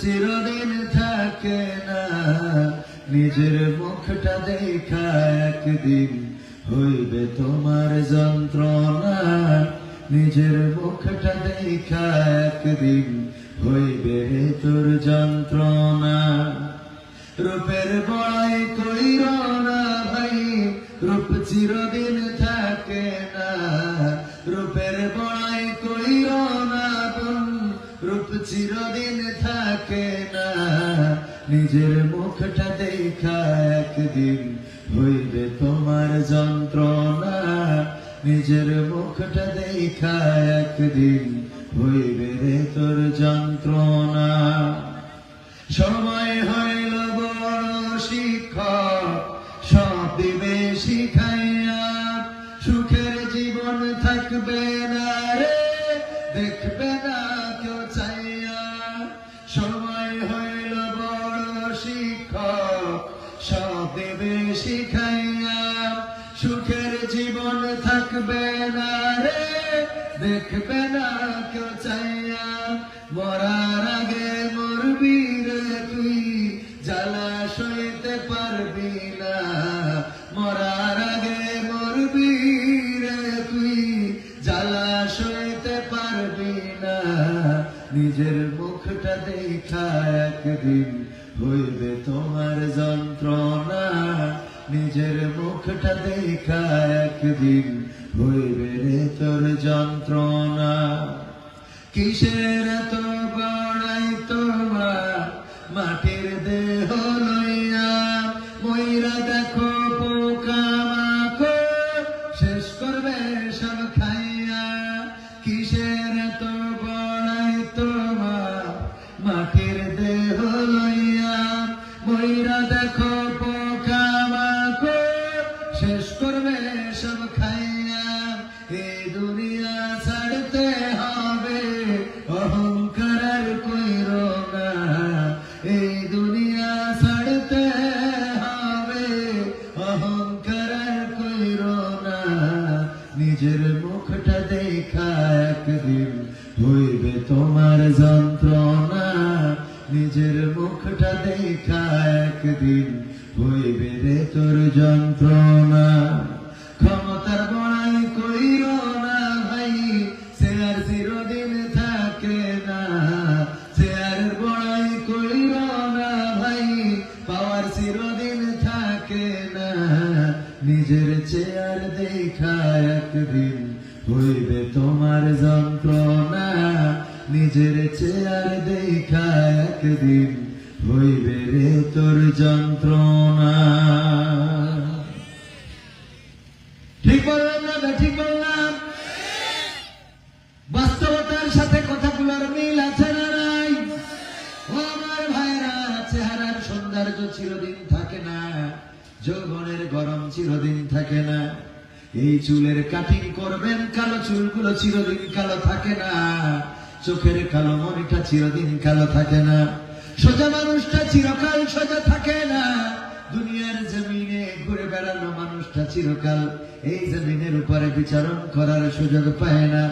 চিরদিন থাকে না, নিজের মুখটা দেখা একদিন হইবে তোমার যন্ত্রণা, নিজের মুখটা দেখা একদিন হইবে তোর যন্ত্রণা। রূপের বড়াই কইর না ভাই, রূপ চিরদিন থাকে না, রূপের বড়াই কইর না বোন, রূপ চিরদিন থাকে না, নিজের মুখটা দেখা একদিন হইবে তোমার যন্ত্রণা, নিজের মুখটা দেখা একদিন হইবে রে তোর যন্ত্রণা। সময় হইল বড় শিক্ষক, সব দিবে শিখাইয়া, সুখের জীবন থাকবে না রে, দেখবে না কেউ চাইয়া। সময় হইল বড় শিক্ষক, সব দিবে শিখাইয়া, সুখের জীবন থাকবে না রে, দেখবে না কেউ চাইয়া। মরার আগে মরবি রে তুই, জ্বালা সইতে পারবি না, মরার আগে মরবি রে তুই, জ্বালা সইতে পারবি না, নিজের মুখটা দেখা একদিন হইবে তোমার যন্ত্রণা, নিজের মুখটা দেখা একদিন হইবে রে তোর যন্ত্রণা। কিসের এত বড়াই তোমার মাটির দেহ লইয়া, ময়রা দেখো পোকা মাকড় শেষ করবে সব খাইয়া। কিসের এত বড়াই তোমার মাটির দেহ লইয়া, ময়রা দেখো পোকা মাকড় শেষ করবে সব খাইয়া। এই দুনিয়া ছাড়তে হবে, অহংকার কইরো না, এই দুনিয়া ছাড়তে হবে, অহংকার কইরো না, নিজের মুখটা দেখা একদিন হইবে তোমার যন্ত্রণা, নিজের মুখটা দেখা একদিন হইবে রে তোর যন্ত্রণা। ক্ষমতার বড়াই কইরো না ভাই, চেয়ার চিরদিন থাকে না, চেয়ারের বড়াই কইরো না ভাই, পাওয়ার চিরদিন থাকে না, নিজের চেয়ার দেখা একদিন হইবে তোমার যন্ত্রণা, নিজের চেয়ার দেখা একদিন হইবে রে তোর যন্ত্রণা। ঠিক বললাম না? ঠিক বললাম? বাস্তবতার সাথে কথাগুলোর মিল আছে না নাই? ও আমার ভাইরা, চেহারার সৌন্দর্য চিরদিন থাকে না, যৌবনের গরম চিরদিন থাকে না। এই চুলের কাটিং করবেন, কালো চুলগুলো চিরদিন কালো থাকে না, চোখের কালো মনিটা চিরদিন কালো থাকে না, সোজা মানুষটা চিরকাল সোজা থাকে না, দুনিয়ার জমিনে ঘুরে বেড়ানো মানুষটা চিরকাল এই জমিনের উপরে বিচারণ করার সুযোগ পায় না।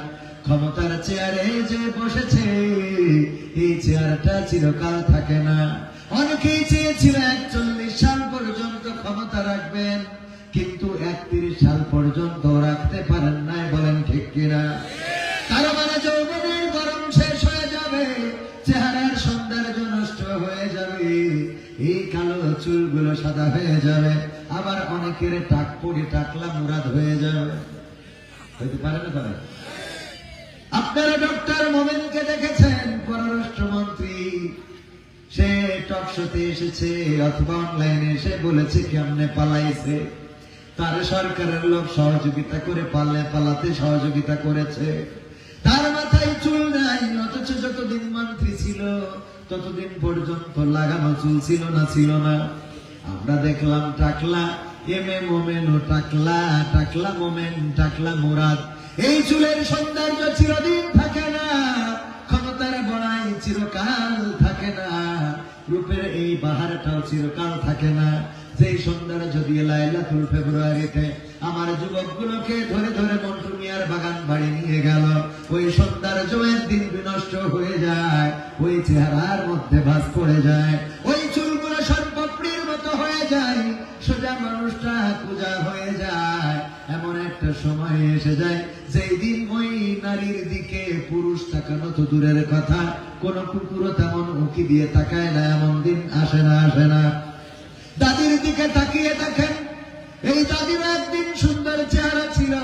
ক্ষমতার চেয়ারে যে বসেছে, এই চেয়ারটা চিরকাল থাকে না। অনেকেই চেয়েছিল 41 সাল পর্যন্ত ক্ষমতা রাখবেন, কিন্তু 31 সাল পর্যন্ত রাখতে পারেন নাই, বলেন ঠিক কিনা? কারো মানে যৌবনের গরম শেষ হয়ে যাবে, চেহারার সৌন্দর্য নষ্ট হয়ে যাবে, এই কালো চুলগুলো সাদা হয়ে যাবে, আবার অনেকের টাকপুরি টাকলা মুরাদ হয়ে যাবে। হইতে পারে না? পারে। আপনারা ডক্টর মোমেনকে দেখেছেন, পররাষ্ট্রমন্ত্রী, সে টক শোতে এসেছে অথবা অনলাইনে এসে বলেছে কেমনে পালাইছে, তার সরকারের লোক সহযোগিতা করে পালাতে সহযোগিতা করেছে। তার মাথায় চুল নাই, অথচ যতদিন মন্ত্রী ছিল ততদিন পর্যন্ত লাগানো চুল ছিল না, ছিল না। আমরা দেখলাম টাকলা এমএ মোমেন ও টাকলা, টাকলা মোমেন, টাকলা মুরাদ। এই চুলের সৌন্দর্য চিরদিন থাকে না, ক্ষমতার বড়াই চিরকাল থাকে না, রূপের এই বাহারটাও চিরকাল থাকে না। যেই সৌন্দর্য দিয়ে লাইলাতুল ফেব্রুয়ারিতে আমার যুবকগুলোকে ধরে ধরে মন্টু দুনিয়ার বাগান বাড়ি নিয়ে গেল, ওই সৌন্দর্য একদিন বিনষ্ট হয়ে যায়, ওই চেহারার মধ্যে ভাঁজ পড়ে যায়, ওই চুলগুলো সর্বপ্রির মতো হয়ে যায়, সোজা মানুষটা পূজা হয়ে যায়। এমন একটা সময় এসে যায় যেই দিন ওই নারীর দিকে পুরুষ তাকানো তো দূরের কথা, কোন কুকুরও তেমন উঁকি দিয়ে তাকায় না, এমন দিন আসে না, আসে না। দাদির দিকে তাকিয়ে দেখেন, এই দাদির একদিন সুন্দর চেহারা ছিল,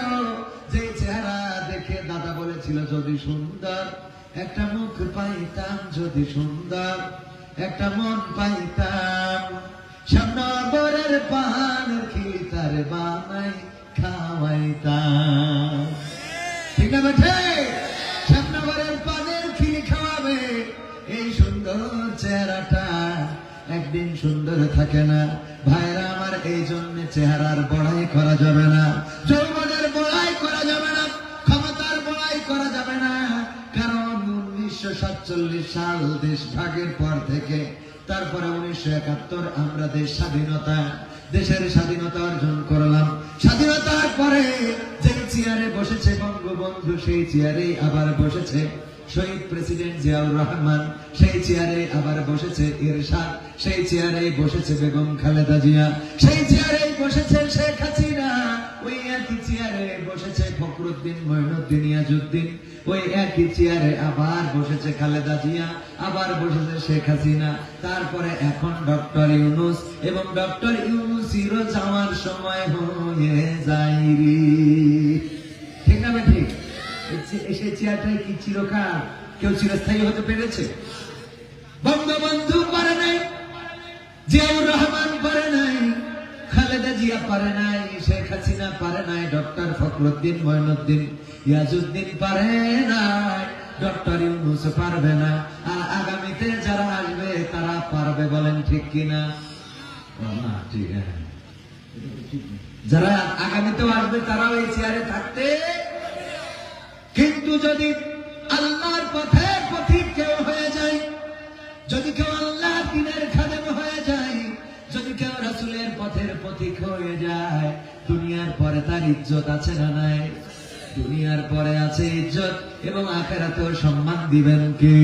যে চেহারা দেখে দাদা বলেছিল যদি সুন্দর একটা মুখ পাইতাম, যদি সুন্দর একটা মন পাইতাম, শ্যামনগরের পানের খিলি তার বানাই খাওয়াইতাম। ঠিক না বেঠে? শ্যামনগরের পানের খিলি খাওয়াবে। এই সুন্দর চেহারাটা একদিন সুন্দর থাকে না ভাইরা আমার, এই জন্য চেহারার বড়াই করা যাবে না, যৌবনের বড়াই করা যাবে না, ক্ষমতার বড়াই করা যাবে না। কারণ 1947 সাল দেশ ভাগের পর থেকে তারপরে 1971 আমরা দেশের স্বাধীনতা অর্জন করলাম। স্বাধীনতার পরে যে চেয়ারে বসেছে বঙ্গবন্ধু, সেই চেয়ারেই আবার বসেছে শহীদ প্রেসিডেন্ট জিয়াউর রহমান, সেই চেয়ারে আবার বসেছে এরশাদ, সেই চেয়ারে বসেছে বেগম খালেদা জিয়া, সেই চেয়ারে বসেছে শেখ হাসিনা, ওই একই চেয়ারে বসেছে ফখরুদ্দিন, মঈনুদ্দিন, ইয়াজউদ্দিন, ওই একই চেয়ারে আবার বসেছে খালেদা জিয়া, আবার বসেছে শেখ হাসিনা, তারপরে এখন ডক্টর ইউনূস, এবং ডক্টর ইউনূসেরও যাওয়ার সময় হয়ে যায়নি। ঠিক না ঠিক? সেই চেয়ারটাই কি চিরকাল? কেউ চিরস্থায়ী হতে পেরেছে? বঙ্গবন্ধু পারে নাই, জিয়াউর রহমান পারে নাই, খালেদা জিয়া পারে নাই, শেখ হাসিনা পারে নাই, ডক্টর ফখরুদ্দিন, মঈনুদ্দিন, ইয়াজউদ্দিন পারে নাই, ডক্টর ইউনূস পারবে না। আর আগামীতে যারা আসবে তারা পারবে, বলেন ঠিক কিনা? ঠিক, যারা আগামীতেও আসবে তারাও এই চেয়ারে থাকতে। কিন্তু যদি আল্লাহর পথে পথিক কেউ হয়ে যায়, যদি কেউ আল্লাহ দ্বীনের খাদেম হয়ে যায়, যদি কেউ রাসূলের পথের পথিক হয়ে যায়, দুনিয়ার পরে তার ইজ্জত আছে না নাই? দুনিয়ার পরে আছে ইজ্জত, এবং আখিরাতেও সম্মান দিবেন কে?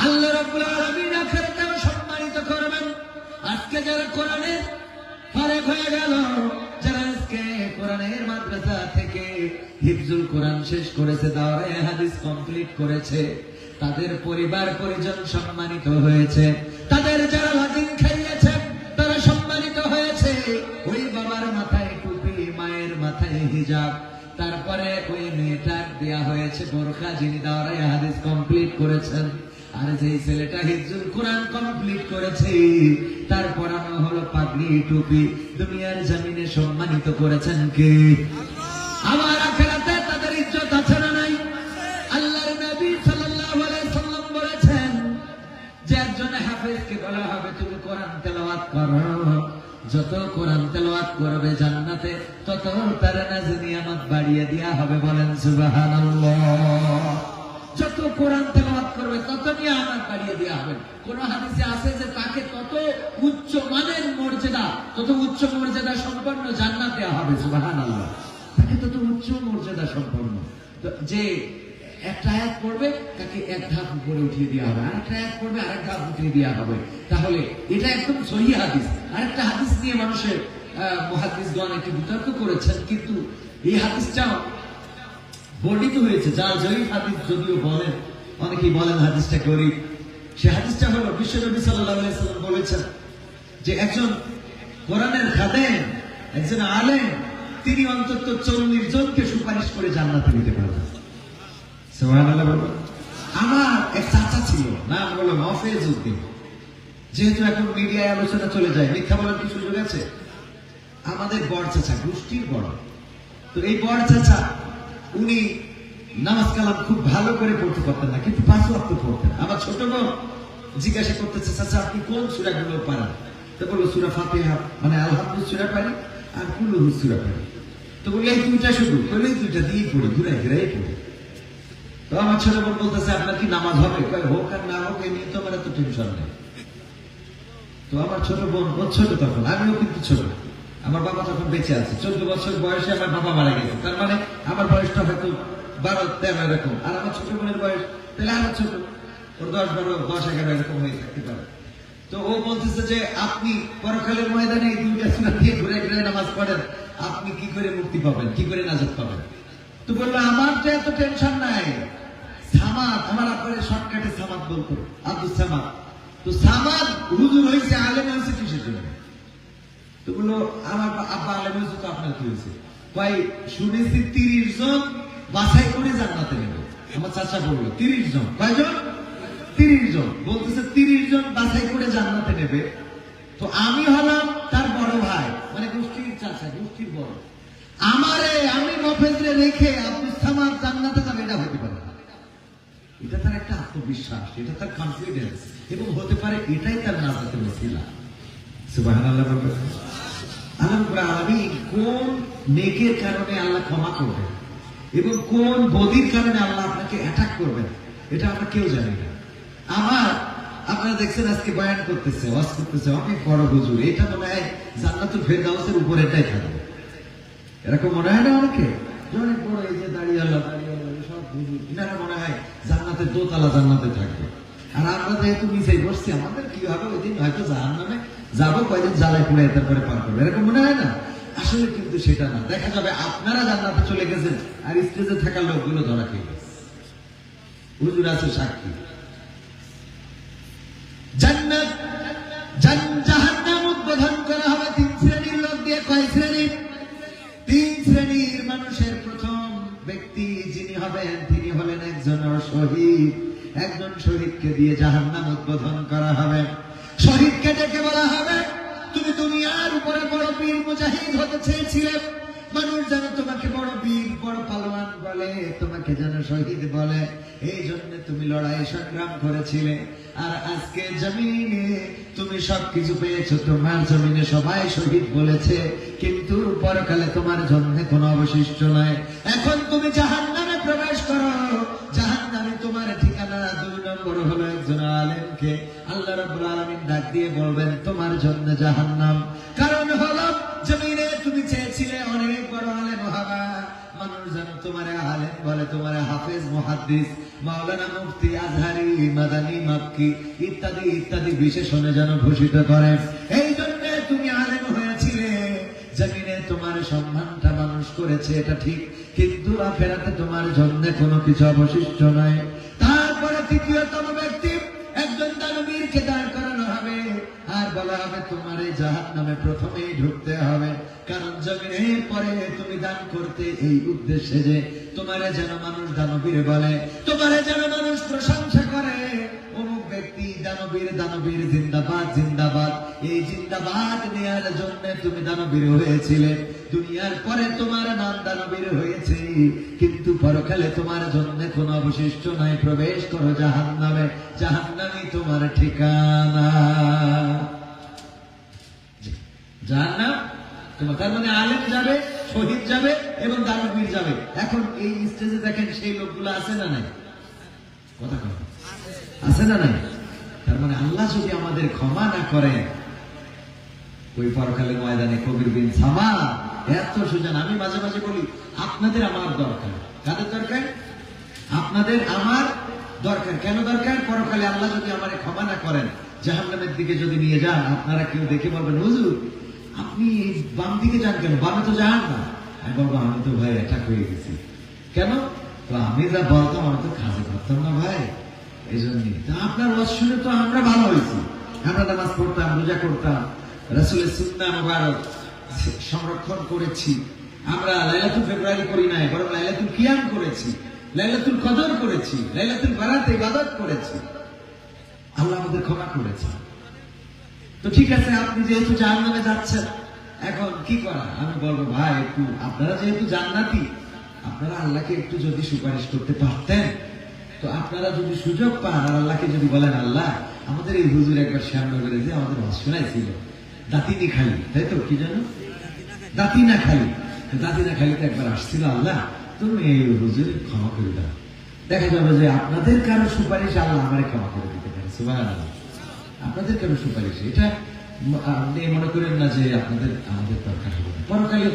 আল্লাহ রাব্বুল আলামিন আখিরাতেও সম্মানিত করবেন। আজকে যারা কোরআনের ফারেক হয়ে গেল, যারা আজকে কোরআনের মাদ্রাসা থেকে হিফজুল কোরআন শেষ করেছে, দাওরায়ে হাদিস কমপ্লিট করেছে, তাদের পরিবার পরিজন সম্মানিত হয়েছে, তাদের যারা লাজিম খাইয়েছে তারা সম্মানিত হয়েছে। ওই বাবার মাথায় টুপি, মায়ের মাথায় হিজাব, তারপরে ওই মেয়েটার দেয়া হয়েছে বোরকা, যিনি দাওরায়ে হাদিস কমপ্লিট করেছেন। আর যে ছেলেটা হিফজুল কোরআন কমপ্লিট করেছে, তার পরানো হলো পাগড়ি, টুপি, দুনিয়ার জমিনে সম্মানিত করেছেন কে? আমার আখিরাতে তাদের ইজ্জত আছে না নাই? আল্লাহর নবী সাল্লাল্লাহু আলাইহি সাল্লাম বলেছেন যে একজন হাফেজকে বলা হবে তুমি কোরআন তেলাওয়াত করো, যত কোরআন তেলাওয়াত করবে জান্নাতে তত তার নাজ নিয়ামত বাড়িয়ে দেয়া হবে, বলেন সুবহানাল্লাহ। যত কোরআন তেলাওয়াত করবে তত নিয়ামত বাড়িয়ে দেয়া হবে। কোন হাদিসে আছে যে তাকে তত উচ্চ মানের মর্যাদা, তত উচ্চ মর্যাদা সম্পন্ন জান্নাত দেয়া হবে, সুবহানাল্লাহ। তাকে তত উচ্চ মর্যাদা সম্পন্ন, যে একটা আয়াত পড়বে তাকে এক ধাপ উপরে উঠিয়ে দেওয়া হবে, আরেকটা আয়াত পড়বে আরেক ধাপ উঠিয়ে দেওয়া হবে। তাহলে এটা একদম সহিহ হাদিস। আরেকটা হাদিস নিয়ে মানুষের মুহাদ্দিসগণ একটু বিতর্ক করেছেন, কিন্তু এই হাদিসটাও বর্ণিত হয়েছে, যা জয়ীফ হাদিস যদিও বলেন, অনেকেই বলেন হাদিসটা গরীব। সে হাদিসটা হলো বিশ্বনবী সাল্লাল্লাহু আলাইহি সাল্লাম বলেছেন যে একজন কোরআনের খাদেম, একজন আলেম, তিনি অন্তত 40 জনকে সুপারিশ করে জান্নাতে নিতে পারবেন। সুবহানাল্লাহ বলুন। আমার এক চাচা ছিল, নাম হলো মাহফুজ উদ্দিন। যেহেতু এখন মিডিয়ায় আলোচনা চলে যায়, মিথ্যা বলার কি সুযোগ আছে? আমাদের বড় চাচা, গোষ্ঠীর বড়। তো এই বড় চাচা উনি নামাজ কালাম খুব ভালো করে পড়তে পারতেন না, কিন্তু 5 ওয়াক্ত পড়তেন। আমার ছোট বোন জিজ্ঞাসা করতেছে, চাচা আপনি কোন সূরাগুলো পারেন? তো বললো সূরা ফাতিহা, মানে আলহামদুলিল্লাহ সূরা পারি, আর কুল্লু সূরা পারি। তো বললো এই দুইটা শুধু, বললো এই দুইটা দিয়ে পড়ি, ঘুরাই ঘুরাই পড়ি। তো আমার ছোট বোন বলতেছে আপনার কি নামাজ হবে? কয় হোক আর না হোক, এই নিয়ে তো আমার এত টেনশন নেই। তো আমার ছোট বোন, ও ছোট তখন, আমিও কিন্তু ছোট, আমার বাবা তখন বেঁচে আছে, 14 বছর বয়সে আমার বাবা মারা গেছে। তার মানে আমার বয়সটা হয়তো 12-13 এরকম, আর আমার ছোট বোনের বয়স তাহলে আরো ছোট, ওর 10-12, 10-11 এরকম হয়ে থাকতে পারে। তো ও বলতেছে যে আপনি পরকালের ময়দানে এই দুইটা সূরা দিয়ে ঘুরে ঘুরে নামাজ পড়েন, আপনি কি করে মুক্তি পাবেন, কি করে নাজাত পাবেন? তো বললো আমার তো এত টেনশন নাই, সামাদ, আমার আপনার শর্টকাটে সামাদ বলতো, আব্দুল সামাদ। তো সামাদ হুজুর হয়েছে, আলেম হয়েছে কিসের জন্য? তো বললো আমার আব্বা আলেম হয়েছে, তো আপনার কি হয়েছে? ভাই শুনেছি 30 জন বাছাই করে জান্নাতে নেবে। আমার চাচা বললো 30 জন, কয়জন? 30 জন। বলতেছে 30 জন বাছাই করে জান্নাতে নেবে। তো আমি হলাম তার বড় ভাই, মানে গোষ্ঠীর চাচা, গোষ্ঠীর বড়। আমি মফেজরে রেখে আব্দুল সামাদ জান্নাতে যাবে, এটা হতে পারে না। এটা তার একটা আত্মবিশ্বাস, এটা তার কনফিডেন্স, এবং হতে পারে এটাই তার নাজাতের ওসিলা। সুবহানাল্লাহ। আল্লাহ রাব্বুল আলামিন কোন নেকের কারণে আল্লাহ ক্ষমা করবেন এবং কোন বদির কারণে আল্লাহ আপনাকে অ্যাটাক করবেন, এটা আমরা কেউ জানি না। আপনারা দেখছেন আজকে বয়ান করতেছে, ওয়াজ করতেছে অনেক বড় হুজুর, এটা মনে হয় জান্নাতুল ফেরদাউসের উপরেটাই থাকবে, এরকম মনে হয় না অনেকে? অনেক বড় এই যে দাঁড়িয়ালা সব হুজুর, এনারা মনে হয় জান্নাতের দোতলা জান্নাতে থাকবে। আর আমরা যেহেতু নিচেই বসছি, আমাদের কি হবে, ওই দিন হয়তো জাহান্নামে যাবো, কয়দিন জ্বালায় পুড়ে তারপরে পার করবে, এরকম মনে হয় না? আসলে কিন্তু সেটা না। দেখা যাবে আপনারা জান্নাতে চলে গেছেন আর স্টেজে থাকা লোকগুলো ধরা খেয়ে গেছে। হুজুর আছে সাক্ষী। জান্নাত জাহান্নাম উদ্বোধন করা হবে 3 শ্রেণীর লোক দিয়ে। কয় শ্রেণী? 3 শ্রেণীর মানুষের প্রথম ব্যক্তি যিনি হবেন, তিনি হলেন একজন শহীদ। একজন শহীদকে দিয়ে জাহান্নাম উদ্বোধন করা হবে। শহীদকে ডেকে বলা হবে, তুমি দুনিয়ার উপরে বড় বীর মুজাহিদ হতে চেয়েছিলে, মানুষ যেন তোমাকে বড় বীর, বড় পালোয়ান বলে, তোমাকে যেন শহীদ বলে, এই জন্য তুমি লড়াই সংগ্রাম করেছিলে। আর আজকে জমিনে তুমি সবকিছু পেয়েছো, তোমার জমিনে সবাই শহীদ বলেছে, কিন্তু পরকালে তোমার জন্য কোনো অবশিষ্ট নাই। এখন তুমি জাহান্নামে প্রবেশ করো, জাহান্নামে তোমার ঠিকানা। 2 নম্বর হলো একজন আলেমকে আল্লাহ রাব্বুল আলামিন ডাক দিয়ে বলবেন, তোমার জন্য জাহান্নাম। কারণ হলো জমিনে তুমি চেয়েছিলে অনেক বড় আলেম হবা, মানুষ যেন তোমার আলেম বলে, তোমার হাফেজ, মুহাদ্দিস, মাওলানা, মুফতি, আজহারি, মাদানী, মাক্কি ইত্যাদি ইত্যাদি বিশেষণে যেন ভূষিত করে। এই জন্য তুমি আলেম হয়েছিলে, জমিনে তোমার সম্মানটা মানুষ করেছে, এটা ঠিক, কিন্তু আখিরাতে তোমার জন্য কোনো কিছু অবশিষ্ট নাই। তারপরে তৃতীয়তম ব্যক্তি একজন দানবীরকে দাঁড় করানো হবে আর বলা হবে, তোমার এই জাহান্নামে প্রথমেই ঢুকতে হবে, কারণ জমিনের পরে তুমি দান করতে এই উদ্দেশ্যে যে তোমারে যেন মানুষ দানবীর বলে, তোমারে যেন মানুষ প্রশংসা করে। অমুক ব্যক্তি দানবীর, দানবীর জিন্দাবাদ, জিন্দাবাদ। এই জিন্দাবাদ নেয়ার জন্য তুমি দানবীর হয়েছিলে, দুনিয়ার পরে তোমার নাম দানবীর হয়েছে, কিন্তু পরকালে তোমার জন্য কোনো অবশিষ্ট নাই। প্রবেশ করো জাহান্নামে, জাহান্নামই তোমার ঠিকানা। জাহান্নাম তোমার, তার মানে আলেম যাবে, শহীদ যাবে এবং দানবীর যাবে। এখন এই স্টেজে দেখেন সেই লোকগুলো আছে না নাই? কথা কথা আছে না নাই? তার মানে আল্লাহ যদি আমাদের ক্ষমা না করেন, ওই পরকালের ময়দানে কবির বিন সামা এত সুজান। আমি মাঝে মাঝে বলি, আপনাদের আমার দরকার। কাদের দরকার? আপনাদের আমার দরকার। কেন দরকার? পরকালে আল্লাহ যদি আমারে ক্ষমা না করেন, জাহান্নামের দিকে যদি নিয়ে যান, আপনারা কেউ দেখে বলবেন, হুজুর আপনি এই বাম দিকে যান কেন? বামে তো জাহান্নাম। আমি বলবো, আমি তো ভাই অ্যাটাক হয়ে গেছি। কেন? তো আমি যা বলতাম, আমি তো কাজে করতাম না ভাই, এই জন্যই। তা আপনার ওয়াজ শুনে তো আমরা ভালো হয়েছি, আমরা নামাজ পড়তাম, রোজা করতাম, রাসূলের সুন্নাহ মুবারক সংরক্ষণ করেছি। আমরা লাইলাতুল ফেব্রুয়ারি করি নাই, বরং লাইলাতুল কিয়াম করেছি, লাইলাতুল কদর করেছি, লাইলাতুল বারাতে ইবাদত করেছি। আল্লাহ আমাদের ক্ষমা করেছে। তো ঠিক আছে, আপনি যেহেতু জাহান্নামে যাচ্ছেন, এখন কি করা? আমি বলবো, ভাই একটু আপনারা যেহেতু জান্নাতি, আপনারা আল্লাহকে একটু যদি সুপারিশ করতে পারতেন, তো আপনারা যদি সুযোগ পান আর আল্লাহকে যদি বলেন, আল্লাহ আমাদের এই হুজুর একবার শ্যামনগরে যে আমাদের ওয়াজ শোনাইছিল দাতিনি খালি, তাই তো? কি জানো? দাতিনা খালি। দাতিনা খালিতে একবার আসছিল, আল্লাহ তুমি এই হুজুরের ক্ষমা করে দাও। দেখা যাবে যে আপনাদের কারো সুপারিশ আল্লাহ আমারে ক্ষমা করে দিতে পারে। সুবহানাল্লাহ। আপনাদের কারো সুপারিশ, এটা আপনি মনে করেন না যে আপনাদের আমাদের দরকার হবে না। পরকালে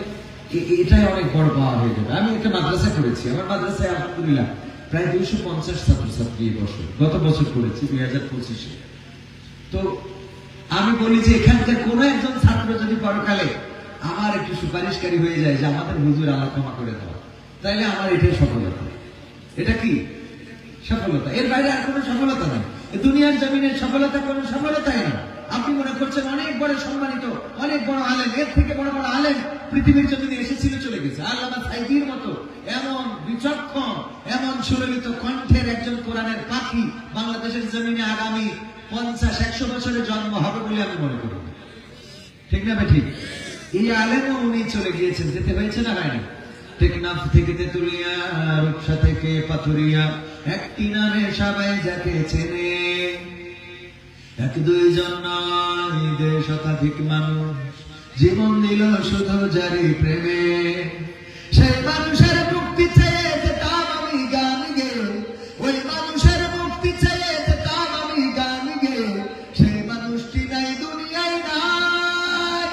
এটাই অনেক বড় পাওয়া হয়ে যাবে। আমি একটা মাদ্রাসা করেছি, আমার মাদ্রাসায় আলহামদুলিল্লাহ প্রায় 250 ছাত্রছাত্রী এই বছর, গত বছর করেছি 2025-এ। তো আমি বলি যে এখানকার কোন একজন ছাত্র যদি পরকালে আমার একটু সুপারিশকারী হয়ে যায় যে আমাদের হুজুর আল্লাহ ক্ষমা করে দেওয়া, তাহলে আমার এটাই সফলতা। এটা কি সফলতা? এর বাইরে আর কোনো সফলতা নেই। দুনিয়ার জমিনের সফলতা কোনো সফলতাই না। আপনি মনে করছেন অনেক বড় সম্মানিত, অনেক বড় আলেম, এর থেকে বড় বড় আলেম পৃথিবীর জমিনে এসেছিল, চলে গেছে। আল্লামা সাইদির মতো এমন বিচক্ষণ, এমন সুললিত কণ্ঠের একজন কোরআনের পাখি বাংলাদেশের জমিনে আগামী 50-100 বছরে জন্ম হবে বলে আমি মনে করি। ঠিক না ঠিক? এই আলেমও উনি চলে গিয়েছেন, যেতে হয়েছে না হয়নি? টেকনাফ থেকে তেতুলিয়া, রূপসা থেকে পাথুরিয়া, একটি নামে সবাই যাকে চেনে। এক দুইজন নয়, দেড় শতাধিক মানুষ জীবন দিল শুধু জারি প্রেমে। সেই মানুষের মুক্তি চেয়ে যেতাম আমি গান গেয়ে, ওই মানুষের মুক্তি চেয়ে যেতাম আমি গান গেয়ে। সেই মানুষটি নাই দুনিয়ায় নাই,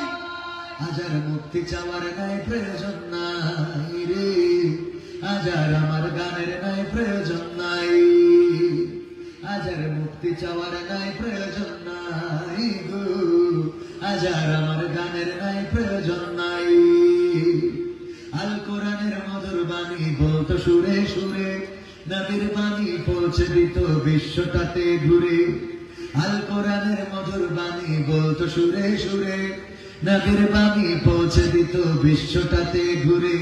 আজ আর মুক্তি চাওয়ার নাই প্রয়োজন নাই রে, আজ আর আমার গানের নাই প্রয়োজন নাই, আজ আর মুক্তি চাওয়ার নাই প্রয়োজন নাই গো, আজ আর আমার গানের নাই প্রয়োজন নাই। আল কোরআনের মধুর বাণী বলতো সুরে সুরে, নবীর বাণী পৌঁছে দিত বিশ্বটাতে ঘুরে। আল কোরআনের মধুর বাণী বলতো সুরে সুরে, নবীর বাণী পৌঁছে দিত বিশ্বটাতে ঘুরে।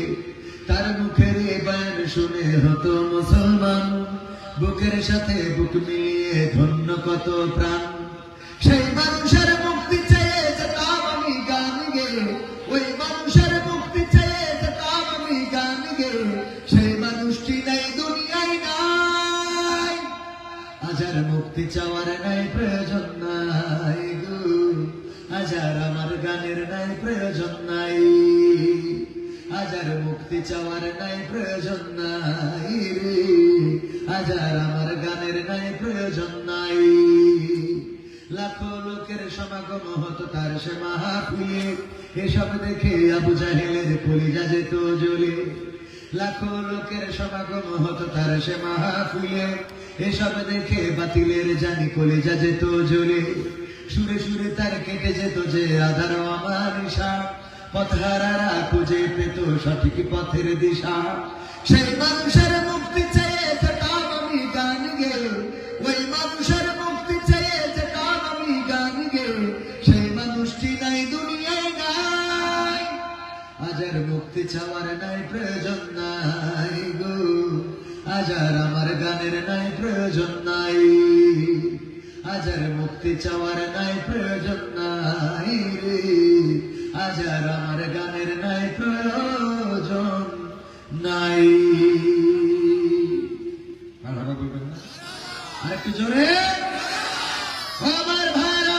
তার মুখের বয়ান শুনে হতো মুসলমান, বুকের সাথে বুক মিলিয়ে ধন্য কত প্রাণ। সেই মানুষের মুক্তি চেয়ে যেতাম আমি গান গেয়ে, ওই মানুষের মুক্তি চেয়ে যেতাম আমি গান গেয়ে। সেই মানুষটি নাই দুনিয়ায় নাই, আজ আর মুক্তি চাওয়ার নাই প্রয়োজন নাই গো, আজ আর আমার গানের নাই প্রয়োজন নাই, আজ আর মুক্তি চাওয়ার নাই প্রয়োজন নাই রে, আজ আর আমার গানের নাই প্রয়োজন নাই। লাখো লোকের সমাগম হতো তার সে মাহফিলে, এসব দেখে আবু জাহেলের কলিজা যেত জ্বলে। লাখো লোকের সমাগম হতো তার সে মাহফিলে, এসব দেখে বাতিলের জানি কলিজা যেত জ্বলে। সুরে সুরে তার কেটে যেত যে আধার আমার নিশা, পথহারারা খুঁজে পেত সঠিক পথের দিশা। সেই মানুষের মুক্তি চেয়ে যেতাম আমি গান গেয়ে, ওই মানুষের মুক্তি চেয়ে যেতাম আমি গান গেয়ে। সেই মানুষটি নাই দুনিয়ায় নাই, আজ আর মুক্তি চাওয়ার নাই প্রয়োজন নাই গো, আজ আর আমার গানের নাই প্রয়োজন নাই, আজ আর মুক্তি চাওয়ার নাই প্রয়োজন নাই রে, আজ আর আমার গানের নাই প্রয়োজন নাই। আরেকটু জোরে আমার ভাইরা,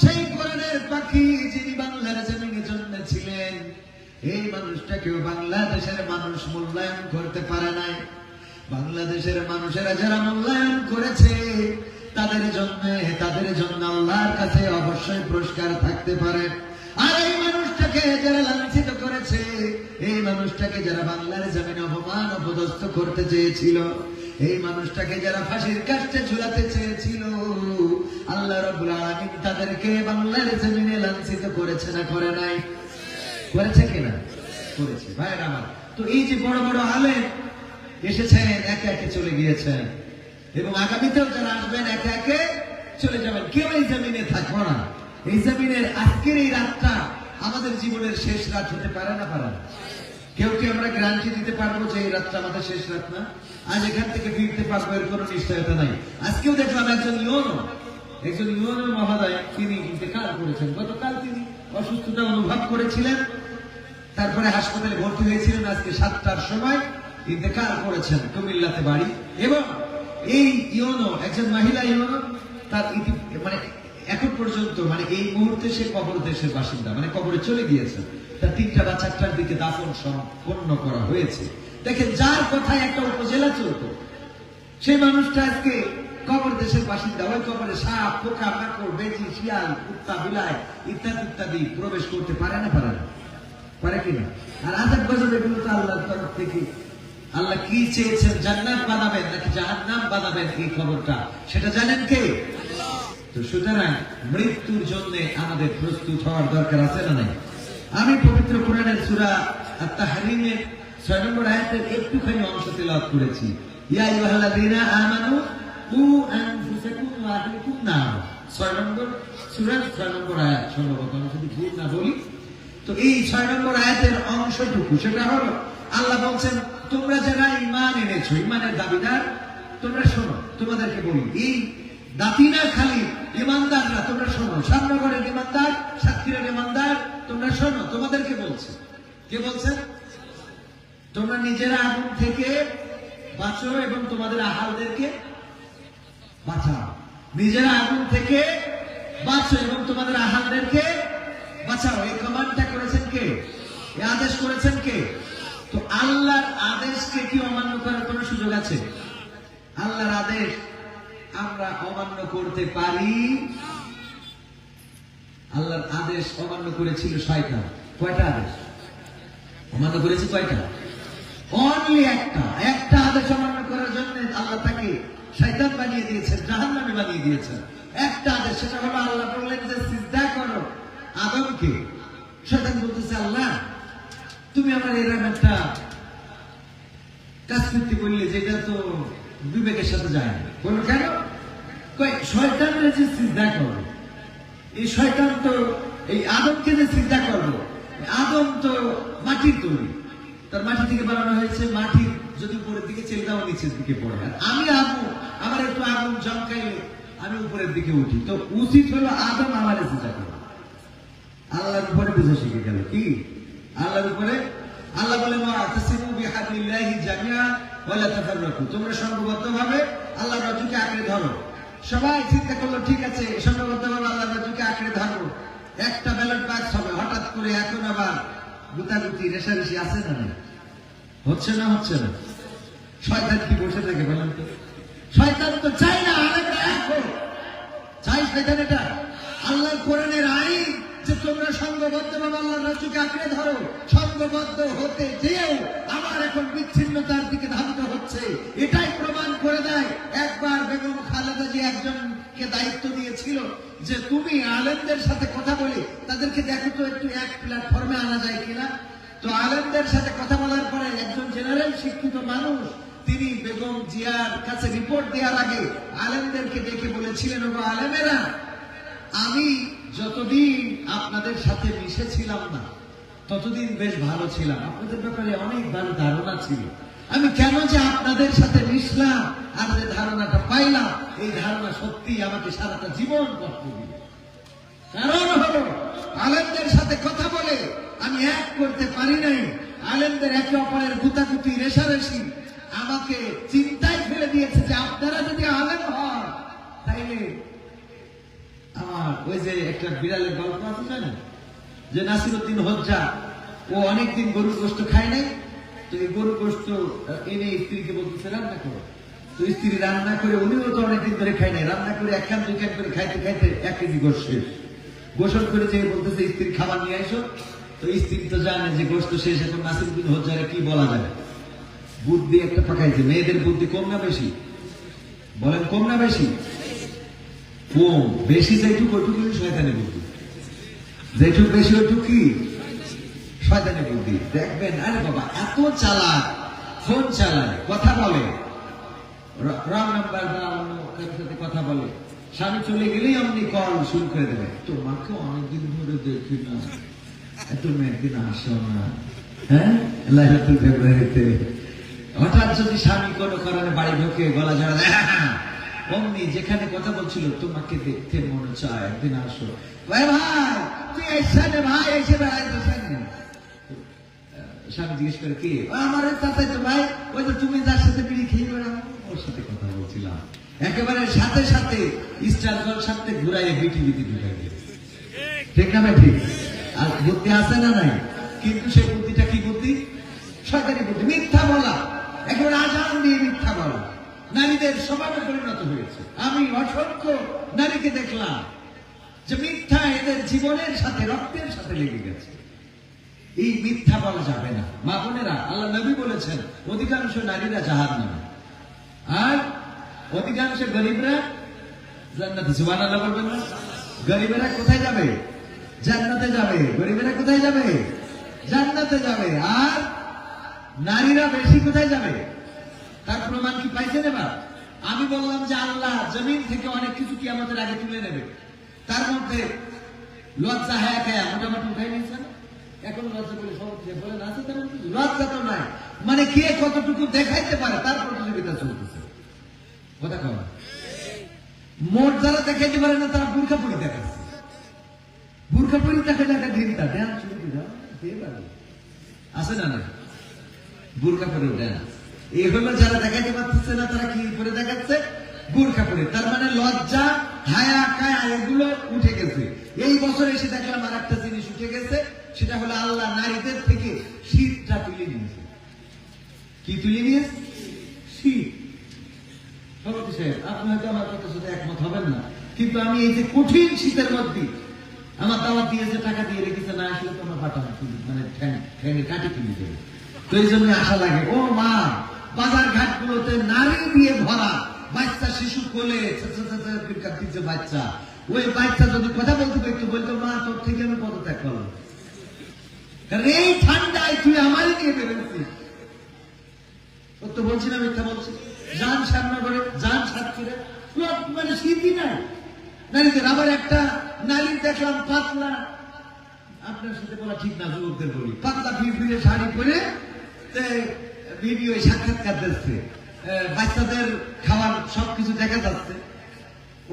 সেই কোরআনের পাখি যিনি বাংলার জমিনে জন্মেছিলেন, এই মানুষটাকেও বাংলাদেশের মানুষ মূল্যায়ন করতে পারে নাই। বাংলাদেশের মানুষেরা যারা মূল্যায়ন করেছে, তাদের জন্য আল্লাহর কাছে অবশ্যই পুরস্কার থাকতে পারে। আর এই মানুষটাকে যারা লাঞ্ছিত করেছে, এই মানুষটাকে যারা বাংলার জমিনে অপমান অপদস্থ করতে চেয়েছিল, এই মানুষটাকে যারা ফাঁসির কাস্টে ঝুলাতে চেয়েছিল, আল্লাহ রাব্বুল আলামিন তাদেরকে বাংলার জমিনে লাঞ্ছিত করেছে না করে নাই? করেছে কিনা? করেছে। ভাইরা আমার, তো এই যে বড় বড় আলেম এসেছেন, একে একে চলে গিয়েছেন, এবং আগামীতেও যারা আসবেন একে একে চলে যাবেন, কেউ এই জমিনে থাকবো না। এই জমিনের আজকের এই রাতটা আমাদের জীবনের শেষ রাত হতে পারে না? পারে না? কেউ কি আমরা গ্যারান্টি দিতে পারবো যে এই রাতটা আমাদের শেষ রাত না? আজ এখান থেকে ফিরতে পারবো এর কোনো নিশ্চয়তা নাই। আজকেও দেখলাম একজন ইউনো মহোদয়, তিনি ইন্তেকাল করেছেন। গতকাল তিনি অসুস্থতা অনুভব করেছিলেন, তারপরে হাসপাতালে ভর্তি হয়েছিলেন। আজকে 7টার সময় ইন্তেকাল করেছেন, কুমিল্লাতে বাড়ি। এবং এই ইউনো একজন মহিলা ইউনো, তার মানে এখন পর্যন্ত মানে এই মুহূর্তে সে কবর দেশের বাসিন্দা, মানে কবরে চলে গিয়েছে। তার 3টা বা 4টার দিকে দাফন সম্পন্ন করা হয়েছে। দেখেন, যার কথায় একটা উপজেলা চলতো, সেই মানুষটা আজকে কবর দেশের বাসিন্দা। ওই কবরে সাপ, পোকা, মাকড়, বেজি, শিয়াল, কুত্তা, বিলাই ইত্যাদি ইত্যাদি প্রবেশ করতে পারে না? পারে না? পারে কিনা? আর আযাব গজব এগুলো তো আল্লাহর তরফ থেকে। আল্লাহ কি চেয়েছেন, জান্নাত বানাবেন নাকি জাহান্নাম বানাবেন, এই খবরটা সেটা জানেন কে? তো সুতরাং মৃত্যুর জন্য আমাদের প্রস্তুত হওয়ার দরকার আছে না নাই? আমি পবিত্র কোরআনের সূরা আত-তাহরীমের 6 নম্বর আয়াতের একটুখানি অংশ তেলাওয়াত করেছি। ইয়া আইয়ুহাল্লাযীনা আমানু কু আনফুসাকুম ওয়া আহলিকুম নার, 6 নম্বর সূরার 6 নম্বর আয়াত। সম্ভবত আমি যদি ভুল না বলি তো এই 6 নম্বর আয়াতের অংশটুকু, সেটা হলো আল্লাহ বলছেন, তোমরা যারা ঈমান এনেছো, ঈমানের দাবিদার, তোমরা শোনো, তোমাদেরকে বলি, এই দাতি না খালি ঈমানদাররা, তোমরা শোনো, সামনগরের ঈমানদার, সাতক্ষীরার ঈমানদার, তোমরা শোনো, তোমাদেরকে বলছে। কে বলছেন? তোমরা নিজেরা আগুন থেকে বাঁচো এবং তোমাদের আহালদেরকে বাঁচাও। নিজেরা আগুন থেকে বাঁচো এবং তোমাদের আহালদেরকে বাঁচাও। এই কমান্ডটা করেছেন কে? এই আদেশ করেছেন কে? তো আল্লাহর আদেশকে কি অমান্য করার কোন সুযোগ আছে? আল্লাহর আদেশ আমরা অমান্য করতে পারি? আল্লাহর আদেশ অমান্য করেছিল শয়তান। কয়টা আদেশ অমান্য করেছে? কয়টা? অনলি একটা। একটা আদেশ অমান্য করার জন্য আল্লাহ তাকে শয়তান বানিয়ে দিয়েছেন, জাহান্নামে বানিয়ে দিয়েছেন। একটা আদেশ, সেটা হলো আল্লাহ বললেন যে সিজদা করো আদমকে। শয়তান বলতেছে, আল্লাহ তুমি আমার এরকম একটা কাজ করতে বললে যেটা তো বিবেকের সাথে যায় না। বললো কেন? শয়তানের যে সিজদা করো, এই শয়তান তো এই আদমকে যে সিজদা করলো, আদম তো মাটির তৈরি, তার মাটি থেকে বানানো হয়েছে। মাটির যদি উপরের দিকে চেলে দাও নিচের দিকে পড়ে। আর আমি আমার একটু আগুন জমকাইলে আমি উপরের দিকে উঠি, তো উচিত হলো আদম আমার সিজদা করো। আল্লাহর উপরে বুঝে শিখে গেল কি? আল্লাহর উপরে। আল্লাহ বলেন, ওয়াতাসিমু বিহাবলিল্লাহি জামিআ ওয়া লা তাফাররাকু, তোমরা সংঘবদ্ধভাবে আল্লাহর রজ্জুকে আঁকড়ে ধরো। সবাই চিন্তা করলো, ঠিক আছে সংঘবদ্ধভাবে আল্লাহর রজ্জুকে আঁকড়ে ধরো, একটা ব্যালট বাক্স হবে। হঠাৎ করে এখন আবার গুতাগুতি রেশারেশি আছে না? হচ্ছে না? হচ্ছে না? শয়তান কি বসে থাকে বলেন তো? শয়তান তো চাই না আলেমরা এক হোক, চাই শয়তান এটা। আল্লাহর কোরআনের আইন যে তোমরা সংঘবদ্ধভাবে আল্লাহর রজ্জুকে আঁকড়ে ধরো, সংঘবদ্ধ হতে যেও আমার এখন বিচ্ছিন্নতার দিকে ধাবিত হচ্ছে। এটাই প্রমাণ করে দেয়, একবার বেগম খালেদা জি একজনকে দায়িত্ব দিয়েছিল যে তুমি আলেমদের সাথে কথা বলে তাদেরকে দেখো তো একটু এক প্ল্যাটফর্মে আনা যায় কিনা। তো আলেমদের সাথে কথা বলার পরে একজন জেনারেল শিক্ষিত মানুষ তিনি বেগম জিয়ার কাছে রিপোর্ট দেওয়ার আগে আলেমদেরকে ডেকে বলেছিলেন, ওগো আলেমেরা, আমি যতদিন আপনাদের সাথে মিশেছিলাম না ততদিন বেশ ভালো ছিলাম, আপনাদের ব্যাপারে অনেক ভালো ধারণা ছিল। আমি কেন যে আপনাদের সাথে মিশলাম আর যে ধারণাটা পাইলাম, এই ধারণা সত্যি আমাকে সারাটা জীবন কষ্ট দিবে। কারণ হলো আলেমদের সাথে কথা বলে আমি এক করতে পারি নাই। আলেমদের একে অপরের গুতাগুতি রেশারেশি আমাকে চিন্তায় ফেলে দিয়েছে যে আপনারা যদি আলেম হন তাইলে আমার ওই যে একটা বিড়ালের গল্প আছে জানেন, যে নাসিরউদ্দিন হজ্জা, ও অনেকদিন গরুর গোশত খায় নাই, তো এই গরুর গোশত এনে স্ত্রীকে বলতেছে রান্না করো। তো স্ত্রী রান্না করে, উনিও তো অনেকদিন ধরে খায় নাই, রান্না করে এক খান দুই খান করে খাইতে খাইতে 1 কেজি গোশত শেষ। গোসল করে যে বলতেছে স্ত্রী খাবার নিয়ে আসো। তো স্ত্রী তো জানে যে গোশত শেষ, এখন নাসিরউদ্দিন হজ্জারে কি বলা যায়? বুদ্ধি একটা পাকাইছে। মেয়েদের বুদ্ধি কম না বেশি? বলেন কম না বেশি? কম। বেশি যেটুক ওইটুকু শয়তানের বুদ্ধি, যেটুক বেশি ওইটুক কি শয়তানের বুদ্ধি। দেখবেন আরে বাবা এত চালাক, ফোন চালায়, কথা বলে, রং নাম্বার বা অন্য কারোর সাথে কথা বলে, স্বামী চলে গেলেই অমনি কল শুরু করে দেবে, তোমাকে অনেকদিন ধরে দেখি না, তুমি একদিন আসো না, হ্যাঁ লাইলাতুল ফেব্রুয়ারিতে। হঠাৎ যদি স্বামী কোনো কারণে বাড়ি ঢোকে, গলা ঝাড়া দেয়, অমনি যেখানে কথা বলছিল, তোমাকে দেখতে মনে চায়, একদিন আসো। ভাই ভাই তুই এসে ভাই এসে স্বামী জিজ্ঞেস করে কি? আমার চাচাই তো ভাই, ওই তো তুমি যার সাথে বিড়ি খেয়ে বেড়াও, ওর সাথে কথা বলছিলাম। একেবারে সাথে সাথে স্টারগল সাথে ঘুরাই বিটি বিটি ঢুকাই দিয়ে, ঠিক না ভাই? ঠিক। আর বুদ্ধি আছে না নাই? কিন্তু সেই বুদ্ধিটা কি বুদ্ধি? শয়তানি বুদ্ধি। মিথ্যা বলা, একেবারে আজান দিয়ে মিথ্যা বলা নারীদের স্বভাবে পরিণত হয়েছে। আমি অসংখ্য নারীকে দেখলাম যে মিথ্যা এদের জীবনের সাথে, রক্তের সাথে লেগে গেছে। এই মিথ্যা বলা যাবে না। মা বোনেরা, আল্লাহ নবী বলেছেন অধিকাংশ নারীরা জাহান্নামে আর অধিকাংশ গরিবরা জান্নাতে। সুবহানাল্লাহ বলবেন না? গরিবেরা কোথায় যাবে? জান্নাতে যাবে। গরিবেরা কোথায় যাবে? জান্নাতে যাবে। আর নারীরা বেশি কোথায় যাবে? তার প্রমাণ কি পাইছেন? এবার আমি বললাম যে আল্লাহ জমিন থেকে অনেক কিছু কি আমাদের আগে তুলে নেবে, তার মধ্যে লজ্জা হায়া খায়া মোটামুটি উঠাই নিয়েছে না? এখন লজ্জা বলে সব বলেন আছে, তেমন কিছু লজ্জা তো নাই। মানে কে কতটুকু দেখাইতে পারে তার প্রতিযোগিতা চলতেছে। কথা কয় মোট যারা দেখাইতে পারে না তারা বুরখা পরি দেখাচ্ছে। বুরখা পরি দেখা দেখা ঘিরতা ড্যান্স শুরু করে আছে না? না, বুরখা পরে ড্যান্স। এই হলো যারা দেখাইতে পারতেছে না তারা কি করে দেখাচ্ছে? বুরখা পরে। তার মানে লজ্জা হায়া কায়া এগুলো উঠে গেছে। এই বছর এসে দেখলাম আর একটা জিনিস উঠে গেছে, সেটা হলো আল্লাহ নারীদের থেকে শীতটা তুলে নিয়েছে। কি তুলে নিয়েছে? শীত। সভাপতি সাহেব, আপনি হয়তো আমার কথার সাথে একমত হবেন না, কিন্তু আমি এই যে কঠিন শীতের মধ্যে আমার দাওয়াত দিয়েছে, টাকা দিয়ে রেখেছে, না আসলে তোমার পাঠানো মানে ঠ্যাঙে কাটি তুলে দেবে। তো এই জন্য আশা লাগে। ও মা, বাজার ঘাট গুলোতে নারী দিয়ে ভরা, বাচ্চা শিশু কোলে দিচ্ছে বাচ্চা। ওই বাচ্চা যদি কথা বলতে একটু বলতো, মা তোর থেকে আমি পদত্যাগ করলাম, কারণ এই ঠান্ডায় তুই আমারই নিয়ে বেরোচ্ছিস। তো বলছি না, মিথ্যা বলছি? যান সামনে করে যান সাতক্ষীরা, মানে শীতই নাই নারীদের। আবার একটা নারী দেখলাম পাতলা, আপনার সাথে বলা ঠিক না, যুবকদের বলি, পাতলা ফিরে শাড়ি পরে ভিডিও সাক্ষাৎকার দিচ্ছে, বাচ্চাদের খাওয়ার সবকিছু দেখা যাচ্ছে।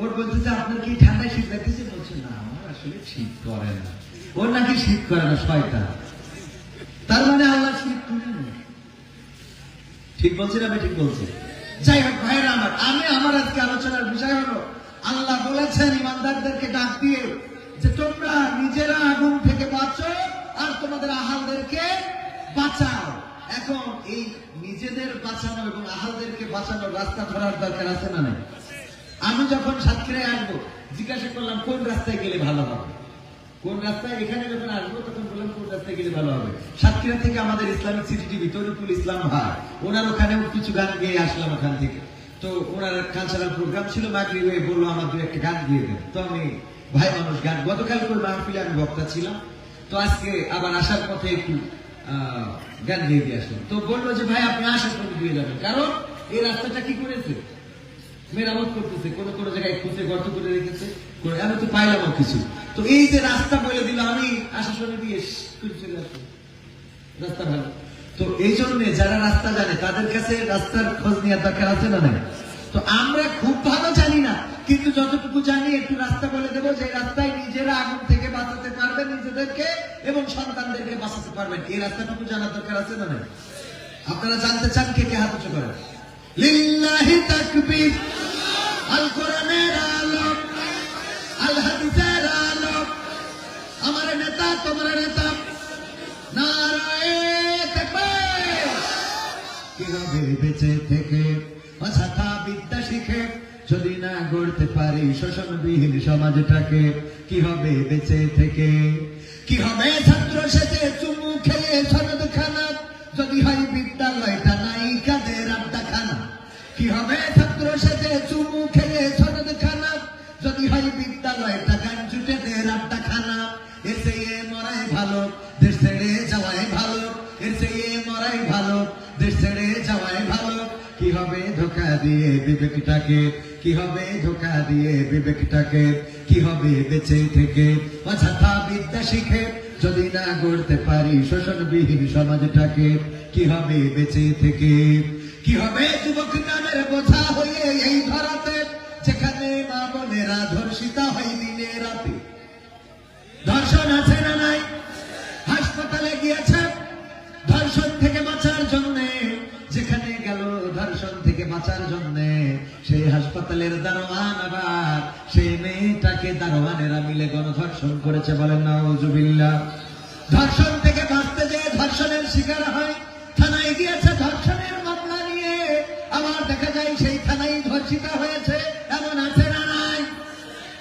ওর বলতেছে আপনার কি ঠান্ডায় শীত লাগতেছে? বলছে না, আমার আসলে শীত করে না। ওর নাকি শীত করে না, শয়তান। তার মানে আল্লাহ শীত তুলে নেই। ঠিক বলছি না? আমি ঠিক বলছি? যাই হোক ভাইরা আমার, আমার আজকে আলোচনার বিষয় হলো আল্লাহ বলেছেন ইমানদারদেরকে ডাক দিয়ে যে তোমরা নিজেরা আগুন থেকে বাঁচো আর তোমাদের আহালদেরকে বাঁচাও। এখন এই নিজেদের বাঁচানো এবং আহালদেরকে বাঁচানোর রাস্তা ধরার দরকার আছে না নাই? আমি যখন সাতক্ষীরায় আসবো জিজ্ঞাসা করলাম কোন রাস্তায় গেলে ভালো হবে, কোন রাস্তায়। এখানে যখন আসবো তখন বললাম কোন রাস্তায় গেলে ভালো হবে। সাতক্ষীরা থেকে আমাদের ইসলামিক সিটি টিভি তরিকুল ইসলাম ভাই, ওনার ওখানেও কিছু গান গেয়ে আসলাম ওখান থেকে। তো ওনার কালচারাল প্রোগ্রাম ছিল, মাগরিবে বললো আমার দু একটা গান গিয়ে দেন। তো আমি ভাই মানুষ গান, গতকাল করে মাহফিলে আমি বক্তা ছিলাম, তো আজকে আবার আসার পথে একটু গান গিয়ে দিয়ে আসলাম। তো বললো যে ভাই আপনি আসার পথে দিয়ে যাবেন, কারণ এই রাস্তাটা কি করেছে, মেরামত করতেছে, কোনো কোনো জায়গায় খুঁজে গর্ত করে রেখেছে, আমি তো পাইলাম কিছু। তো এই যে রাস্তা বলে দিল, আমি আসার সময় দিয়ে চলে আসবো, রাস্তা ভালো। তো এই জন্য যারা রাস্তা জানে তাদের কাছে রাস্তার খোঁজ নেওয়ার দরকার আছে না নাই? তো আমরা খুব ভালো জানি না, কিন্তু যতটুকু জানি একটু রাস্তা বলে দেবো, যে রাস্তায় নিজেরা আগুন থেকে বাঁচাতে পারবেন নিজেদেরকে এবং সন্তানদেরকে বাঁচাতে পারবেন। এই রাস্তাটুকু জানার দরকার আছে না নাই? আপনারা জানতে চান? কে কে হাত উঁচু করেন? লিল্লাহি তাকবীর। আল কোরআনের আলো, আল হাদিসের আলো, আমার নেতা তোমার নেতা, নারায়ে তাকবীর। কিভাবে বেঁচে থেকে অযথা বিদ্যা শিখে যদি না গড়তে পারি শোষণবিহীন সমাজটাকে? কি হবে বেঁচে থেকে? কি হবে ছাত্র সেজে চুমু খেয়ে সনদ খানা যদি হয় বিদ্যালয়টা নাই কাদের আড্ডাখানা? কি হবে ছাত্র সেজে চুমু খেয়ে সনদ খানা যদি হয় বিদ্যালয়টা গাঞ্জুটেদের আড্ডাখানা? এর চেয়ে মরাই ভালো দেশ ছেড়ে যাওয়াই ভালো, এর চেয়ে মরাই ভালো দেশ ছেড়ে যাওয়াই ভালো। কি হবে ধোঁকা দিয়ে বিবেকটাকে? কি হবে ধোঁকা দিয়ে বিবেকটাকে? কি হবে বেঁচে থেকে অযথা বিদ্যা শিখে যদি না গড়তে পারি শোষণবিহীন সমাজটাকে? কি হবে বেঁচে থেকে? কি হবে যুবক নামের বোঝা হয়ে এই ধরাতে, যেখানে মা বোনেরা ধর্ষিতা হয় দিনে রাতে? ধর্ষণ আছে না নাই? হাসপাতালে গিয়েছে ধর্ষণ থেকে বাঁচার জন্যে, যেখানে গেল ধর্ষণ থেকে বাঁচার জন্যে, সেই হাসপাতালের দারোয়ান আবার সেই মেয়েটাকে দারোয়ানেরা মিলে গণধর্ষণ করেছে। বলেন নাউজুবিল্লাহ। ধর্ষণ থেকে বাঁচতে যে ধর্ষণের শিকার হয়, থানায় গিয়েছে ধর্ষণের মামলা নিয়ে, আবার দেখা যায় সেই থানায় ধর্ষিতা হয়েছে। এমন আছে না নাই?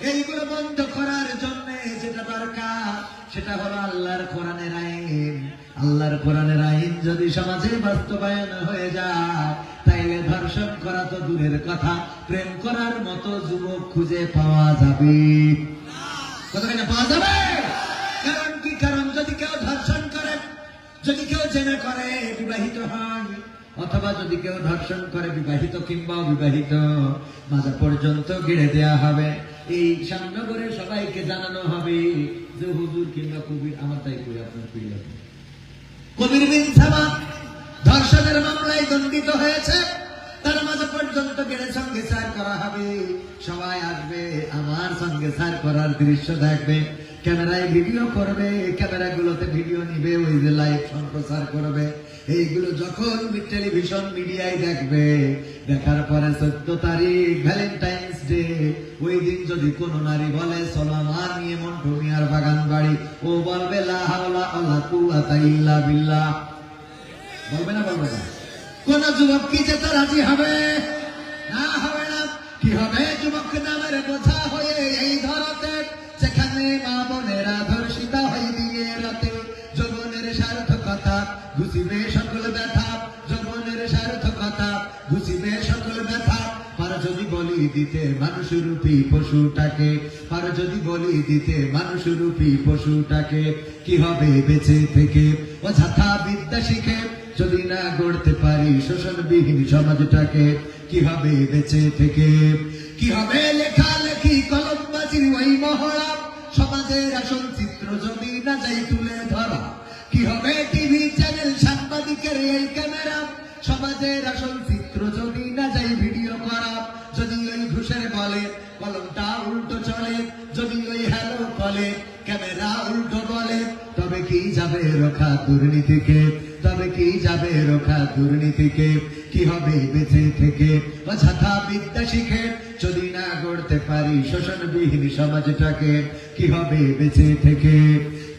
এইগুলো বন্ধ করার জন্য যেটা দরকার সেটা হলো আল্লাহর কোরআনের আইন। আল্লাহর কোরআনের আইন যদি সমাজে বাস্তবায়ন হয়ে যায়, তাইলে ধর্ষণ করা তো দূরের কথা, প্রেম করার মতো যুবক খুঁজে পাওয়া যাবে। কতখানি পাওয়া যাবে? কারণ কি? কারণ যদি কেউ ধর্ষণ করে, যদি কেউ জেনা করে বিবাহিত হয়, অথবা যদি কেউ ধর্ষণ করে বিবাহিত কিংবা অবিবাহিত, মাথা পর্যন্ত গেড়ে দেয়া হবে। এই শ্যামনগরে সবাইকে জানানো হবে যে হুজুর কিংবা কবির, আমার তাই করি, আপনার করি, কবির বিন সামাদ ধর্ষণের মামলায় দণ্ডিত হয়েছে, তার মাঝে পর্যন্ত গেড়ে সঙ্গে সার করা হবে। সবাই আসবে, আমার সঙ্গে সার করার দৃশ্য দেখবে, ক্যামেরায় ভিডিও করবে, ক্যামেরাগুলোতে ভিডিও নিবে, ওই যে লাইভ সম্প্রচার করবে। এইগুলো যখন টেলিভিশন মিডিয়ায় দেখবে, দেখার পরে 14 তারিখ ভ্যালেন্টাইন্স ডে, ওই দিন যদি কোন নারী বলে চলো আমার নিয়ে মন্টু মিয়ার বাগান বাড়ি, ও বলবে লা হাওলা ওয়ালা কুওয়াতা ইল্লা বিল্লাহ। বলবে না? বলবে না? কোন যুবক কি যেতে রাজি হবে? না, হবে না। কি হবে? যুবক নামের বোঝা হয়ে এই ধরাতে, যেখানে মা বোনেরা ধর্ষিতা হয় দিনে রাতে। যৌবনের সার্থকতা ঘুষিবে সকল ব্যথা, যৌবনের সার্থকতা ঘুষিবে সকল ব্যথা। পার যদি বলি দিতে মানুষরূপী পশুটাকে, পার যদি বলি দিতে মানুষরূপী পশুটাকে, কি হবে বেঁচে থেকে অযথা বিদ্যা শিখে যদি না গড়তে পারি শোষণবিহীন সমাজটাকে? কি হবে বেঁচে থেকে? কি হবে লেখালেখি কলমবাজির ওই মহড়া, সমাজের আসল চিত্র যদি না যাই তুলে ধরা? কি হবে টিভি চ্যানেল সাংবাদিকের এই ক্যামেরা, সমাজের আসল চিত্র যদি না যাই ভিডিও করা? যদি ওই ঘুষের বলে কলমটা উল্টো চলে, যদি ওই হ্যালো কলে ক্যামেরা উল্টো বলে, তবে কি যাবে রক্ষা দুর্নীতিকে? তবে কি যাবে রক্ষা দুর্নীতিকে? কি হবে বেঁচে থেকে অযথা বিদ্যা শিখে যদি না গড়তে পারি শোষণবিহীন সমাজটাকে? কি হবে বেঁচে থেকে?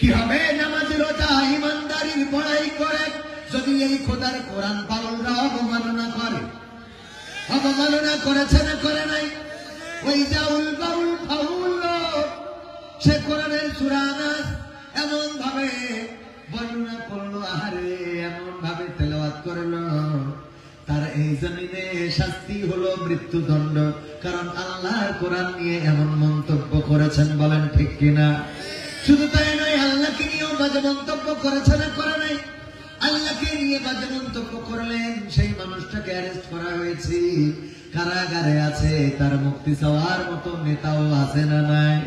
কি হবে নামাজ রোজা ইমানদারির বড়াই করে যদি এই খোদার কোরআন পালনরা অবমাননা করে? অবমাননা করেছে না করে নাই? ওই জাউল বাউল ফাউল সে কোরআনের সূরা নাস এমন ভাবে বর্ণনা করলো, আহারে এমন ভাবে তেলাওয়াত করলো, তার এই জমিনে শাস্তি হলো মৃত্যুদণ্ড। কারণ আল্লাহর কোরআন নিয়ে এমন মন্তব্য করেছেন, বলেন ঠিক কিনা? শুধু তাই নয়, আল্লাহকে নিয়েও বাজে মন্তব্য করেছে না করে নাই? আল্লাহকে নিয়ে বাজে মন্তব্য করলেন, সেই মানুষটাকে অ্যারেস্ট করা হয়েছে, কারাগারে আছে। তার মুক্তি চাওয়ার মতো নেতাও আছে না নাই?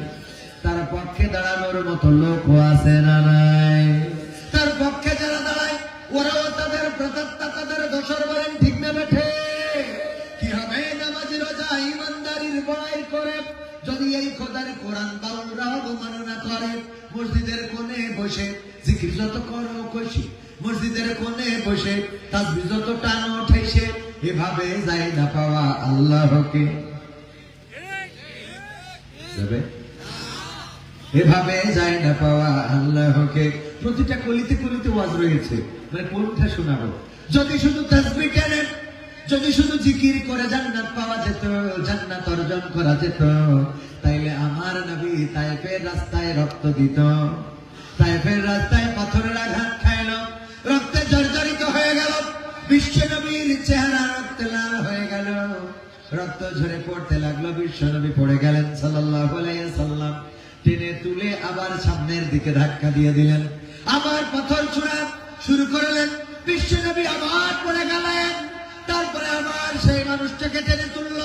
তার পক্ষে দাঁড়ানোর মতো লোকও আছে না নাই? তার পক্ষে যারা দাঁড়ায় ওরাও তাদের প্রতাত্তা, তাদের দোষর, বলেন ঠিক না বেঠে? কি হবে নামাজ রোজা ইমানদারির বড়াই করে যদি এই খোদার কোরআন বাউলরা অবমাননা করে? মসজিদের কোণে বসে জিকির যত করো কষি, মসজিদের কোণে বসে তাসবিহ যত টানো ঠেসে, এভাবে যায় না পাওয়া আল্লাহকে। যাবে? এভাবে যায় না পাওয়া আল্লাহকে। প্রতিটা কলিতে কলিতে ওয়াজ রয়েছে, মানে কোনটা শোনাবো? যদি শুধু তাসবিহ টানেন, যদি শুধু জিকির করে জান্নাত পাওয়া যেত, জান্নাত অর্জন করা যেত, তাইলে আমার নবী তায়েফের রাস্তায় রক্ত দিত, তায়েফের রাস্তায় পাথরের আঘাত খাইল, রক্তে জর্জরিত হয়ে গেল, বিশ্ব নবীর চেহারা রক্তে লাল হয়ে গেল, রক্ত ঝরে পড়তে লাগলো, বিশ্ব নবী পড়ে গেলেন সাল্লাল্লাহু আলাইহি সাল্লাম। টেনে তুলে আবার সামনের দিকে ধাক্কা দিয়ে দিলেন, আবার পাথর ছোঁড়া শুরু করলেন, বিশ্ব নবী আবার পড়ে গেলেন। তারপরে আবার সেই মানুষটাকে টেনে তুলল,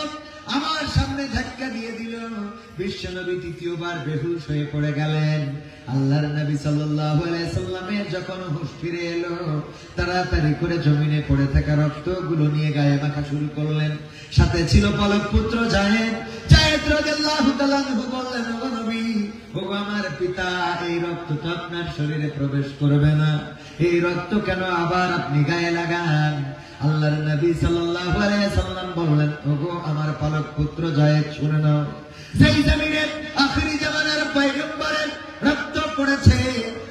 আমার সামনে ধাক্কা দিয়ে দিল, বিশ্ব নবী তৃতীয়বার বেহুশ হয়ে পড়ে গেলেন। আল্লাহর নবী সাল্লাল্লাহু আলাইহি সাল্লামের যখন হুঁশ ফিরে এলো, তাড়াতাড়ি করে জমিনে পড়ে থাকা রক্তগুলো নিয়ে গায়ে মাখা শুরু করলেন। সাথে ছিল পলক পুত্র জায়েদ। জায়েদ রাদিয়াল্লাহু তাআলা আনহু বললেন, ও নবী, ও আমার পিতা, এই রক্ত তো আপনার শরীরে প্রবেশ করবে না, এই রক্ত কেন আবার আপনি গায়ে লাগান? আল্লাহর নবী সাল্লাল্লাহু আলাইহি সাল্লাম বললেন, ওগো আমার পালক পুত্র জায়েদ, শুনে নাও, যেই জমিনে আখিরি জামানার পয়গম্বরের রক্ত পড়েছে,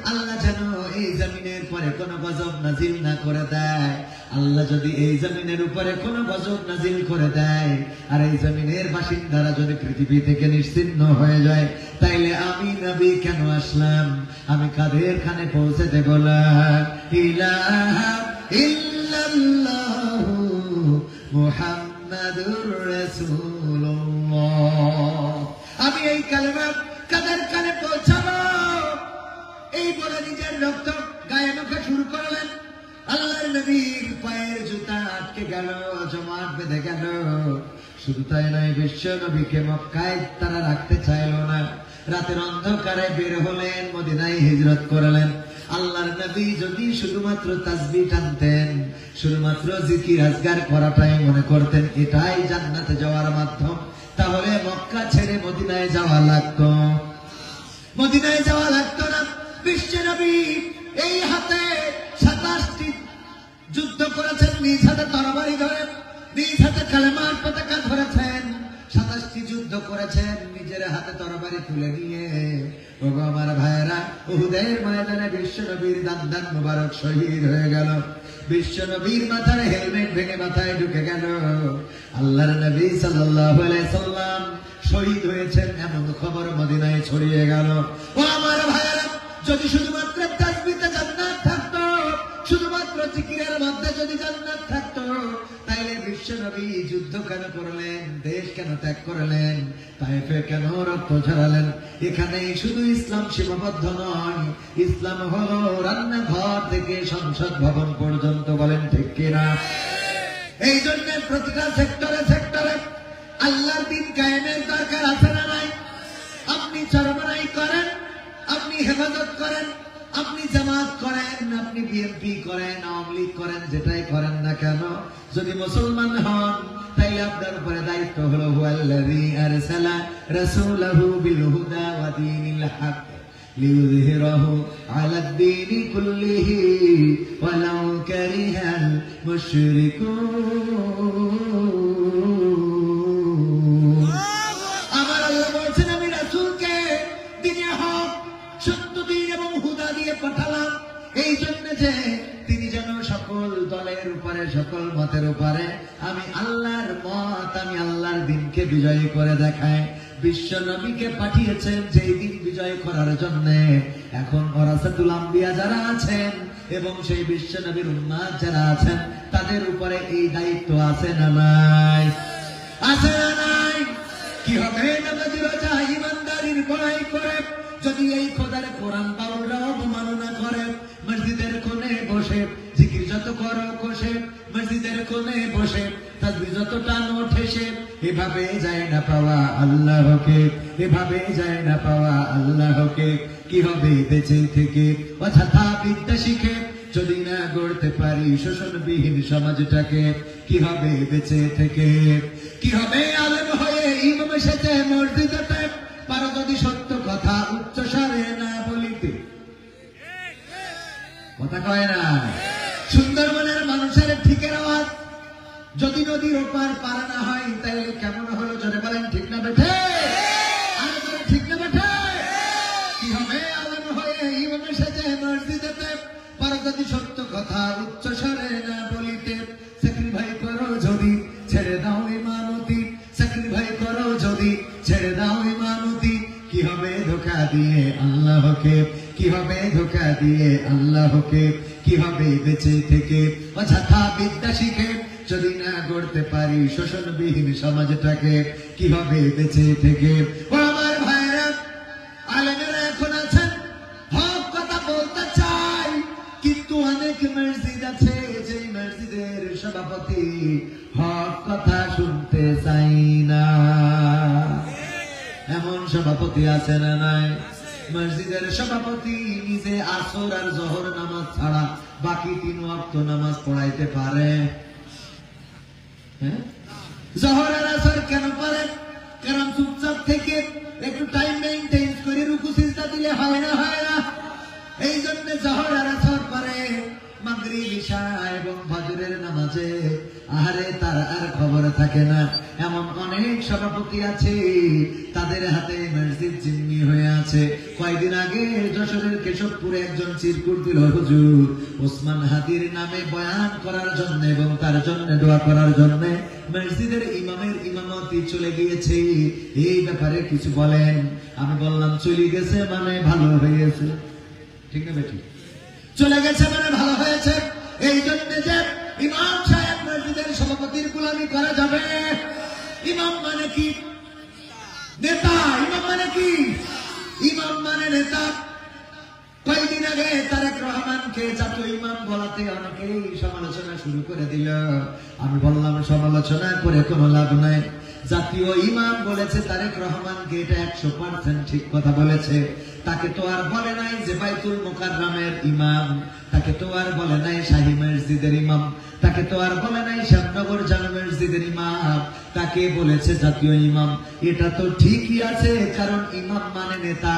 আল্লাহ যেন এই জমিনের পরে কোনো গজব নাজিল না করে দেয়। আল্লাহ যদি এই জমিনের উপরে কোনো গজব নাজিল করে দেয় আর এই জমিনের বাসিন্দারা যদি পৃথিবী থেকে নিশ্চিহ্ন হয়ে যায়, তাইলে আমি নবী কেন আসলাম? আমি কাদের খানে পৌঁছে দেব না? ইলাহা ইল্লাল্লাহু মুহাম্মাদুর রাসূলুল্লাহ। আমি এই কালেমা কাদের কানে পৌঁছাবো এই বলে নিজের রক্ত গায়ে মাখা শুরু করলেন। আল্লাহর নবীর পায়ের জুতা আটকে গেল, জমাট বেঁধে গেল। শুধু তাই নয়, বিশ্ব নবীকে মক্কায় তারা রাখতে চাইল না। রাতের অন্ধকারে বের হলেন, মদিনায় হিজরত করলেন। আল্লাহর নবী যদি শুধুমাত্র তাসবিহ টানতেন, শুধুমাত্র জিকির আজকার করাটাই মনে করতেন এটাই জান্নাতে যাওয়ার মাধ্যম, তাহলে মক্কা ছেড়ে মদিনায় যাওয়া লাগতো। মদিনায় যাওয়া লাগতো না। বিশ্ব নবী এই হাতে 27টি যুদ্ধ করেছেন, নিজ হাতে তরবারি ধরে, নিজ হাতে কালেমার পতাকা ধরেছেন। 27টি যুদ্ধ করেছেন নিজের হাতে তরবারি তুলে নিয়ে। ওগো আমার ভাইয়েরা, উহুদের ময়দানে বিশ্ব নবীর দান মুবারক শহীদ হয়ে গেল। বিশ্ব নবীর মাথার হেলমেট ভেঙে মাথায় ঢুকে গেল। আল্লাহর নবী সাল্লাল্লাহু আলাইহি সাল্লাম শহীদ হয়েছেন এমন খবর মদিনায় ছড়িয়ে গেল। ও আমার ভাইয়েরা, যদি শুধুমাত্র তাসবিহতে জান্নাত থাকতো, শুধুমাত্র জিকিরের মধ্যে যদি জান্নাত থাকতো, তাইলে বিশ্ব নবী যুদ্ধ কেন করলেন, দেশ কেন ত্যাগ করলেন, তায়েফে কেন রক্ত ঝরালেন? এখানে শুধু ইসলাম সীমাবদ্ধ নয়, ইসলাম হলো রান্নাঘর থেকে সংসদ ভবন পর্যন্ত। বলেন ঠিক কিনা? এই জন্য প্রতিটা সেক্টরে সেক্টরে আল্লাহর দ্বীন কায়েমের দরকার আছে না নাই? আপনি চরমরাই করেন, আপনি হেফাজত করেন, আপনি জামাত করেন, আপনি বিএনপি করেন, আওয়ামী লীগ করেন, যেটাই করেন না কেন, যদি মুসলমান হন তাইলে আপনার উপরে দায়িত্ব হলো হুয়াল্লাযী আরসালা রাসূলাহু বিল হুদা ওয়া দীনিল হক লিইয়ুযহিরাহু আলাদ দীনি কুল্লিহি ওয়ালাউ কারিহাল মুশরিকুন। আমার আল্লাহ বলেছেন, আমি রাসূলকে দ্বীনে হক, সত্য দ্বীন এবং হুদা দিয়ে পাঠালাম, এই জন্য যে তিনি যেন সকল দলের উপরে, সকল মতের উপরে আমি আল্লাহর মত, আমি আল্লাহর দ্বীনকে বিজয়ী করে দেখায়। বিশ্ব নবীকে পাঠিয়েছেন যেই দিন বিজয় করার জন্য। এখন ওরাসাতুল আম্বিয়া যারা আছেন এবং সেই বিশ্ব নবীর উম্মাত যারা আছেন, তাদের উপরে এই দায়িত্ব আছে না নাই? আছে না নাই? কি হবে নামাজি রোজা ইমানদারির বড়াই করে যদি এই খোদার কোরআন বাউলরা অবমাননা করে? মসজিদের কোণে বসে জিকির যত করো কষে, মসজিদের কোণে বসে তাসবিহ যত টানো ঠেসে, এভাবে যায় না পাওয়া আল্লাহকে, এভাবে যায় না পাওয়া আল্লাহকে। কি হবে বেঁচে থেকে অযথা বিদ্যা শিখে যদি না গড়তে পারি শোষণবিহীন সমাজটাকে? কি হবে বেঁচে থেকে? কি হবে আলেম হয়ে ইমাম সেজে মসজিদেতে পারো যদি সত্য কথা উচ্চস্বরে না বলিতে? কথা কয় না? সুন্দরবনের মানুষের ঠিকের আওয়াজ যদি নদীর ওপার পার না হয় তাহলে কেমন হলো? জোরে বলেন ঠিক না বেঠে? আরে বলেন ঠিক না বেঠে? কি হবে আলেম হয়ে ইমাম সেজে মসজিদেতে পারো যদি সত্য কথা উচ্চস্বরে না বলিতে? স্যাক্রিফাই করো যদি ছেড়ে দাও ইমামতি, স্যাক্রিফাই করো যদি ছেড়ে দাও ইমামতি। কি হবে ধোঁকা দিয়ে আল্লাহকে? কি হবে ধোঁকা দিয়ে আল্লাহকে? কি হবে বেঁচে থেকে অযথা বিদ্যা শিখে যদি না গড়তে পারি শোষণবিহীন সমাজটাকে? কি হবে বেঁচে থেকে? ও আমার ভাইরা, আলেমেরা এখন আছেন, হক কথা বলতে চাই, কিন্তু অনেক মসজিদ আছে যে মসজিদের সভাপতি হক কথা শুনতে চাই না। এমন সভাপতি আছে না নাই? মসজিদের সভাপতি নিজে আসর আর জোহর নামাজ ছাড়া বাকি 3 ওয়াক্ত নামাজ পড়াইতে পারে? জোহর আর আসর কেন পারেন? কারণ চুপচাপ থেকে একটু টাইম মেইনটেইন করে রুকু সিজদা দিলে হয় না? হয় না? এই জন্য জোহর আর আসর পারে। মাগরিব ইশা এবং ফজরের নামাজে আহারে তার আর খবর থাকে না। এমন অনেক সভাপতি আছে তাদের হাতে মসজিদ জিম্মি হয়ে আছে। কয়েকদিন আগে যশোরের কেশবপুরে একজন চিরকুট দিল, হুজুর ওসমান হাদির নামে বয়ান করার জন্য এবং তার জন্য দোয়া করার জন্য মসজিদের ইমামের ইমামতি চলে গিয়েছে, এই ব্যাপারে কিছু বলেন? আমি বললাম চলে গেছে মানে ভালো হয়ে গেছে। ঠিক না বেটি? চলে গেছে মানে ভালো হয়েছে। এই জন্য যে ইমাম সাহেব মসজিদের সভাপতির গোলামি করা যাবে। ইমাম মানে কি? নেতা। ইমাম মানে কি? ইমাম মানে নেতা। কয়েকদিন আগে তারেক রহমানকে জাতীয় ইমাম বলাতে অনেকেই সমালোচনা শুরু করে দিল। আমি বললাম সমালোচনা করে কোনো লাভ নাই। জাতীয় ইমাম বলেছে তারেক রহমানকে, এটা 100% ঠিক কথা বলেছে। তাকে তো আর বলে নাই যে বাইতুল মুকাররমের ইমাম, তাকে তো আর বলে নাই শাহী মসজিদের ইমাম, তাকে তো আর বলে নাই শ্যামনগর জামে মসজিদের ইমাম, তাকে বলেছে জাতীয় ইমাম। এটা তো ঠিকই আছে, কারণ ইমাম মানে নেতা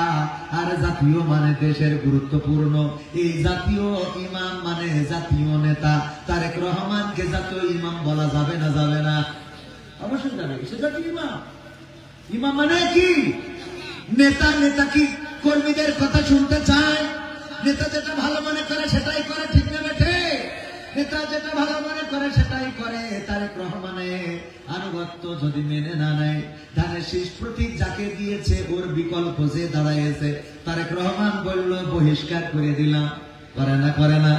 আর জাতীয় মানে দেশের গুরুত্বপূর্ণ। এই জাতীয় ইমাম মানে জাতীয় নেতা। তারেক রহমানকে জাতীয় ইমাম বলা যাবে না? যাবে না? অবশ্যই যাবে। সে জাতীয় ইমাম। ইমাম মানে কি? নেতা। নেতা কি কর্মীদের কথা শুনতে চায়? নেতা যেটা ভালো মনে করে সেটাই করে, ঠিক না বেঠে? নেতা যেটা ভালো মনে করে সেটাই করে। তারেক রহমানের আনুগত্য যদি মেনে না নেয়, ধানের শীষ প্রতীক যাকে দিয়েছে ওর বিকল্প যে দাঁড়াইছে, তারেক রহমান বলল বহিষ্কার করে দিলাম। করে না? করে না?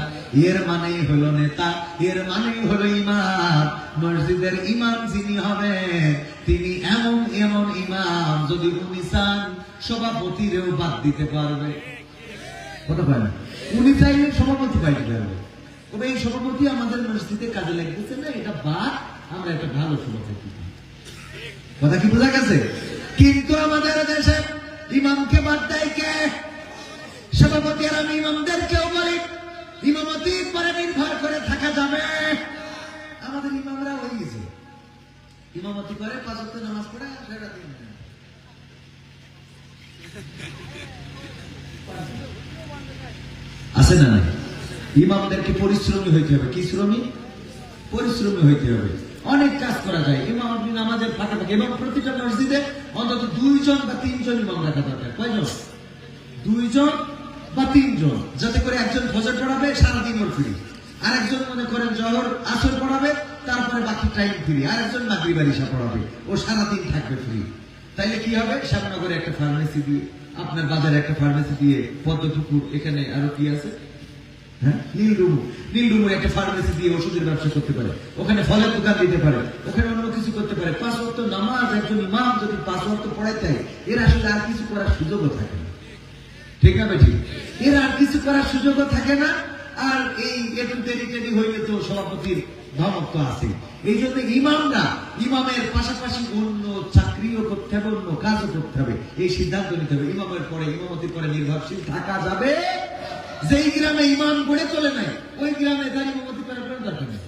এর মানেই হলো নেতা, এর মানেই হলো ইমাম। মসজিদের ইমাম যিনি হবে তিনি এমন এমন ইমাম, যদি উনি চান সভাপতিরেও বাদ দিতে পারবে। কথা পারে না? উনি চাইলে সভাপতি পাইতে পারবে। তবে এই সভাপতি আমাদের মসজিদে কাজে লাগতেছে না, এটা বাদ, আমরা একটা ভালো সভাপতি। কথা কি বোঝা গেছে? কিন্তু আমাদের দেশে ইমামকে বাদ দেয় কে? সভাপতি। আর আমি ইমামদেরকেও বলি ইমামতির পরে নির্ভর করে থাকা যাবে। আমাদের ইমামরা হয়ে গেছে, ইমামতি করে 5 ওয়াক্ত নামাজ পড়ে সারা দিন। আছে না? নাই? ইমামদেরকে পরিশ্রমী হইতে হবে। কি শ্রমী? পরিশ্রমী হইতে হবে। অনেক কাজ করা যায় ইমাম আপনি নামাজের ফাঁকাফাঁকি। এবং প্রতিটা মসজিদে অন্তত 2 জন বা 3 জন ইমাম রাখা দরকার। কয়জন? 2 জন বা 3 জন, যাতে করে একজন ফজর পড়াবে, সারাদিন ওর ফ্রি। আর একজন মনে করেন জহর আসর পড়াবে, তারপরে বাকি টাইম ফ্রি। আর একজন মাগরিব আর ইশা পড়াবে, ও সারাদিন থাকবে ফ্রি। তাইলে কি হবে? শ্যামনগরে একটা ফার্মেসি দিয়ে, আপনার বাজারে একটা ফার্মেসি দিয়ে, পদ্মপুকুর, এখানে আরো কি আছে, হ্যাঁ, নীলরুমে একটা ফার্মেসি দিয়ে ওষুধের ব্যবসা করতে পারে, ওখানে ফলের দোকান দিতে পারে, ওখানে অন্য কিছু করতে পারে। 5 ওয়াক্ত নামাজ একজন ইমাম যদি 5 ওয়াক্ত পড়াইতে হয়, এর আসলে আর কিছু করার সুযোগও থাকে না। ঠিক না বেঠিক? এর আর কিছু করার সুযোগও থাকে না। আর এই একটু দেরি হইলে তো সভাপতির ধমক তো আছে। এই জন্য ইমামরা ইমামের পাশাপাশি অন্য চাকরিও করতে হবে, অন্য কাজও করতে হবে। এই সিদ্ধান্ত নিতে হবে। ইমামের পরে, ইমামতির পরে নির্ভরশীল থাকা যাবে। যেই গ্রামে ইমাম গড়ে চলে নাই, ওই গ্রামে তার ইমামতি করার কোনো দরকার নেই।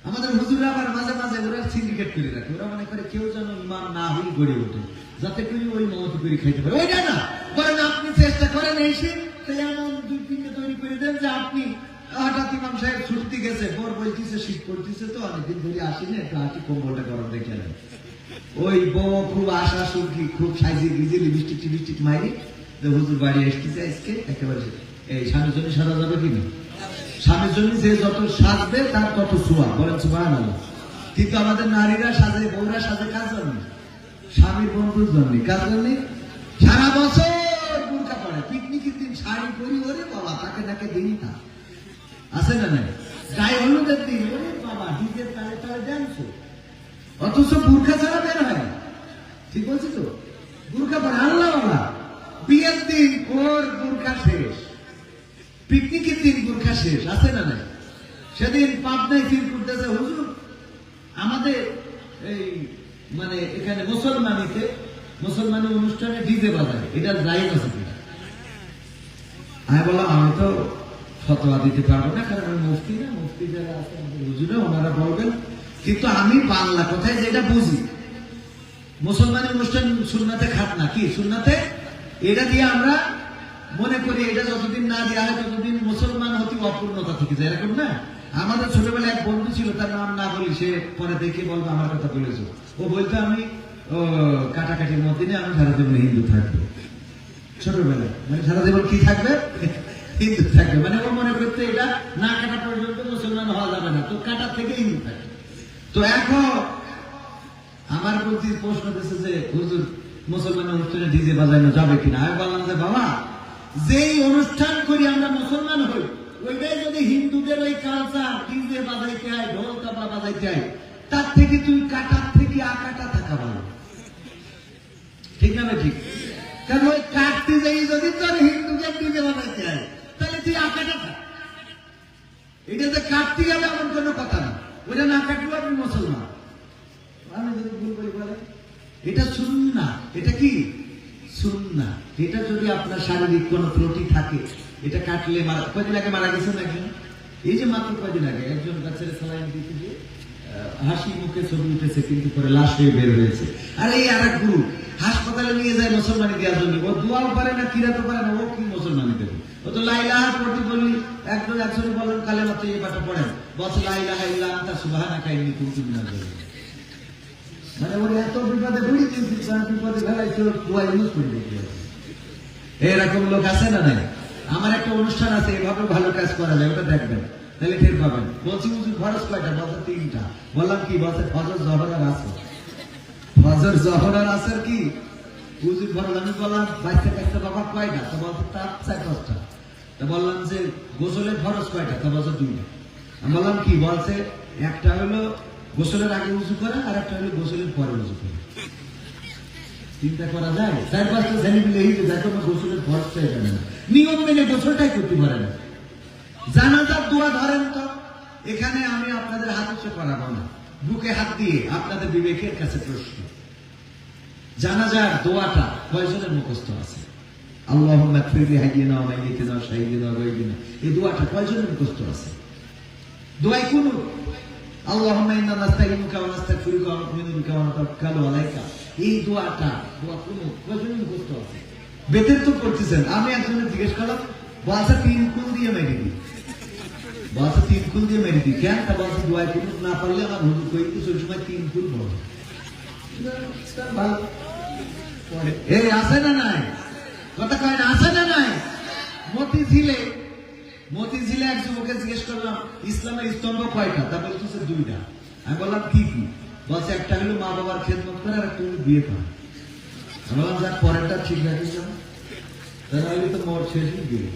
আমাদের হুজুররা আবার মাঝে মাঝে ওরা সিন্ডিকেট করে রাখে। ওরা মনে করে কেউ যেন ইমাম না হই গড়ে ওঠে, যাতে করে ওই ইমামতি করে খাইতে পারে। ওইটা না, বলেন আপনি চেষ্টা করেন এসে এমন 2-3টা তৈরি করে দেন যে আপনি হঠাৎ ইমাম সাহেব ছুটতে গেছে, বর বলতেছে শীত পড়তেছে, তো অনেকদিন ধরে আসিনি, একটু আসি কম্বলটা গরম দেখে নেন। ওই বউ খুব আশা সুখী, খুব সাজিয়ে গিয়ে লিপস্টিক মারি যে হুজুর বাড়ি এসতেছে আজকে, একেবারে এই স্বামীর জন্য সাজা যাবে কিনা? স্বামীর জন্য যে যত সাজবে তার তত ছোঁয়া, বলেন সুবহানাল্লাহ। কিন্তু আমাদের নারীরা সাজে, বউরা সাজে কাজ জন্য, স্বামীর বন্ধুর জন্য, কাজ জন্য। সারা বছর বোরকা পরে, পিকনিকের দিন শাড়ি পরি, ওরে বাবা তাকে নাকে দিই না, আছে না? নাই? গায়ে হলুদের দিন, ওরে বাবা ডিজের তালে তালে ড্যান্স, অথচ বোরকা ছাড়া বের হয় না। ঠিক বলছি তো? বোরকা পরে আল্লাহ বাবা। বিয়ের দিন ওর বোরকা শেষ, পিকনিকের দিন বোরকা শেষ, আছে না? নাই? সেদিন পাবনায় ফিল করতেছে হুজুর আমাদের এই মানে এখানে মুসলমানের অনুষ্ঠানে ডিজে বাজায়, এটা জায়েজ আছে কিনা? আমি বললাম আমি তো ফতোয়া দিতে পারবো না, কারণ আমি মুফতি না, মুফতি যারা আছে আমাদের হুজুরে ওনারা বলবেন। কিন্তু আমি বাংলা কথায় যেটা বুঝি, মুসলমানের অনুষ্ঠান সুন্নাতে খাতনা, কি সুন্নাতে, এটা দিয়ে আমরা মনে করি এটা যতদিন না দেওয়া হয় ততদিন মুসলমান হতে অপূর্ণতা থেকে যায়, এরকম না? আমাদের ছোটবেলায় এক বন্ধু ছিল, তার নাম না বলি, সে পরে দেখে বলবো আমার কথা বলেছো। ও বলতো আমি কাটাকাটির মধ্যে নিয়ে আমি সারা জীবন হিন্দু থাকবো। ছোটবেলায় মানে সারা জীবন কি থাকবে? হিন্দু থাকবে। মানে ও মনে করতে এটা না কাটা পর্যন্ত মুসলমান হওয়া যাবে না, তো কাটা থেকে হিন্দু থাকবে। তো এখন আমার প্রতি প্রশ্ন দিচ্ছে যে হুজুর মুসলমান অনুষ্ঠানে ডিজে বাজানো যাবে কিনা? আমি বললাম যে বাবা, যেই অনুষ্ঠান করি আমরা মুসলমান হই, ওইটাই যদি হিন্দুদের ওই কালচার ডিজে বাজাইতে হয়, ঢোল তাবলা বাজাইতে হয়, তার থেকে তুই কাটার থেকে আকাটা থাকা ভালো। ঠিক না ঠিক? কারণ ওই কাটতে যাই যদি তোর হিন্দুকে ডিজে বাজাইতে হয়, তাহলে তুই আকাটা থাক। এটা যে কাটতে গেলে এমন কোনো কথা না, ওটা না কাটলেও আপনি মুসলমান। আমি যদি ভুল করি বলে এটা সুন্নাহ। এটা কি সুন্নাহ? এটা যদি আপনার শারীরিক কোনো ত্রুটি থাকে, এটা কাটলে কয়দিন আগে মারা গেছে নাকি? এই যে মাত্র কয়দিন আগে একজন গাছের সালাইন দিতে গিয়ে হাসি মুখে ছবি উঠেছে, কিন্তু পরে লাশ হয়ে বের হয়েছে। আর এই আর এক গুরু হাসপাতালে নিয়ে যায় মুসলমানি দেওয়ার জন্য। ও দোয়াও পারে না, কিরাতে পারে না, ও কি মুসলমানি দেবে? ও তো লা ইলাহা পড়তে বললি একজন বলেন কালেমা তৈয়্যিবাটা পড়েন, বলছে লা ইলাহা ইল্লা আনতা সুবহানাকা ইন্নী কুনতু মিনাজ জালিমিন। মানে ওর এত বিপদে ঘুরি দিয়েছি, বিপদে ফেলাইছে, দোয়া ইউজ করে দিতে। এরকম লোক আছে না নাই? আমার একটা অনুষ্ঠান আছে, এভাবে ভালো কাজ করা যায়, ওটা দেখবেন, তাহলে টের পাবেন। বলছি হুজুর ফরজ কয়টা? বলছে 3টা। বললাম কি? বলছে ফজর, জোহর আর আসর। ফজর, জোহর আর আসর কি হুজুর ফরজ? আমি বললাম বাইশটা কাজটা বাবা কয়টা? তো বলছে তার 4-5টা। তো বললাম যে গোসলের ফরজ কয়টা? তো বলছে 2টা। আমি বললাম কি? বলছে একটা হলো গোসলের আগে উজু করা, আর একটা হলো গোসলের পরে উজু করা। চিন্তা করা যায়? 4-5টা ছেলে মিলে এই যে দেখো না গোসলের ফরজটাই জানে না, নিয়ম মেনে গোসলটাই করতে পারে না। জানাজার দোয়া ধরেন তো, এখানে আমি আপনাদের হাত উঁচু করাবো না, বুকে হাত দিয়ে আপনাদের বিবেকের কাছে প্রশ্ন, জানাজার দোয়াটা কয়জনের মুখস্থ আছে? আল্লাহুম্মা গফির লিহাইয়িনা ওয়া মাইয়িতিনা ওয়া শাহিদিনা ওয়া গায়বিনা, এই দোয়াটা কয়জনের মুখস্থ আছে? দোয়াই কুনুত, আল্লাহুম্মা ইন্না নাস্তাইনুকা ওয়া নাস্তাগফিরুকা ওয়া নু'মিনু বিকা ওয়া নাতাওয়াক্কালু আলাইকা, এই দোয়াটা দোয়া কুনুত কয়জনের মুখস্থ আছে? বেতের তো করতেছেন। আমি একজনের জিজ্ঞেস করলাম, বলছে 3 কুল দিয়ে মেরে দিই। বলছে 3 কুল দিয়ে মেরে দিই কেন? তা বলছে দোয়া কুনুত না পারলে আমার হুজুর কইতে ওই সময় 3 কুল বলে। এই আছে না নাই? কথা কয় না, আছে না নাই? মতিঝিলে এক যুবকে জিজ্ঞেস করলাম ইসলামের স্তম্ভ কয়টা? তা বলতেছে 2টা। আমি বললাম কি কি? বলছে একটা হলো মা বাবার খেদমত করে, আর একটা হলো বিয়ে করা। আমি বললাম যার পরেরটা ঠিক রাখি যাবো, তাহলে তো মর শেষই বিয়ে।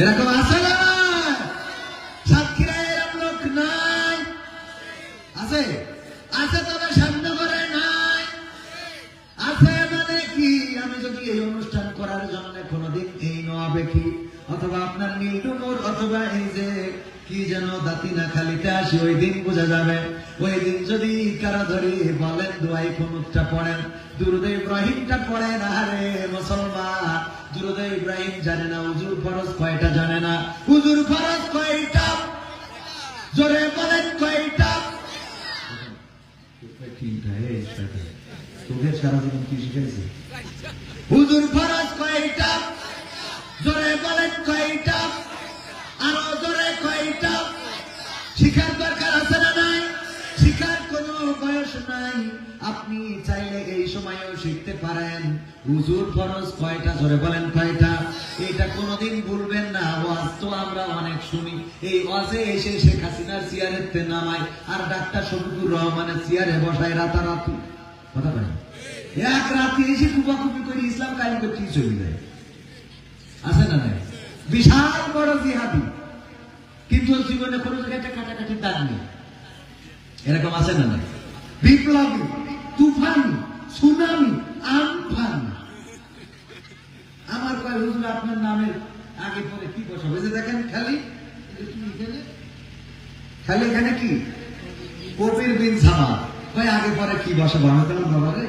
এরকম আছে না? সাতক্ষীরা এরকম লোক নাই? আছে? আছে তবে সামনে করে নাই। আছে মানে কি? আমি যদি এই অনুষ্ঠান করার জন্য কোনোদিন এই নোয়াবেকি অথবা আপনার নীলডুমুর অথবা এই যে কি যেন দাতিনা খালিতে আসি, ওই দিন বোঝা যাবে। ওই দিন যদি কারা ধরি বলেন দোয়াই কুনুতটা পড়েন, দুরুদে ইব্রাহিমটা পড়েন। আরে মুসলমান, দুরুদে ইব্রাহিম জানে না, হুজুর ফরজ কয়টা জানে না। হুজুর ফরজ কয়টা? জোরে বলেন কয়টা? 3টা। তোকে সারা জীবন কি শিখেছে? হুজুর ফরজ কয়টা? জোরে বলেন কয়টা? আরো জোরে কয়টা? শিখার দরকার আছে না নাই? শিখার কোনো বয়স নাই। আপনি চাইলে এই সময়েও শিখতে পারেন। হুজুর ফরজ কয়টা? জোরে বলেন কয়টা? এটা কোনোদিন ভুলবেন না। ওয়াজ তো আমরা অনেক শুনি, এই ওয়াজে এসে শেখ হাসিনার চেয়ারেতে নামায় আর ডাক্তার শফিকুর রহমানের চেয়ারে বসায় রাতারাতি। কথা বলেন, এক রাতে এসে কুপাকুপি করে ইসলাম কায়েম করতে চলে যায়। আছে না নাই? বিশাল বড় জিহাদি, কিন্তু জীবনে কোনো জায়গায় একটা কাটাকাটি দাগ নেই। এরকম আছে না নাই? বিপ্লবী, তুফানি, সুনামি, আমফান। আমার কয় হুজুর আপনার নামের আগে পরে কি বসাবো? যে দেখেন খালি খালি এখানে কি কবির বিন সামাদ, কয় আগে পরে কি বসাবো? আমি বললাম বাবা রে,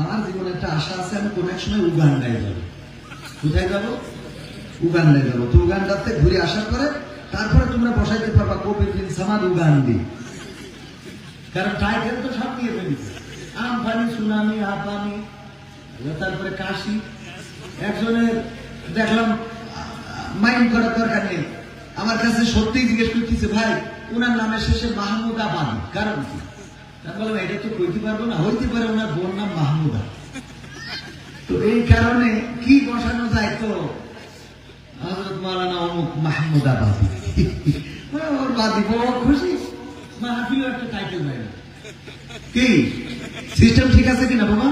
আমার জীবনে একটা আশা আছে, আমি কোন এক সময় উগান্ডায় যাবো। কোথায় যাবো? উগান্ডায় যাবো। তো উগান্ডাতে ঘুরে আসার পরে তারপরে তোমরা বসাইতে পারবা কবির বিন সামাদ উগান্ডি, কারণ টাইটেল তো সব নিয়ে ফেলেছে। আমফানি, সুনামি, আপানি, তারপরে কাশি। একজনের দেখলাম মাইন্ড করার দরকার নেই, আমার কাছে সত্যিই জিজ্ঞেস করতেছে ভাই ওনার নামের শেষে মাহমুদাবাদী, কারণ কি? আমি বললাম এটা তো কইতে পারবো না, হইতে পারে ওনার বোন নাম মাহমুদা। তো এই কারণে কি বসানো যায়? তো হযরত মাওলানা অমুক মাহমুদাবাদী, ওর বাদী বড় খুশি। মাহফিলও একটা টাইটেল বাইরে। কি সিস্টেম ঠিক আছে কিনা বাবা?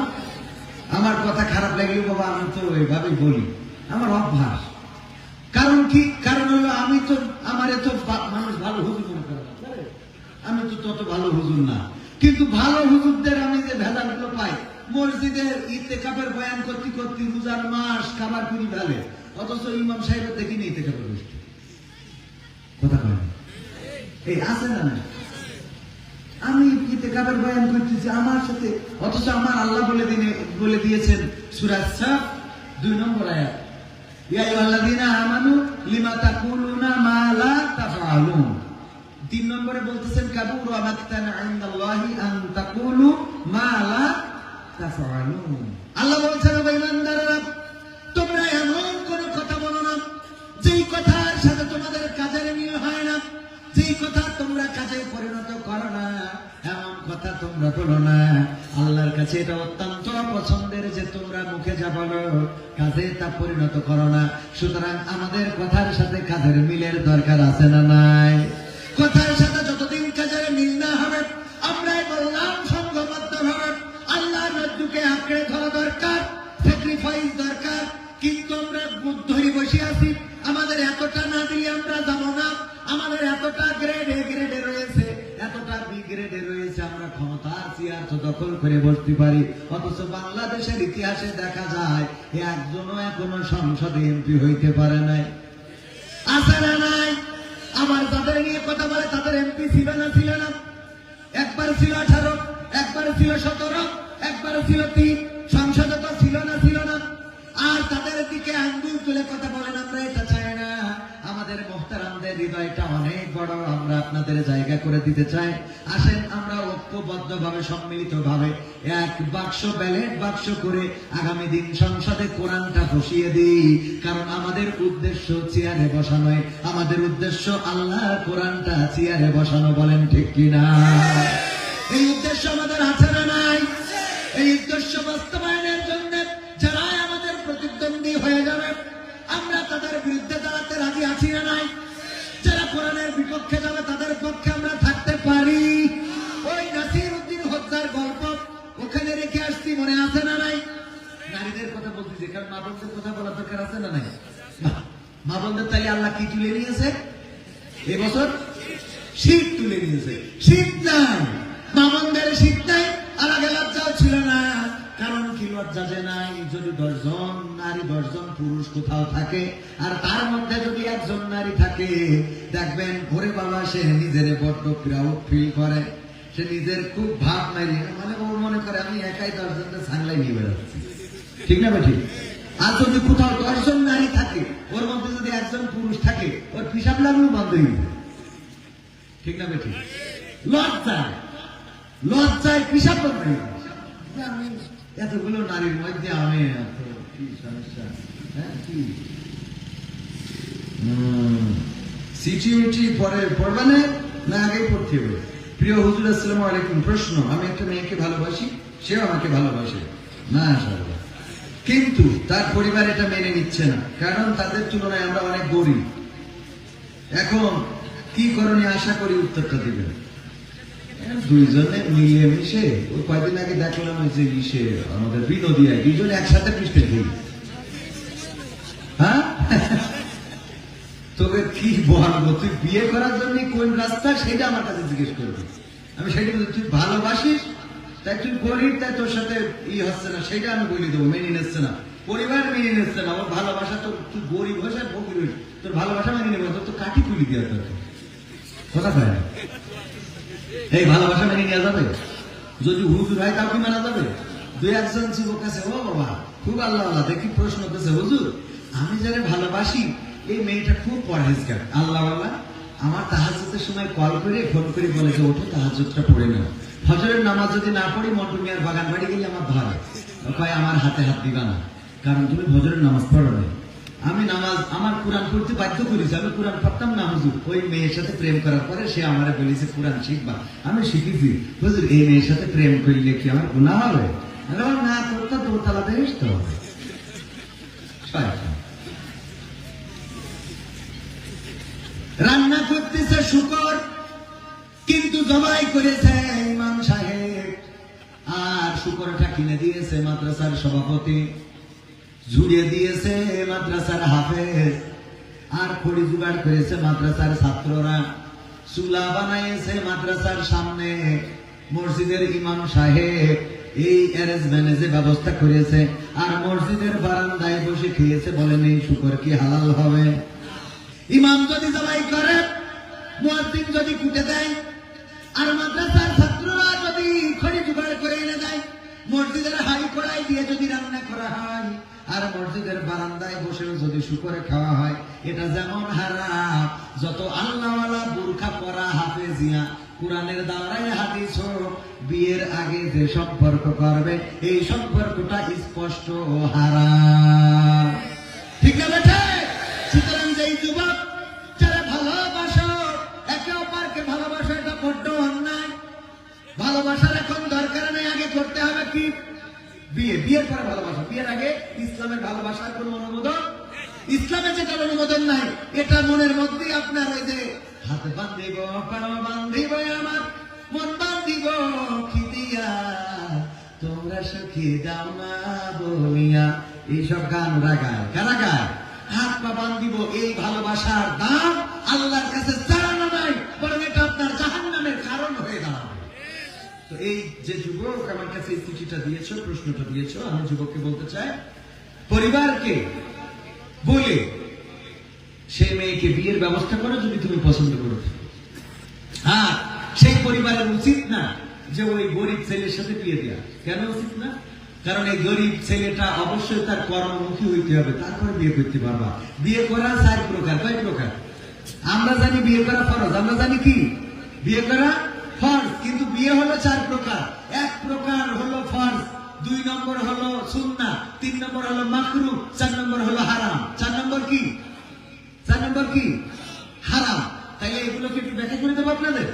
আমার কথা খারাপ লাগলে বাবা আমি তো এইভাবেই বলি, আমার অভ্যাস। কারণ কি? কারণ হলো আমি তো আমারে তো মানুষ ভালো হুজুর মনে করে না, আমি তো তত ভালো হুজুর না, কিন্তু ভালো হুজুরদের আমি যে ভেজালগুলো পাই, মসজিদের ইতেকাফের বয়ান করতে করতে রোজার মাস খাবার কুড়ি ফেলে, অথচ ইমাম সাহেবের দেখিনি ইতেকাফের বসতে। কথা কয় না? এই আছে না? আমি ইতেকাফের বয়ান করতেছি আমার সাথে, অথচ আমার আল্লাহ বলে দিয়েছেন সূরা সাফ 2 নম্বর আয়াত, ইয়া আইয়ুহাল্লাযীনা আমানু লিমা তাকুলুনা মা লা তাফআলুন। 3 নম্বরে বলতেছেন কাবুরা মাকতান ইনদাল্লাহি আন তাকুলু মা লা তাফআলুন। আল্লাহ বলছেন ও ঈমানদাররা, তোমরা এমন কোন কথা বলো না যেই কথার সাথে তোমাদের কাজের মিল হয় না, যেই কথা তোমরা কাজে পরিণত করো না, এমন কথা তোমরা বলো না। আল্লাহর কাছে এটা অত্যন্ত পছন্দের যে তোমরা মুখে যা বলো কাজে তা পরিণত করো না। সুতরাং আমাদের কথার সাথে কাজের মিলের দরকার আছে না নাই? কথার সাথে যতদিন কাজের মিল না হবে, আমরাই বললাম সংঘবদ্ধ হবে, আল্লাহ নজরুলকে আঁকড়ে ধরা দরকার, স্যাক্রিফাইস দরকার। কিন্তু আমরা বুদ্ধই বসে আছি, আমাদের এতটা না দিলে আমরা যাবো না, আমাদের এতটা গ্রেডে রয়েছে, এতটা বি গ্রেডে রয়েছে, আমরা ক্ষমতার চেয়ার তো দখল করে বসতে পারি। অথচ বাংলাদেশের ইতিহাসে দেখা যায় একজনও এখনো সংসদে এমপি হইতে পারে নাই। আছে না নাই? আবার যাদের নিয়ে কথা বলে তাদের এমপি ছিল না? একবার ছিল 18, একবার ছিল 17, একবার ছিল 3, সংসদে তো ছিল না। আর তাদের দিকে আঙ্গুল তুলে কথা বলেন, আমরা এটা চাই না। আমাদের মুহতারামদের হৃদয়টা অনেক বড়, আমরা আপনাদের জায়গা করে দিতে চাই। আসেন আমরা ঐক্যবদ্ধ ভাবে, সম্মিলিত ভাবে এক বাক্স, ব্যালট বাক্স করে আগামী দিন সংসদে কোরআনটা বসিয়ে দিই। কারণ আমাদের উদ্দেশ্য চেয়ারে বসানো নয়, আমাদের উদ্দেশ্য আল্লাহর কোরআনটা চেয়ারে বসানো। বলেন ঠিক কিনা? এই উদ্দেশ্য আমাদের আছে না নাই? এই উদ্দেশ্য বাস্তবায়নের জন্য যারা আমাদের প্রতিদ্বন্দ্বী হয়ে যাবে, আমরা তাদের বিরুদ্ধে দাঁড়াতে রাজি আছি না নাই? যারা কোরআনের বিপক্ষে যাবে তাদের পক্ষে আমরা থাকতে পারি। ওই নাসির উদ্দিন হত্যার গল্প ওখানে রেখে আসছি, মনে আছে না নাই? নারীদের কথা বলতেছি, কারণ মা বোনদের কথা বলার দরকার আছে না নাই? মা বোনদের তাই আল্লাহ কি তুলে নিয়েছে এবছর? শীত তুলে নিয়েছে। শীত নাই, মা বোনদের শীত নাই, আর আগে লজ্জাও ছিল না। কারণ কি লজ্জা যে নাই? যদি 10 জন নারী 10 জন পুরুষ কোথাও থাকে, আর তার মধ্যে যদি একজন নারী থাকে, দেখবেন ওরে বাবা সে নিজের বড্ড প্রাউড ফিল করে, সে নিজের খুব ভাব মারি, মানে ও মনে করে আমি একাই 10 জনকে সাংলাই নিয়ে বেড়াচ্ছি। ঠিক না বেঠিক? আর যদি কোথাও 10 জন নারী থাকে, ওর মধ্যে যদি একজন পুরুষ থাকে, ওর পিসাব লাগানো বন্ধ হয়ে যাবে। ঠিক না বেঠিক? লজ্জায় পিসাব বন্ধ হয়ে যাবে। আমি এতগুলো নারীর মধ্যে আমি কি সমস্যা? সিটিউটি পরে পড়বে না আগেই পড়তে হবে? প্রিয় হুজুর আসসালামু আলাইকুম। প্রশ্ন, আমি একটা মেয়েকে ভালোবাসি, সেও আমাকে ভালোবাসে, মাশাআল্লাহ, কিন্তু তার পরিবার এটা মেনে নিচ্ছে না, কারণ তাদের তুলনায় আমরা অনেক গরিব। এখন কি করণীয় আশা করি উত্তরটা দিবেন। দুইজনে মিলিয়ে মিশে, ওই কয়েকদিন আগে দেখলাম ওই যে ইসে আমাদের বিনোদিয়ায় দুইজনে একসাথে পৃষ্ঠে খেয়ে, হ্যাঁ তোকে কি বলবো, তুই বিয়ে করার জন্য কোন রাস্তা সেটা আমার কাছে জিজ্ঞেস করবি। আমি সেটা তুই ভালোবাসিস তাই তুই গরিব, তাই তোর সাথে হচ্ছে না, সেটা আমি বলে দেবো, মেনে নিচ্ছে না, পরিবার মেনে নিচ্ছে না। ওর ভালোবাসা তো, তুই গরিব হয়েছে ফকির হয়েছে, তোর ভালোবাসা মেনে নেবে, তোর তো কাঠি তুলি দেওয়া দরকার। কথা কয় না? এই ভালোবাসা মেনে নেওয়া যাবে? যদি হুজুর হয় তাও কি মানা যাবে? 2-1 যুবক আছে, ও বাবা খুব আল্লাহ দেখি প্রশ্ন করছে, হুজুর আমি যারা ভালোবাসি এই মেয়েটা খুব পরহেজগার, আল্লাহ, আমার তাহাজ্জুদের সময় কল করে ফোন করে বলে যে ওঠো তাহাজ্জুদটা পড়ে নাও, ফজরের নামাজ যদি না পড়ি মন্টু মিয়ার বাগান বাড়ি গেলে আমার ধরে, কয় আমার হাতে হাত দিবা না, কারণ তুমি ফজরের নামাজ পড়ো না। আমি নামাজ, আমার কোরআন পড়তে বাধ্য করেছি, আমি কোরআন পড়তাম না হুজুর। ওই মেয়ের সাথে প্রেম করার পরে সে আমার বলেছে কোরআন শিখবা, আমি শিখেছি। হুজুর এই মেয়ের সাথে প্রেম করলে কি আমার গুনাহ হবে? না করতে 2 তলা বেশ তো হবে। রান্না করতেছে শুকর, কিন্তু জবাই করেছে ইমাম সাহেব, আর শুকরটা কিনে দিয়েছে মাদ্রাসার সভাপতি, ঝুড়িয়ে দিয়েছে মাদ্রাসার হাফেজ, আর খড়ি জোগাড় করেছে মাদ্রাসার ছাত্ররা, চুলা বানাইছে মাদ্রাসার সামনে, মসজিদের ইমাম সাহেব এই অ্যারেঞ্জমেন্টে যে ব্যবস্থা করেছে, আর মসজিদের বারান্দায় বসে খেয়েছে। বলেন এই শুকর কি হালাল হবে? ইমাম যদি জবাই করে, মুয়াজ্জিন যদি কুটে দেয়, আর মাদ্রাসার ছাত্ররা যদি খড়ি জোগাড় করে এনে দেয়, মসজিদের হাই কড়াই দিয়ে যদি রান্না করা হয়, আর মসজিদের বারান্দায় বসে যদি শুকরে খাওয়া হয়, এটা যেমন হারাম। যত আল্লাহওয়ালা বুরখা পরা হাফেজিয়া কুরআনের দাওরায় হাদিস বিয়ের আগে যে সম্পর্ক করবে, এই সম্পর্কটা স্পষ্ট হারাম। ঠিক না বেটা? সুতরাং যেই যুবক যারা ভালোবাসো, একে অপরকে ভালোবাসো, এটা বড্ড অন্যায়। ভালোবাসার এখন দরকার নেই, আগে করতে হবে কি? বিয়ে। বিয়ের পরে ভালোবাসা। বিয়ের আগে ইসলামের ভালোবাসার কোন অনুমোদন, ইসলামে যেটা অনুমোদন নাই, এটা মনের মধ্যে আপনার ওই যে হাতে বান্ধিব, পা বান্ধিব, আমার মন বান্ধিব কি দিয়া, তোমরা সুখী দাও না বলিয়া, এইসব গান ওরা গায়। কারা গায়? হাত পা বান্ধিব। এই ভালোবাসার দাম আল্লাহর কাছে চালানো নাই, বরং এটা আপনার জাহান্নামের কারণ হয়ে দাঁড়াবে। তো এই যে যুবক আমার কাছে এই চিঠিটা দিয়েছো, প্রশ্নটা দিয়েছো, আমি যুবককে বলতে চাই, পরিবারকে বলে সে মেয়েকে বিয়ের ব্যবস্থা করো যদি তুমি পছন্দ করো। আর সেই পরিবারের উচিত না যে ওই গরিব ছেলের সাথে বিয়ে দেওয়া। কেন উচিত না? কারণ এই গরিব ছেলেটা অবশ্যই তার কর্মমুখী হইতে হবে, তারপরে বিয়ে করতে পারবা। বিয়ে করা 4 প্রকার। কয় প্রকার? আমরা জানি বিয়ে করা ফরজ, আমরা জানি কি বিয়ে করা ফরজ, কিন্তু বিয়ে হলো 4 প্রকার। 1 প্রকার হলো ফরজ, 2 নম্বর হলো সুন্নাহ, 3 নম্বর হলো মাকরুহ, 4 নম্বর হলো হারাম। 4 নম্বর কি? 4 নম্বর কি? হারাম। তাইলে এগুলোকে একটু ব্যাখ্যা করে দেবো আপনাদের।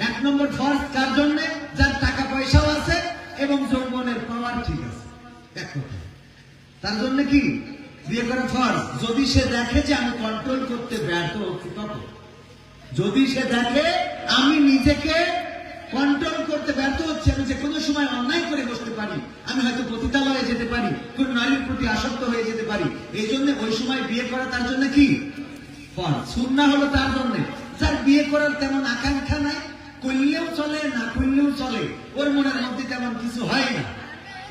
1 নম্বর ফরজ কার জন্য? যার টাকা পয়সাও আছে এবং যৌবনের পাওয়ার ঠিক আছে, এক কথা, তার জন্য কি বিয়ে করা ফরজ। যদি সে দেখে যে আমি কন্ট্রোল করতে ব্যর্থ হচ্ছি, তখন যদি সে দেখে আমি নিজেকে কন্ট্রোল করতে ব্যর্থ হচ্ছে, আমি যে কোনো সময় অন্যায় করে বসতে পারি, আমি হয়তো পতিতালয়ে যেতে পারি, কোন নারীর প্রতি আসক্ত হয়ে যেতে পারি, এই জন্য ওই সময় বিয়ে করা তার জন্য কি ফরজ। সুন্নাহ হলো তার জন্য যার বিয়ে করার তেমন আকাঙ্ক্ষা নাই, করলেও চলে না করলেও চলে, ওর মনের মধ্যে তেমন কিছু হয় না,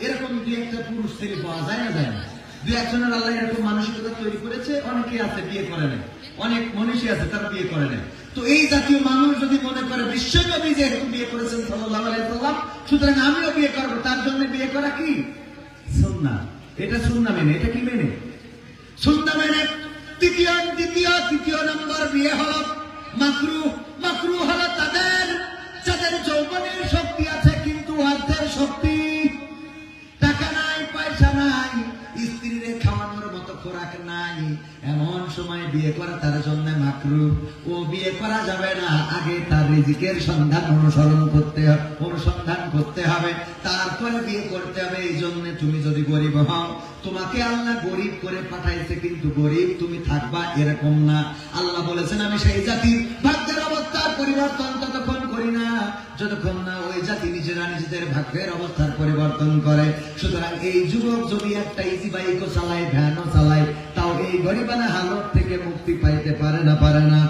এরকম 2-1টা পুরুষ ছেলে পাওয়া যায় না, যায় না। 2-1জনের আল্লাহ এরকম মানসিকতা তৈরি করেছে, অনেকে আছে বিয়ে করে নেয়, অনেক মনীষী আছে তারা বিয়ে করে নেয়। তো এই জাতীয় মানুষ যদি মনে করে বিশ্বনবী যেহেতু বিয়ে করেছেন সাল্লাল্লাহু আলাইহি ওয়াসাল্লাম, সুতরাং আমিও বিয়ে করবো, তার জন্য বিয়ে করা কি সুন্নাহ। এটা সুন্নাহ মেনে, এটা কি মেনে? সুন্নাহ মেনে। তৃতীয় নম্বর বিয়ে হলো মাকরুহ। মাকরুহ হলো তাদের যাদের যৌবনের শক্তি আছে কিন্তু অর্থের শক্তি, টাকা নাই, পয়সা নাই, স্ত্রীরে খাওয়ানোর মতো খোরাক নাই, এমন সময় বিয়ে করা তার জন্য মাকরুহ। ও বিয়ে করা যাবে না, আগে তার রিজিকের অনুসন্ধান করতে হবে, তারপরে বিয়ে করতে হবে। এই জন্য তুমি যদি গরিব হও, তোমাকে আল্লাহ গরিব করে পাঠাইছে, কিন্তু গরিব তুমি থাকবা এরকম না। আল্লাহ বলেছেন আমি সেই জাতির ভাগ্যের অবস্থার পরিবর্তন ততক্ষণ করি না যতক্ষণ না ওই জাতি নিজেরা নিজেদের ভাগ্যের অবস্থার পরিবর্তন করে। সুতরাং এই যুবক যদি একটা ইজি বাইকও চালায়, ভ্যানও চালায়, তাও এই গরিবানা হালত থেকে মুক্তি পাইতে পারে না, পারে না,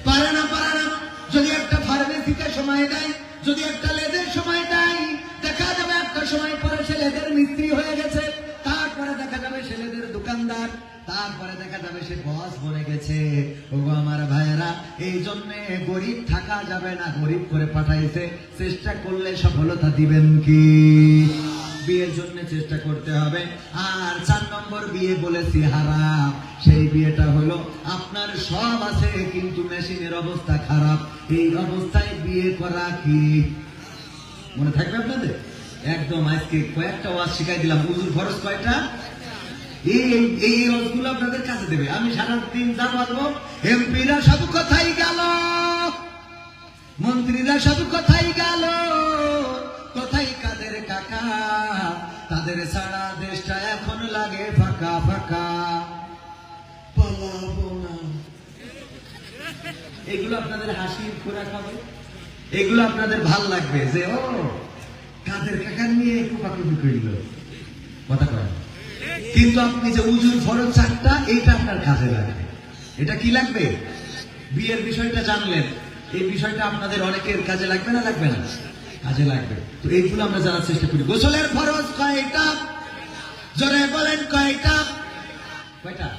পারে না, পারে না। যদি একটা ফার্মেসিতে সময় দেয়, যদি একটা লেদের সময় দেয়, দেখা যাবে একটা সময় পরে সে লেদের মিস্ত্রি হয়ে গেছে, তারপরে দেখা যাবে সে লেদের দোকানদার, তারপরে দেখা যাবে সে বস বনে গেছে। ওগো আমার ভাইয়েরা, এই জন্য গরিব থাকা যাবে না, গরিব করে পাঠাইছে, চেষ্টা করলে সফলতা দিবেন কি? বিয়ের জন্য চেষ্টা করতে হবে। আর 4 নম্বর বিয়ে বলেছি হারাম। সেই বিয়েটা হলো আপনার সব আছে কিন্তু মেশিনের অবস্থা খারাপ, এই অবস্থায় বিয়ে করা কি মনে থাকবে আপনাদের? একদম আজকে কয়েকটা ওয়াজ শিখাই দিলাম। উজুর ফরজ কয়টা? এই ওয়াজগুলো আপনাদের কাছে দেবে। আমি সারাদিন যা বলবো, এমপিরা সব কোথায় গেল, মন্ত্রীরা সব কোথায় গেল, কোথায় কাদের কাকা, তাদের সারা দেশটা এখন লাগে ফাঁকা ফাঁকা, পালাবো না। এগুলো আপনাদের হাসির খোরাক হবে, এগুলো আপনাদের ভাল লাগবে যে ও কাদের কাকার নিয়ে কুপাকুপি করিল, কথা কয়। কিন্তু আপনি যে উজুর ফরজ 4টা, এইটা আপনার কাজে লাগবে। এটা কি লাগবে? বিয়ের বিষয়টা জানলেন, এই বিষয়টা আপনাদের অনেকের কাজে লাগবে না লাগবে না? কাজে লাগবে। তো এইগুলো আমরা জানার চেষ্টা করি। গোসলের ফরজ কয়টা? জোরে বলেন কয়টা? কয়টা?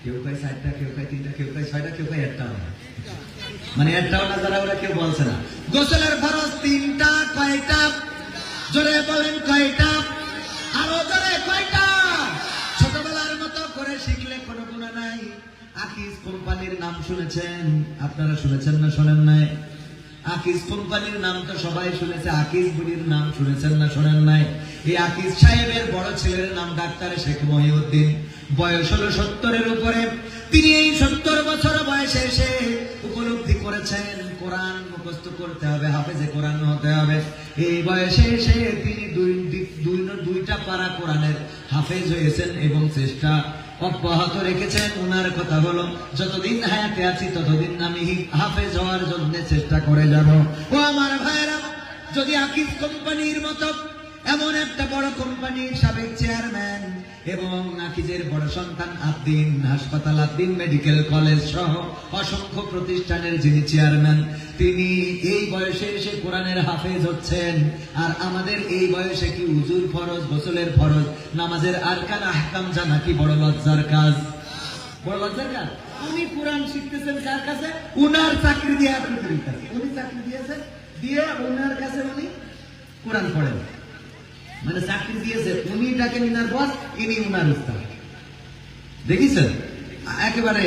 কেউ কয় 4টা, কেউ কয় 3টা, কেউ কয় 6টা, কেউ কয় 1টাও না। মানে 1টাও না যারা, ওরা কেউ বলছে না। গোসলের ফরজ 3টা। কয়টা? জোরে বলেন কয়টা? আরো জোরে কয়টা? ছোটবেলার মতো করে শিখলে কোনো গুনাহ নাই। আকিজ কোম্পানির নাম শুনেছেন? আপনারা শুনেছেন না শোনেন নাই? আকিজ কোম্পানির নাম তো সবাই শুনেছে। আকিজ বুড়ির নাম শুনেছেন না শোনেন নাই? এই আকিজ সাহেবের বড় ছেলের নাম ডাক্তার শেখ মহিউদ্দিন। বয়স হলো 70-এর উপরে। তিনি এই 70 বছর বয়সে এসে উপলব্ধি করেছেন কোরআন মুখস্থ করতে হবে, হাফেজে কোরআন হতে হবে। এই বয়সে এসে তিনি দুইটা পারা কোরআনের হাফেজ হয়েছেন এবং চেষ্টা অব্যাহত রেখেছেন। উনার কথা হলো, যতদিন হায়াতে আছি ততদিন আমি হাফেজ হওয়ার জন্য চেষ্টা করে যাব। ও আমার ভাইরা, যদি আকিজ কোম্পানির মতো এমন একটা বড় কোম্পানির সাবেক চেয়ারম্যান এবং আকিজের বড় সন্তান আদ্দিন হাসপাতাল, আদ্দিন মেডিকেল কলেজ সহ অসংখ্য প্রতিষ্ঠানের যিনি চেয়ারম্যান, তিনি এই বয়সে এসে কোরআনের হাফেজ হচ্ছেন, আর আমাদের এই বয়সে কি উজুর ফরজ, গোসলের ফরজ, নামাজের আরকান আহকাম জানা কি বড় লজ্জার কাজ? বড় লজ্জার কাজ। উনি কোরআন শিখতেছেন কার কাছে? উনার চাকরি দিয়ে পৃথিবীর কাছে। উনি চাকরি দিয়েছে, দিয়ে উনার কাছে উনি কোরআন পড়েন। মানে চাকরি দিয়েছে, উনি ডাকেন ইনার বস, ইনি উনার উস্তাদ। দেখিছেন? একেবারে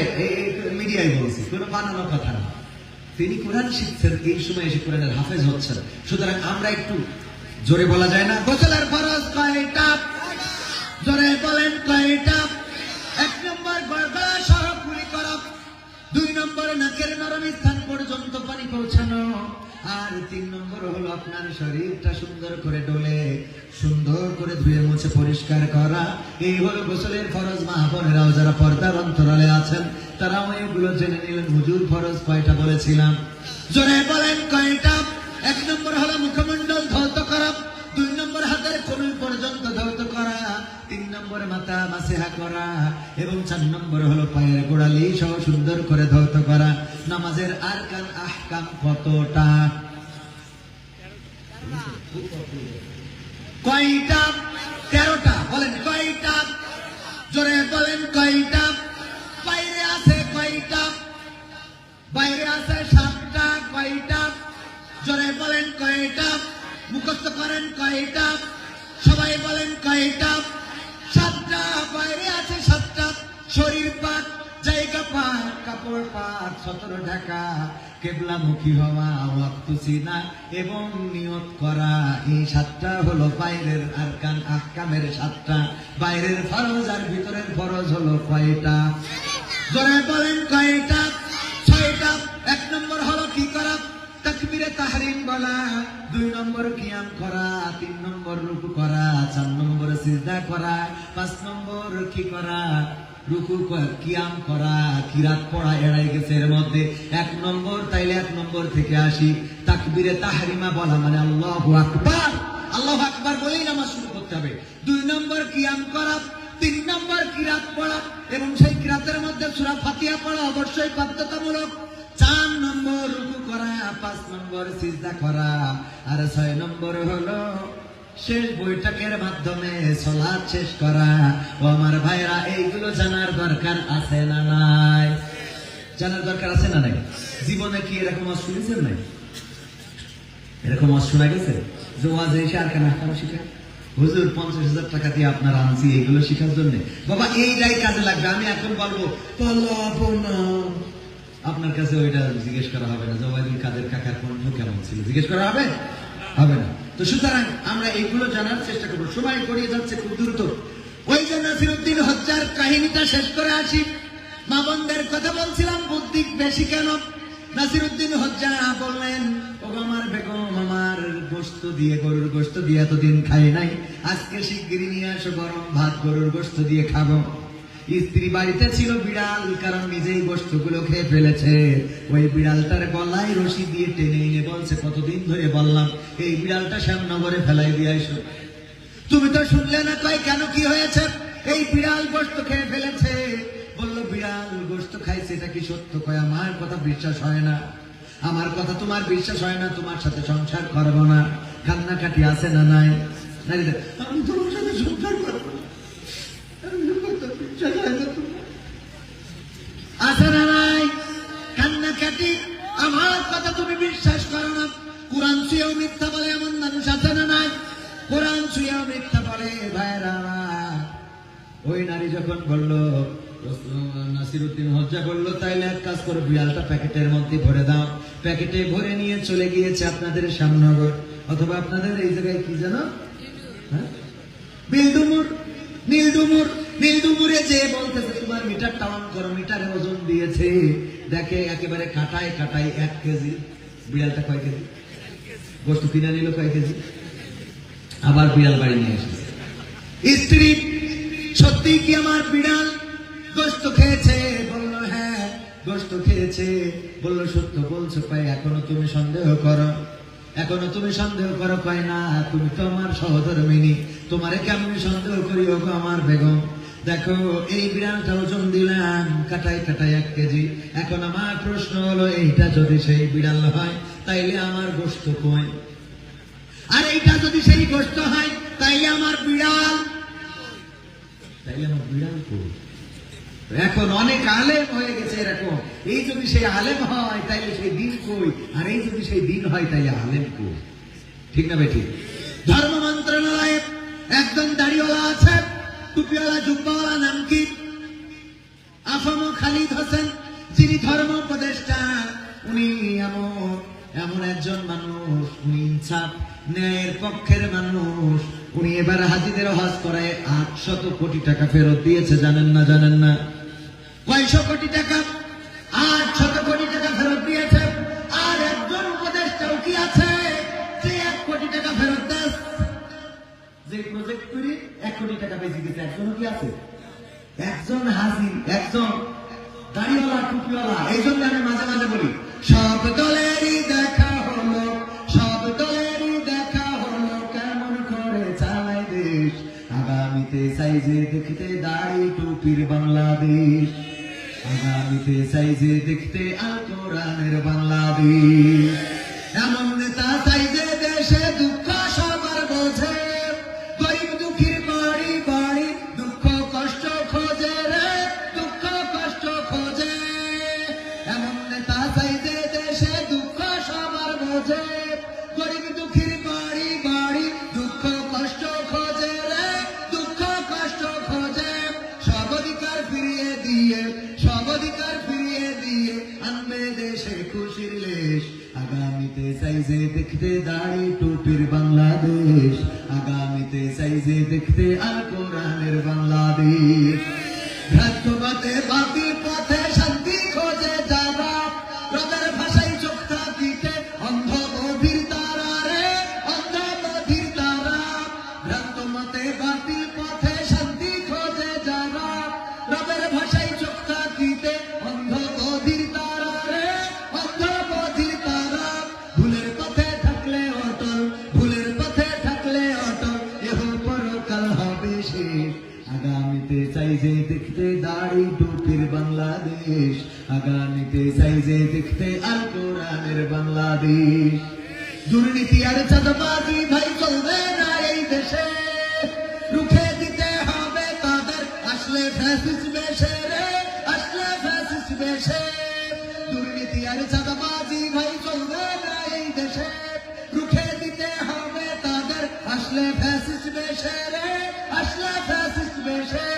মিডিয়ায় বলছি, কোনো বানানো কথা না। তিনি কোরআন শিখছেন, এই সময় এসে কোরআনের হাফেজ হচ্ছেন। সুতরাং আমরা একটু জোরে বলা যায় না? গোসলের ফরজ কয়টা? জোরে বলেন কয়টা? 1 নম্বর গলা সহ কুলি করা, 2 নম্বর নাকের নরম স্থান পর্যন্ত পানি পৌঁছানো, আর 3 নম্বর হলো আপনার শরীরটা সুন্দর করে ডলে সুন্দর করে ধুয়ে মুছে পরিষ্কার করা। এই হলো গোসলের ফরজ। মা বোনেরাও যারা পর্দার অন্তরালে আছেন তারাও এগুলো জেনে নিলেন। হুজুর ফরজ কয়টা বলেছিলাম? জোরে বলেন কয়টা? 1 নম্বর হলো মুখমণ্ডল ধৌত করা, 2 নম্বর হাতের কনুই পর্যন্ত ধৌত করা, 3 নম্বর মাথা মাসেহা করা এবং 4 নম্বর হলো পায়ের গোড়ালি সহ সুন্দর করে ধৌত করা। নামাজের আরকান আহকাম কতটা? কয়টা? 13টা। বলেন কয়টা? জোরে বলেন কয়টা? বাইরে আছে কয়টা? বাইরে আছে 7টা। কয়টা? জোরে বলেন কয়টা? মুখস্থ করেন কয়টা? সবাই বলেন কয়টা? 7টা। বাইরে আছে 7টা। শরীর পাক, জায়গা পাক, কাপড় পাক, 17 ঢাকা, কেবলামুখী হওয়া, ওয়াক্ত চিনা এবং নিয়ত করা। এই 7টা হলো বাইরের আরকান আহকামের 7টা। বাইরের ফরজ আর ভিতরের ফরজ হলো কয়টা? জোরে বলেন কয়টা? 6টা। 1 নম্বর হলো কি করা? তাকবীরে তাহরিম বলা, 2 নম্বর কিয়াম করা, 3 নম্বর রুকু করা, 4 নম্বর সিজদা করা, 5 নম্বর কি করা? রুকু কিয়াম করা। কিরাত পড়া এড়াই গেছে এর মধ্যে। 1 নম্বর, তাইলে 1 নম্বর থেকে আসি। তাকবীরে তাহরিমা বলা মানে আল্লাহু আকবার। আল্লাহু আকবার বলেই নামাজ শুরু করতে হবে। 2 নম্বর কিয়াম করা, 3 নম্বর কিরাত পড়া এবং সেই কিরাতের মধ্যে সূরা ফাতিহা পড়া অবশ্যই বাধ্যতামূলক। 4 নম্বর রুকু করা, 5 নম্বর সিজদা করা, আর 6 নম্বর হলো শেষ বৈঠকের মাধ্যমে সালাত শেষ করা। ও আমার ভাইরা, এইগুলো জানার দরকার আছে না নাই? জানার দরকার আছে না নাই? জীবনে কি এরকম ওয়াজ শুনেছেন নাই? এরকম ওয়াজ শোনা গেছে যে ওয়াজে এসে আর কেন আহকাম শিখায়? হুজুর 50,000 টাকা দিয়ে আপনারা আনছি এগুলো শিখার জন্য। বাবা এইটাই কাজে লাগবে। আমি এখন বলবো আপনার কাছে ওইটা জিজ্ঞেস করা হবে না। জওয়াইদুল কাদের কাকার কণ্ঠ কেমন ছিল জিজ্ঞেস করা হবে? হবে না। তো সুতরাং আমরা এইগুলো জানার চেষ্টা করবো। সময় গড়িয়ে যাচ্ছে খুব দ্রুত। ওই যে নাসিরউদ্দিন হজ্জার কাহিনীটা শেষ করে আসি। মা বোনদের কথা বলছিলাম, বুদ্ধি বেশি কেন? নাসিরউদ্দিন হজ্জা বললেন, ও আমার বেগম, আমার গোশত দিয়ে, গরুর গোশত দিয়ে এতদিন খাই নাই, আজকে শিগগিরই নিয়ে আসো গরম ভাত, গরুর গোশত দিয়ে খাবো। স্ত্রী বাড়িতে ছিল বিড়াল, কারণ নিজেই গোশতগুলো খেয়ে ফেলেছে। ওই বিড়ালটার গলায় রশি দিয়ে টেনে এনে বলছে, কতদিন ধরে বললাম এই বিড়ালটা শ্যামনগরে ফেলাই দিয়ে আইসো, তুমি তো শুনলে না। কয় কেন, কি হয়েছে? এই বিড়াল গোশত খেয়ে ফেলেছে। বললো, বিড়াল গোশত খাইছে এটা কি সত্য? কয় আমার কথা বিশ্বাস হয় না, আমার কথা তোমার বিশ্বাস হয় না, তোমার সাথে সংসার করবো না। কান্নাকাটি আছে না নাই? আমি তোমার সাথে সংসার করবো না, বিশ্বাস হয় না তোমার, আছে না নাই? কান্নাকাটি, আমার কথা তুমি বিশ্বাস করো না। কোরআন ছুঁয়েও মিথ্যা বলে এমন মানুষ আছে না নাই? কোরআন ছুঁয়েও মিথ্যা বলে। ভাইরা, ওই নারী যখন বললো, নাসিরউদ্দিন হজ্জা বললো, তাইলে এক কাজ করো, বিড়ালটা প্যাকেটের মধ্যে ভরে দাও। প্যাকেটে ভরে নিয়ে চলে গিয়েছে আপনাদের শ্যামনগর, অথবা আপনাদের এই জায়গায় কি জানো, বিলডুমুর, নীলডুমুর। নীলডুমুরে যে বলতেছে তোমার মিটারটা অন করো, মিটারে ওজন দিয়েছে, দেখে একেবারে কাটায় কাটায় 1 কেজি। বিড়ালটা কয় কেজি গোস্ত কিনে নিল, কয় কেজি? আবার বিড়াল বাড়ি নিয়ে এসেছে। স্ত্রী, সত্যি কি আমার বিড়াল গোস্ত খেয়েছে? বললো হ্যাঁ গোস্ত খেয়েছে। বললো সত্য বলছো? কয় এখনো তুমি সন্দেহ করো, এখনো তুমি সন্দেহ করো? কয় না, তুমি তো আমার সহধর্মিনী, তোমারে কেমনি সন্দেহ করি ওগো আমার বেগম। দেখো এই বিড়ালটা ওজন দিলাম কাটায় কাটায় 1 কেজি। এখন আমার প্রশ্ন হলো, এইটা যদি সেই বিড়াল হয় তাইলে আমার গোস্ত কই? আর এইটা যদি সেই গোস্ত হয় তাইলে আমার বিড়াল, তাইলে আমার বিড়াল কই? এখন অনেক আলেম হয়ে গেছে এরকম, এই যদি সেই আলেম হয় তাইলে সেই দিন কই? আর এই যদি সেই দিন হয় তাইলে আলেম কই? ঠিক না বেঠি? ধর্ম মন্ত্রণালয়ে একজন দাড়িওয়ালা আছে, টুপিওয়ালা, জুব্বাওয়ালা, নাম কি? আফম খালিদ হোসেন, যিনি ধর্ম উপদেষ্টা। উনি এমন একজন মানুষ, উনি ইনসাফ, ন্যায়ের পক্ষের মানুষ। উনি এবার হাজিদের হজ করায় 800 কোটি টাকা ফেরত দিয়েছে। জানেন না? জানেন না? কয়শো কোটি টাকা? 800 কোটি টাকা ফেরত দিয়েছে। আর একজন উপদেষ্টাও কি আছে যে 1 কোটি টাকা ফেরত দেয়? যে প্রজেক্ট করে 1 কোটি টাকা বেশি গেছে, একজনও কি আছে? একজন হাজি, একজন দাড়িওয়ালা, টুপিওয়ালা। এই জন্য আমি মাঝে মাঝে বলি, সব দলেরই দেখা হলো, সব দলেরই দেখা হলো, কেমন করে চালায় দেশ। আগামীতে সাইজে দেখতে দাড়ি টুপির বাংলাদেশ, আগামীতে সাইজে দেখতে আল কোরআনের বাংলাদেশ। এমন নেতা সাইজে দেশে দুঃখ সবার বোঝে, গরিব দুঃখীর বাড়ি বাড়ি দুঃখ কষ্ট খোঁজে রে, দুঃখ কষ্ট খোঁজে। এমন নেতা সাইজে দেশে দুঃখ সবার বোঝে, গরিব দুঃখীর বাড়ি বাড়ি দুঃখ কষ্ট খোঁজে রে, দুঃখ কষ্ট খোঁজে। সব অধিকার ফিরিয়ে দিয়ে, সব অধিকার ফিরিয়ে দিয়ে আনবে দেশে খুশির লেশ। আগামীতে সাইজে দেখতে দাড়ি টুপির বাংলাদেশ, আগামীতে সাইজে দেখতে আল কোরআনের বাংলাদেশ। ভ্রাত্যবাদে বাতিল পথে শান্তি খোঁজে যারা, রবের ভাষায় চোখ থাকিতে অন্ধ বধির তারা রে, অন্ধ বধির তারা। ভ্রাত্যমতে বাতিল পথে শান্তি খোঁজে যারা, রবের ভাষায় চোখ থাকিতে অন্ধ বধির তারা রে, অন্ধ বধির তারা। ভুলের পথে থাকলে অটল, ভুলের পথে থাকলে অটল, এহ পরকাল হবে শেষ। আগামীতে সাইজে দেখতে দাড়ি টুপির বাংলাদেশ, আগামীতে সাইজে দেখতে আল কোরআনের বাংলাদেশ। দুর্নীতি আর চাঁদাবাজি ভাই চলবে না এই দেশে, রুখে দিতে হবে তাদের আসলে ফ্যাসিস্ট বেশে রে, আসলে ফ্যাসিস্ট বেশে। দুর্নীতি আর চাঁদাবাজি ভাই চলবে না এই দেশে, রুখে দিতে হবে তাদের আসলে ফ্যাসিস্ট বেশে রে, আসলে ফ্যাসিস্ট বেশে।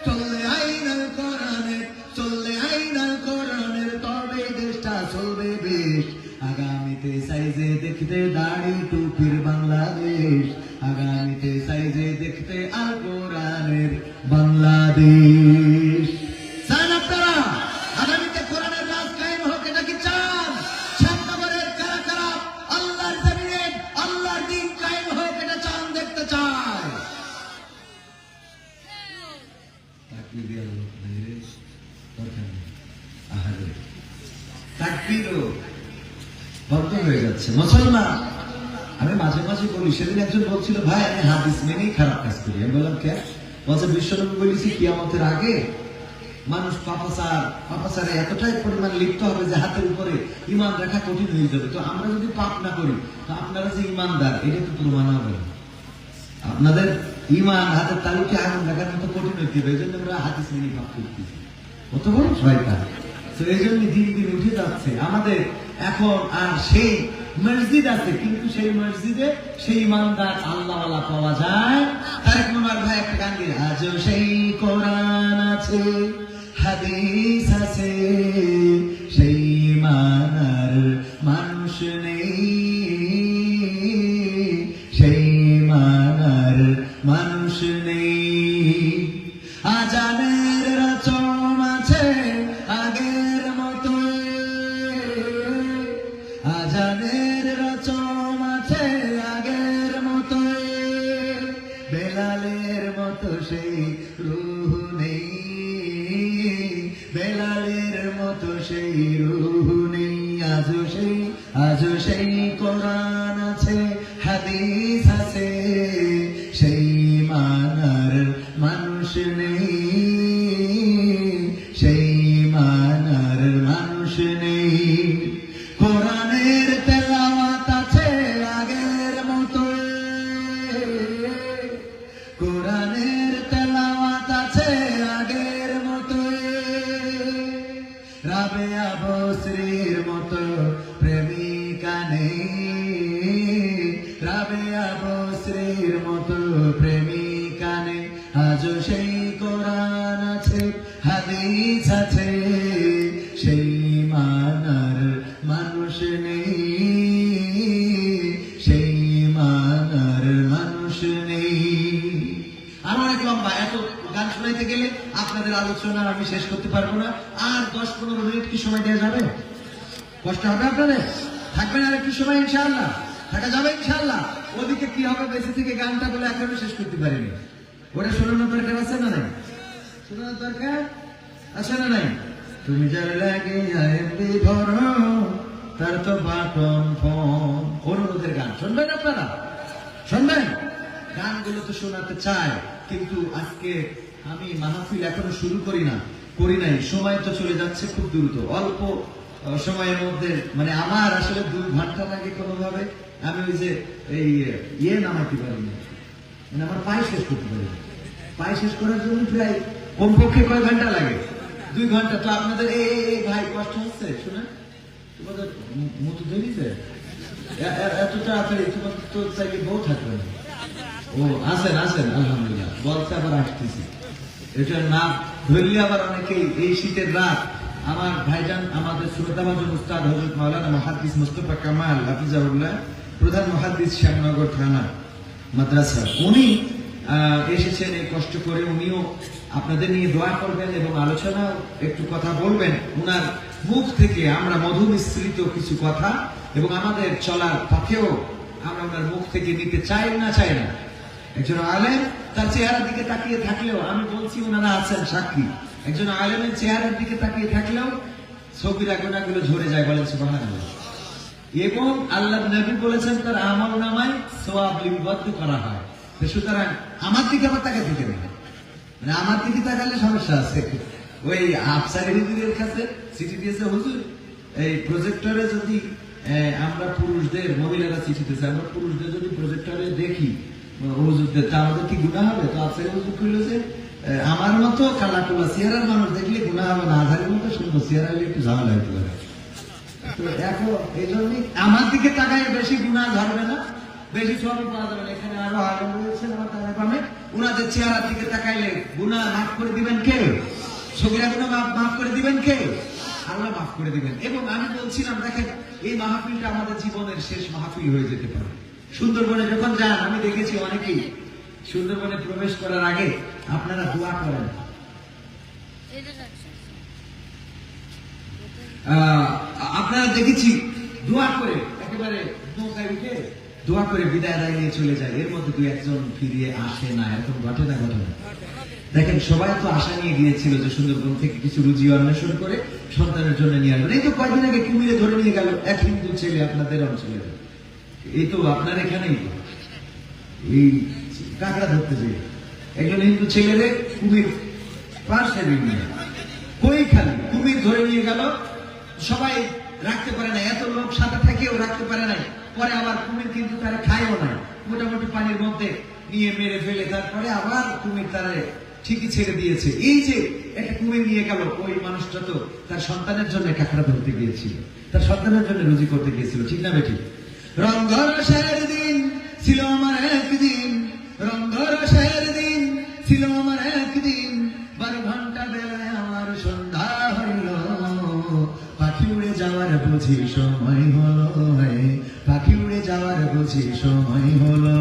চললে আইন আল কোরআনের, চললে আইন আল কোরআনের, তবে দেশটা চলবে বেশ। আগামীতে সাইজে দেখতে দাড়ি টুপির বাংলাদেশ, আগামীতে সাইজে দেখতে আল কোরআনের বাংলাদেশ। চান আপনারা আগামীতে কোরআনের রাজ কায়েম হোক? এটা কি চান? শ্যামনগরের কারা কারা আল্লাহর জমিনে আল্লাহর দ্বীন কায়েম হোক এটা চান, দেখতে চায়? তাকবীর দিয়া লোক নাই রে, দরকার নেই। আহারে তাকবীরও বন্ধ হয়ে যাচ্ছে। মুসলমান, আমি মাঝে মাঝে বলি, সেদিন একজন বলছিল ভাই আমি হাদিস মেনেই খারাপ কাজ করি। আমি বললাম কে? বলছে বিশ্বনবী বলেছি কিয়ামতের আগে মানুষ পাপাচারে এতটাই পরিমাণ লিপ্ত হবে যে হাতের উপরে ইমান রাখা কঠিন হয়ে যাবে। তো আমরা যদি পাপ না করি, তো আপনারা যে ইমানদার এটা তো প্রমাণ হবে। আপনাদের ইমান হাতের তালুকে আগুন রাখার মতো কঠিন হইতে হবে। এই জন্য আমরা হাতে শ্রেণী পাপ করতেছি, কত বড় শয়তান। তো এই জন্য দিন দিন উঠে যাচ্ছে আমাদের। এখন আর সেই মসজিদ আছে, কিন্তু সেই মসজিদে সেই ইমানদার আল্লাহওয়ালা পাওয়া যায়। তারেক রহমান ভাই একটা গান দিয়ে, আজও সেই কোরআন আছে, হাদিস আছে, সেই মানার মানুষ নেই, সেই মানার মানুষ নেই। আজানের রচম আছে আগের মতো, আজানের রচম আছে আগের মতো, বেলালের মতো সেই রূহ নেই, বেলালের মতো সেই রূহ নেই। আজও সেই কোরআন আছে, হাদিস আছে, সেই মানার মানুষ নেই, সেই মানার মানুষ নেই। কোরআনের তেলাওয়াত আছে আগের মতো, কোরআনের তেলাওয়াত আছে আগের মতো, রাবেয়া বসরির মতো প্রেমিকা নেই, রাবেয়া বসরির মতো প্রেমিকা নেই। আজও সেই কোরআন আছে, হাদিস আছে, সেই মানার মানুষ নেই, সেই মানার মানুষ নেই। আর অনেক লম্বা, এত গান শোনাইতে গেলে আপনাদের আলোচনা আমি শেষ করতে পারবো না। আর 10-15 মিনিট কি সময় দেওয়া যাবে? কষ্ট হবে আপনাদের? থাকবেন আর একটু সময়? ইনশাআল্লাহ থাকা যাবে ইনশাআল্লাহ। ওদিকে কি হবে বেঁচে থেকে গানটা বলে এখনো শেষ করতে পারিনি। ওটা শোনানোর দরকার আছে না নাই? শোনানোর দরকার আছে না নাই? তুমি যার লাগে এমনি ধরো, তার তো বাটন ফোন। অনুরোধের গান শুনবেন আপনারা? শুনবেন? গানগুলো তো শোনাতে চায়, কিন্তু আজকে আমি মাহফিল এখনো শুরু করি নাই। সময় তো চলে যাচ্ছে খুব দ্রুত। অল্প সময়ের মধ্যে মানে আমার আসলে 2 ঘন্টা লাগে কোনোভাবে আমি ওই যে এই নামাইতে পারিনি, মানে আমার পায়ে শেষ করতে পারি। পায়ে শেষ করার জন্য প্রায় কমপক্ষে কয় ঘন্টা লাগে? 2 ঘন্টা। তো আপনাদের এই ভাই কষ্ট হচ্ছে শুনে? তোমাদের মতো ধরিছে এত তাড়াতাড়ি? তোমাদের তো চাইলে বউ থাকবে না। ও আসেন আলহামদুলিল্লাহ, বলছে আবার আসতেছি। এটা না ধরলে আবার অনেকেই এই শীতের রাত আমার ভাইজান আমাদের শ্রোতাভাজন উস্তাদ হযরত মাওলানা মুহাদ্দিস মুস্তাফা কামাল হাফিজাহুল্লাহ, প্রধান মুহাদ্দিস শ্যামনগর থানা মাদ্রাসা, উনি এসেছেন এই কষ্ট করে। উনিও আপনাদের নিয়ে দোয়া করবেন এবং আলোচনা একটু কথা বলবেন। উনার মুখ থেকে আমরা মধু মিশ্রিত কিছু কথা এবং আমাদের চলার পথেও আমরা ওনার মুখ থেকে নিতে চাই না। একজন আলেম তার চেহারার দিকে তাকিয়ে থাকলেও, আমি বলছি ওনারা আছেন সাক্ষী, একজন আলেমের চেহারার দিকে তাকিয়ে থাকলেও ছবির গুনাহগুলো ঝরে যায়, বলেন সুবহানাল্লাহ। এবং আল্লাহ নবী বলেছেন তার আমল নামায় সওয়াব লিপিবদ্ধ করা হয়। সুতরাং আমার দিকে আবার তাকাতে কেন? মানে আমার দিকে তাকালে সমস্যা আছে। ওই আফসারি হুজুরের কাছে চিঠি দিয়েছে, হুজুর এই প্রজেক্টরে যদি আমরা পুরুষদের, মহিলারা চিঠি দিয়েছে, আমরা পুরুষদের যদি প্রজেক্টরে দেখি হুজুরদের, তা আমাদের কি গুনাহ হবে? তো আফসারি হুজুর কইল যে আমার মতো কালাকুলা চেহারার মানুষ দেখলে গুনাহ হবে না, আধারের মতো সুন্দর চেহারা হলে একটু ঝামেলা হইতে পারে। তো এখন এই জন্যই আমার দিকে তাকায় বেশি গুনাহ ধরবে না, বেশি সওয়াব পাওয়া যাবে না। এখানে আরো আলেম রয়েছেন আমার তারা পাবে, ওনাদের চেহারার দিকে তাকাইলে গুনাহ মাফ করে দিবেন কে? সগীরা গুনাহ মাফ করে দিবেন কে? আল্লাহ মাফ করে দিবেন। এবং আমি বলছিলাম, দেখেন এই মাহফিলটা আমাদের জীবনের শেষ মাহফিল হয়ে যেতে পারে। সুন্দরবনে যখন যান, আমি দেখেছি অনেকেই সুন্দরবনে প্রবেশ করার আগে আপনারা দোয়া করেন। আপনারা দেখেছি দোয়া করে একেবারে নৌকায় উঠে দোয়া করে বিদায় নিয়ে চলে যায়। এর মধ্যে 2-1 ফিরিয়ে আসে না, এরকম ঘটে না? দেখেন সবাই তো আশা নিয়ে গিয়েছিল যে সুন্দরবন থেকে কিছু রুজি অন্বেষণ করে সন্তানের জন্য নিয়ে আসবেন। এই তো কয়েকদিন আগে কুমিরে ধরে নিয়ে গেল এক হিন্দু ছেলে আপনাদের অঞ্চলে, এই তো আপনার এখানেই তো এই কাঁকড়া ধরতে যেয়ে একজন হিন্দু ছেলেরে কুমির পার্শ্বে নিয়ে কই খালি কুমির ধরে নিয়ে গেল, সবাই রাখতে পারে না, এত লোক সাথে থেকেও রাখতে পারে নাই। পরে আবার কুমির কিন্তু তারা খায়ও না, মোটামুটি পানির মধ্যে নিয়ে মেরে ফেলে তারপরে আবার কুমির তারা ঠিকই ছেড়ে দিয়েছে। এই যে একটা কুমির নিয়ে গেল, ওই মানুষটা তো তার সন্তানের জন্য কাঁকড়া ধরতে গিয়েছিল, তার সন্তানের জন্য রুজি করতে গিয়েছিল, ঠিক না বেটি? রঙ্গরসের দিন ছিল আমার একদিন, রঙ্গরসের দিন ছিল আমার একদিন, 12 ঘন্টা বেলায় আমার সন্ধ্যা হইল, পাখি উড়ে যাওয়ার বুঝি সময় হলো, পাখি উড়ে যাওয়ার বুঝি সময় হলো,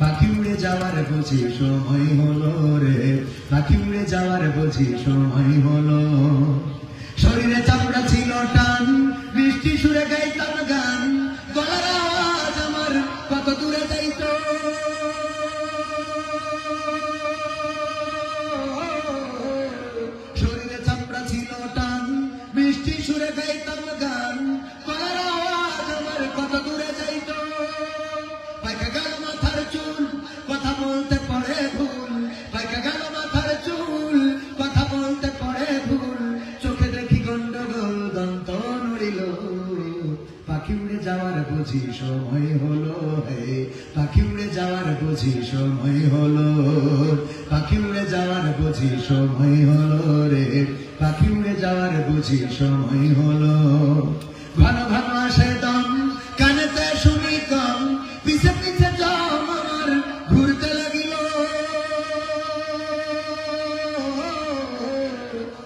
পাখি উড়ে যাওয়ার বুঝি সময় হলো রে, পাখি উড়ে যাওয়ার বুঝি সময় হলো। শরীরে চামড়া ছিল টান, বৃষ্টি সুরে গাইতাম গান, গলার আওয়াজ আমার কত দূরে যাইত, শরীরে চামড়া ছিল টান, বৃষ্টি সুরে গাইতাম গান, গলার আওয়াজ আমার কত দূরে যাইত। পাইকা গেল মাথার চুল, কথা বলতে পড়ে ভুল, পাইকা গেল মাথার চুল, কথা বলতে পড়ে ভুল, চোখে দেখি গন্ডগোল, দন্ত নড়িল, পাখি উড়ে যাওয়ার বুঝি সময় হলো, হে পাখি উড়ে যাওয়ার বুঝি সময় হলো, পাখি উড়ে যাওয়ার বুঝি সময় হলো রে, পাখি উড়ে যাওয়ার বুঝি সময় হলো। ঘন ঘন আসে দম, কানেতে শুনি কম, পিছে পিছে জম আমার ঘুরতে লাগিল,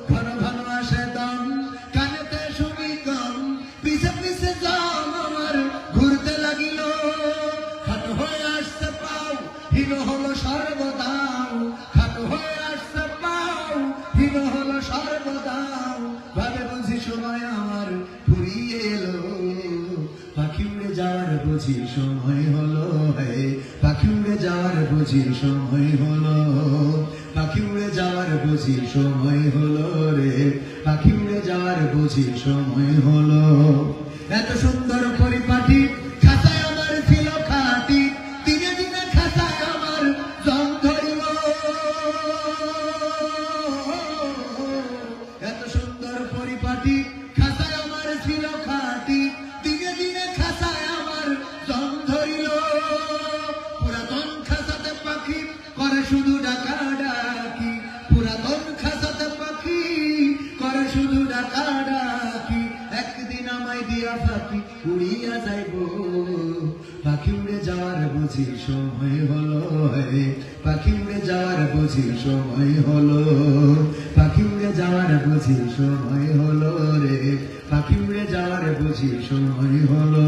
ঘন ঘন আসে দম, কানেতে শুনি কম, পিছে পিছে জম আমার ঘুরতে লাগিল। খাটো হয়ে আসতে পাও, হীন হলো সর্বদাও, খাটো হয়ে আসতে পাও, হীন হলো সর্বদাও, ভাবে বুঝি সময় আমার ফুরিয়ে এলো, পাখি উড়ে যাওয়ার বুঝি সময় হলো, হে পাখি উড়ে যাওয়ার বুঝি সময় হলো, পাখি উড়ে যাওয়ার বুঝি সময় হলো রে, পাখি উড়ে যাওয়ার বুঝি সময় হলো। এত সুন্দর পরিপাটি খাতায় আমার ছিল খাটি, দিনে দিনে খাতায় আমার জং ধরিল, এত সুন্দর পরিপাটি খাতায় আমার ছিল খাটি, দিনে দিনে খাতায় আমার জং ধরিল। পুরাতন খাতাতে পাখি করে শুধু ডাকা ডাকি, পুরাতন খাতাতে পাখি করে শুধু ডাকা ডাকি, একদিন আমায় দিয়া পাখি উড়িয়া যাইব, পাখি উড়ে যাওয়ার বুঝি সময় হলো, হে পাখি উড়ে যাওয়ার বুঝি সময় হলো, পাখি উড়ে যাওয়ার বুঝি সময় হলো রে, পাখি উড়ে যাওয়ার বুঝি সময় হলো।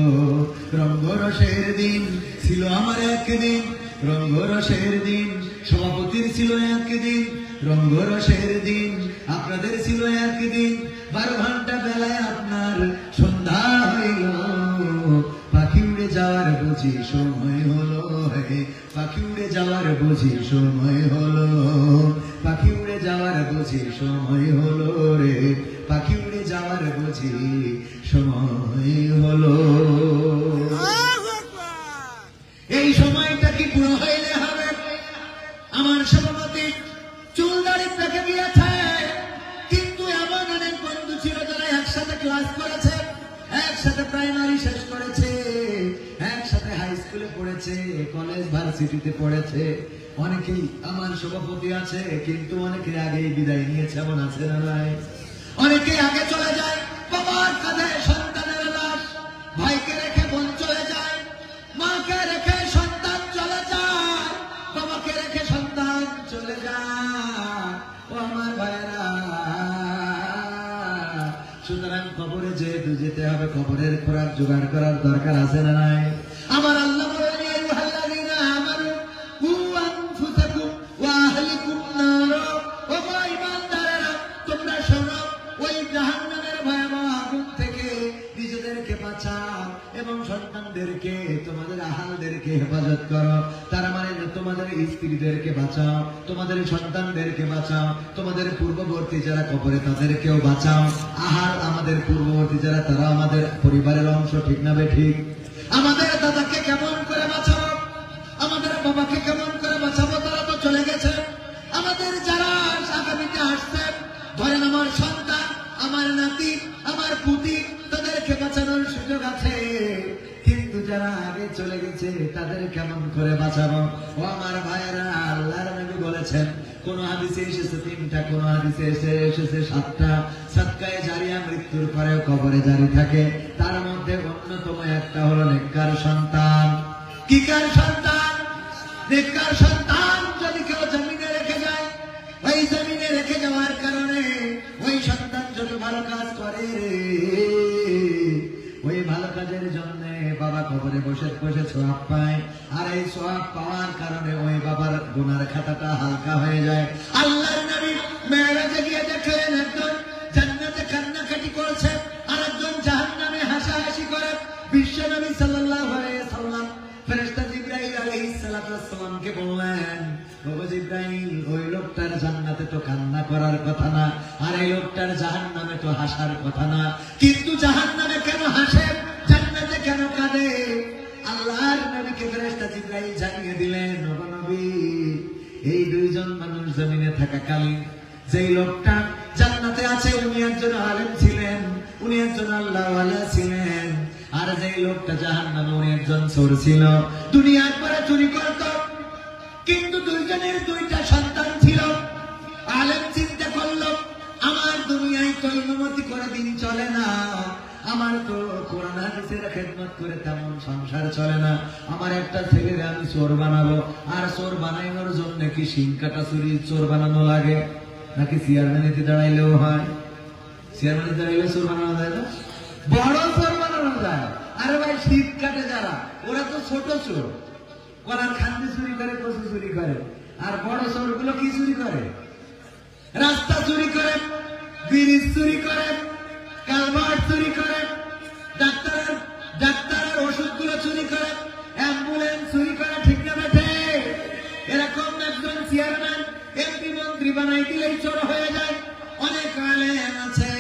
রঙ্গরসের দিন ছিল আমার একদিন, রঙ্গরসের দিন সভাপতির ছিল একদিন, রঙ্গরসের দিন আপনাদের ছিল একদিন, 12 ঘন্টা বেলায় আপনার সন্ধ্যা হইল, পাখি উড়ে যাওয়ার বুঝি সময় হলো, হে পাখি উড়ে যাওয়ার বুঝি সময় হলো, পাখি উড়ে যাওয়ার বুঝি সময় হলো রে, পাখি উড়ে যাওয়ার বুঝি সময় হলো। এই সময়টা কি পুরো হইলে হবে? আমার সভাপতি চুল দাড়ি পেকে গিয়েছে, কিন্তু এমন অনেক বন্ধু ছিল যারা একসাথে ক্লাস করেছে, একসাথে প্রাইমারি শেষ করেছে, একসাথে হাই স্কুলে পড়েছে, কলেজ ভার্সিটিতে পড়েছে, অনেকেই আমার সভাপতি আছে, কিন্তু অনেকে আগেই বিদায় নিয়েছে, এমন আছে না নাই? অনেকেই আগে চলে যায়, বাবার কাঁধে সন্তানের লাশ, ভাইকে রেখে বোন চলে যায়, মাকে রেখে সন্তান চলে যায়, বাবাকে রেখে সন্তান চলে যায়। ও আমার ভাইরা, সুতরাং কবরে যেহেতু যেতে হবে, কবরের খোরাক জোগাড় করার দরকার আছে না নাই? আমার আল্লাহ বলেন, আইয়ুহাল্লাযীনা আমানু কু আনফুসাকুম ওয়া আহলিকুম নার, ও ঈমানদারেরা তোমরা শোনো, ওই জাহান্নামের ভয়াবহ আগুন থেকে নিজেদেরকে বাঁচাও এবং সন্তানদেরকে, তোমাদের আহালদেরকে হেফাজত করো। তার মানে তোমাদের স্ত্রীদেরকে বাঁচাও, তোমাদের সন্তানদেরকে বাঁচাও, তোমাদের পূর্ববর্তী যারা কবরে তাদেরকেও বাঁচাও। আহাল আমাদের পূর্ববর্তী যারা, তারা আমাদের পরিবারের অংশ, ঠিক না বে ঠিক? আমাদের দাদাকে কেমন করে বাঁচাবো, আমাদের বাবাকে কেমন করে বাঁচাবো, তারা তো চলে গেছে। আমাদের যারা আগামীতে আসছে ধরেন আমার সন্তান, আমার নাতি, আমার পুতি, তাদেরকে বাঁচানোর সুযোগ আছে, কিন্তু যারা আগে চলে গেছে তাদের কেমন করে বাঁচাবো? ও আমার ভাইয়েরা, আল্লাহর নবী বলেছেন, কোন হাদিসে এসেছে 3টা, কোন হাদিসে এসেছে 7টা। সাদকায়ে জারিয়া মৃত্যুর পরেও কবরে জারি থাকে, তার মধ্যে অন্যতম একটা হলো নেককার সন্তান। কি কার সন্তান? নেককার সন্তান যদি কেউ জমিনে রেখে যায়, ওই জমিনে রেখে যাওয়ার কারণে ওই সন্তান যত ভালো কাজ করে, ওই ভালো কাজের জন্য বাবা কবরে বসে বসে সওয়াব পায়, আর এই সওয়াব পাওয়ার কারণে ওই বাবার গুনার খাতাটা হালকা হয়ে যায়। আল্লাহর নবী মেরাজে গিয়ে দেখলেন একজন জান্নাতে কান্নাকাটি করছে, আর একজন জাহান্নামে হাসাহাসি করে। বিশ্ব নবী সাল্লাল্লাহু আলাইহি ওয়াসাল্লাম ফেরেশতা জিবরাইল আলাইহিস সালাতু ওয়াস সালামকে বললেন, ওগো জিবরাইল, ওই লোকটার জান্নাতে তো কান্না করার কথা না, আর এই লোকটার জাহান্নামে তো হাসার কথা না, কিন্তু জাহান্নামে কেন হাসে, জান্নাতে কেন কাঁদে? আল্লাহর নবীকে ফেরেশতা জিবরাইল জানিয়ে দিলেন, ওগো নবী, এই দুইজন মানুষ জমিনে থাকাকালীন যেই লোকটা জান্নাতে আছে উনি একজন আলেম ছিলেন, উনি একজন আল্লাহওয়ালা ছিলেন, আর যেই লোকটা জাহান্নামে উনি একজন চোর ছিল, দুনিয়ার পরে চুরি করত, কিন্তু দুইজনের 2টা সন্তান ছিল। আলেম চিন্তা করলো, আমার দুনিয়ায় তো ইমামতি করে দিন চলে না, আমার তো কোরআন হাদিসের খেদমত করে তেমন সংসার চলে না, আমার একটা ছেলেকে আমি চোর বানাবো। আর চোর বানানোর জন্য কি শিং কাটা চুরি চোর বানানো লাগে, নাকি চেয়ারম্যানিতে দাঁড়াইলেও হয়? চেয়ারম্যানিতে দাঁড়াইলে চোর বানানো যায় না, বড় চোর বানানো যায়। আরে ভাই, শীত কাটে যারা, ওরা তো ছোট চোর, ওরা খান্দি চুরি করে, কচু চুরি করে, আর বড় চোর গুলো কি চুরি করে? রাস্তা চুরি করে, ব্রিজ চুরি করে, কালভার্ট চুরি করে, ডাক্তারের ওষুধগুলো চুরি করে, অ্যাম্বুলেন্স চুরি করে, ঠিক না বেঠে? এরকম একজন চেয়ারম্যান এমপি মন্ত্রী বানাই দিলেই চোর হয়ে যায়। অনেক আলেম আছে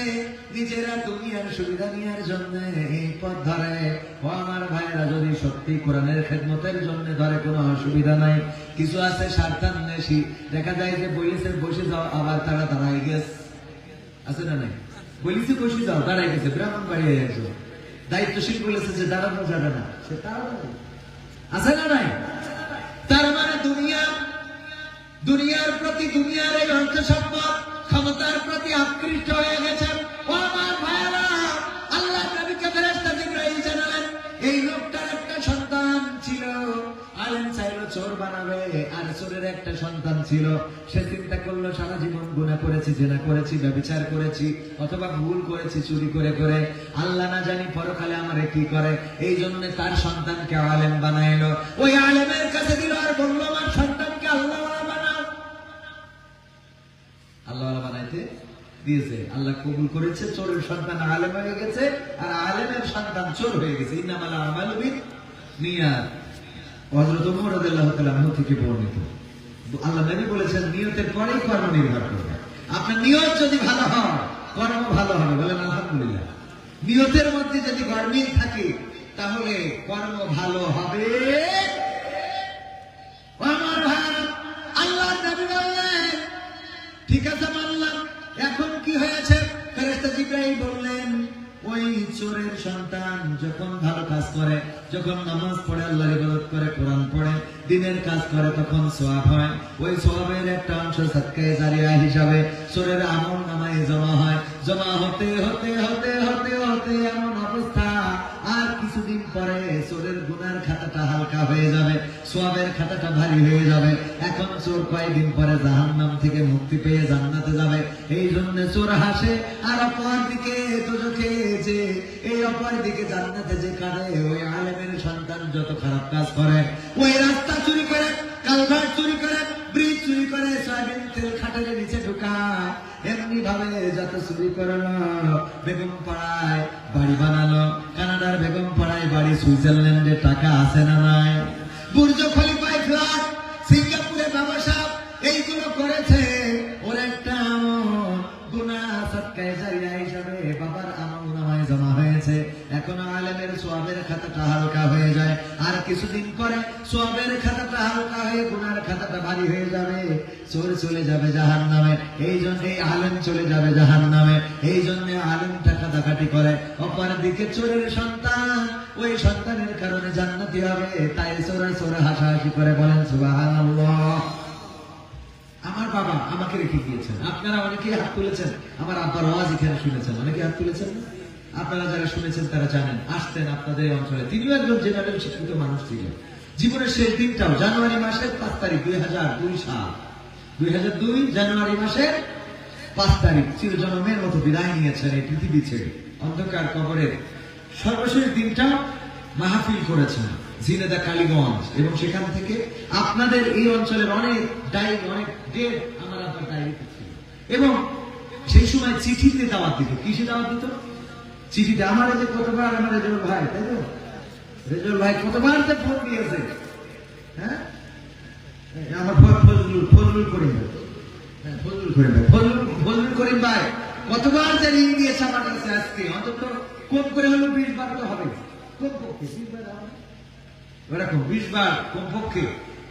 নিজেরা দুনিয়ার সুবিধা নেওয়ার জন্য এই পথ ধরে। ও আমার ভাইরা, যদি সত্যি কোরআনের খেদমতের জন্য ধরে কোনো অসুবিধা নাই। কিছু আছে স্বার্থান্বেষী, দেখা যায় যে বলেছে বসে যাও, আবার তারা দাঁড়াই গেছে, আছে না নাই? বলেছে বসে যাও, দাঁড়াই গেছে, ব্রাহ্মণ বাড়ি হয়ে গেছে, দায়িত্বশীল বলেছে যে দাঁড়ানো যাবে না, সে দাঁড়ানো, আছে না নাই? তার মানে দুনিয়ার প্রতি, দুনিয়ার এই অর্থ সম্পদ ক্ষমতার প্রতি আকৃষ্ট হয়ে গেছে। ও আমার ভাইরা, আল্লাহ নবীকে ফেরেশতা জিবরাইল জানালেন, এই লোকটার একটা সন্তান ছিল, আলেম চাইলো চোর বানাবে, আর চোরের একটা সন্তান ছিল। সে চিন্তা করলো, সারা জীবন গুনাহ করেছি, জিনা করেছি, ব্যভিচার করেছি, অথবা ভুল করেছি চুরি করে করে, আল্লাহ না জানি পরকালে আমারে কি করে। এই জন্য তার সন্তানকে আলেম বানাইলো। ওই আলেমের কাছে দিল আর বললো, আমার সন্তানকে আল্লাহওয়ালা বানাও। আল্লাহওয়ালা বানাইতে দিয়েছে, আল্লাহ কবুল করেছে, চোরের সন্তান আলেম হয়ে গেছে, আর আলেমের সন্তান চোর হয়ে গেছে। ইন্নামাল আমালু বিন্নিয়াত, হযরত ওমর রাদিয়াল্লাহু তাআলা আনহু থেকে বর্ণিত। আল্লাহ নবী বলেছেন, নিয়তের পরেই কর্ম নির্ভর করবে। আপনার নিয়ত যদি ভালো হয়, কর্ম ভালো হবে। বলেন আলহামদুলিল্লাহ। নিয়তের মধ্যে যদি গরমিল থাকে, তাহলে কর্ম ভালো হবে। আমার ভাই, আল্লাহ নবী বললেন, ঠিক আছে মানলাম, এখন কি হয়েছে? ফেরেশতা জিবরাইল বললেন, ওই চোরের সন্তান যখন ভালো কাজ করে, যখন নামাজ পড়ে, আল্লাহর ইবাদত করে, কোরআন পড়ে, দিনের কাজ করে, তখন সওয়াব হয়। ওই সওয়াবের একটা অংশ সাদকায়ে জারিয়া হিসাবে চোরের আমল নামায় জমা হয়। জমা হতে হতে হতে হতে হতে এমন অবস্থা, আর কিছুদিন পরে চোরের গুনার খাতাটা হালকা হয়ে যাবে, সওয়াবের খাতাটা ভারী হয়ে যাবে। এখন চোর কয়েকদিন পরে জাহান্নাম থেকে মুক্তি পেয়ে জান্নাতে যাবে। এই জন্য চোর হাসে, আর অপর দিকে দোজখে যে, এই অপর দিকে জান্নাতে যে কাঁদে, ওই আলেমের সন্তান যত খারাপ কাজ করে, ওই রাস্তা চুরি করে, কালভার্ট চুরি করে, ব্রিজ চুরি করে, সয়াবিন তেল খাটের নিচে ঢুকায়, এমনি ভাবে যত চুরি করলো, বেগম পাড়ায় বাড়ি বানালো, কানাডার বেগম পাড়ায় বাড়ি, সুইজারল্যান্ডে টাকা আছে না নাই, বুর্জ খলিফায় ফ্ল্যাট, সিঙ্গাপুরে ব্যবসা, এইগুলো করেছে। ওর একটা আমল গুনাহ সাদকায়ে জারিয়া হিসাবে বাবার আমল নামায় জমা হয়েছে। এখন আলেমের সওয়াবের খাতাটা হালকা হয়ে যায়, আর কিছুদিন পরে সওয়াবের খাতাটা হালকা হয়ে গুনার খাতাটা ভারী হয়ে যাবে। চোর চলে যাবে জাহান্নামে, এই জন্য আলেম চলে যাবে জাহান্নামে, এই জন্য আলেম টাকা ডাকাতি করে। অপরদিকে চোরের সন্তান, ওই সন্তানের কারণে জান্নাতি হবে, তাই চোরা চোরা হাসাহাসি করে। বলেন সুবহানাল্লাহ। আমার বাবা আমাকে রেখে গিয়েছেন, আপনারা অনেকেই হাত তুলেছেন, আমার আব্বার আওয়াজ এখানে শুনেছেন, অনেকে হাত তুলেছেন। আপনারা যারা শুনেছেন তারা জানেন, আসতেন আপনাদের অঞ্চলে। তিনিও একজন জেনারেল শিক্ষিত মানুষ ছিলেন। জীবনের শেষ দিনটাও জানুয়ারি মাসের 5 তারিখ 2002 সাল, 2002 জানুয়ারি মাসের 5 তারিখ চিরজন্মের মতো বিদায় নিয়েছেন এই পৃথিবী ছেড়ে। অন্ধকার কবরের সর্বশেষ দিনটা মাহফিল করেছেন ঝিনেদা কালীগঞ্জ, এবং সেখান থেকে আপনাদের এই অঞ্চলের অনেক ডায়েরি, অনেক ডেট আমার আপনার ডায়েরিতে ছিল। এবং সেই সময় চিঠিতে দাওয়াত দিত। কিসে দাওয়াত দিত? চিঠিতে। আমার যে কতবার আমার রেজল ভাই, তাই তো রেজল ভাই কতবার যে ফোন দিয়েছে, হ্যাঁ আমার ফজলুল করিম ভাই, ফজলুল করিম ভাই কতবার যে রিং দিয়েছে আমার কাছে। আজকে অন্তত কম করে হলো 20 বার তো হবে, কমপক্ষে 20 বার হবে, ওরকম 20 বার কমপক্ষে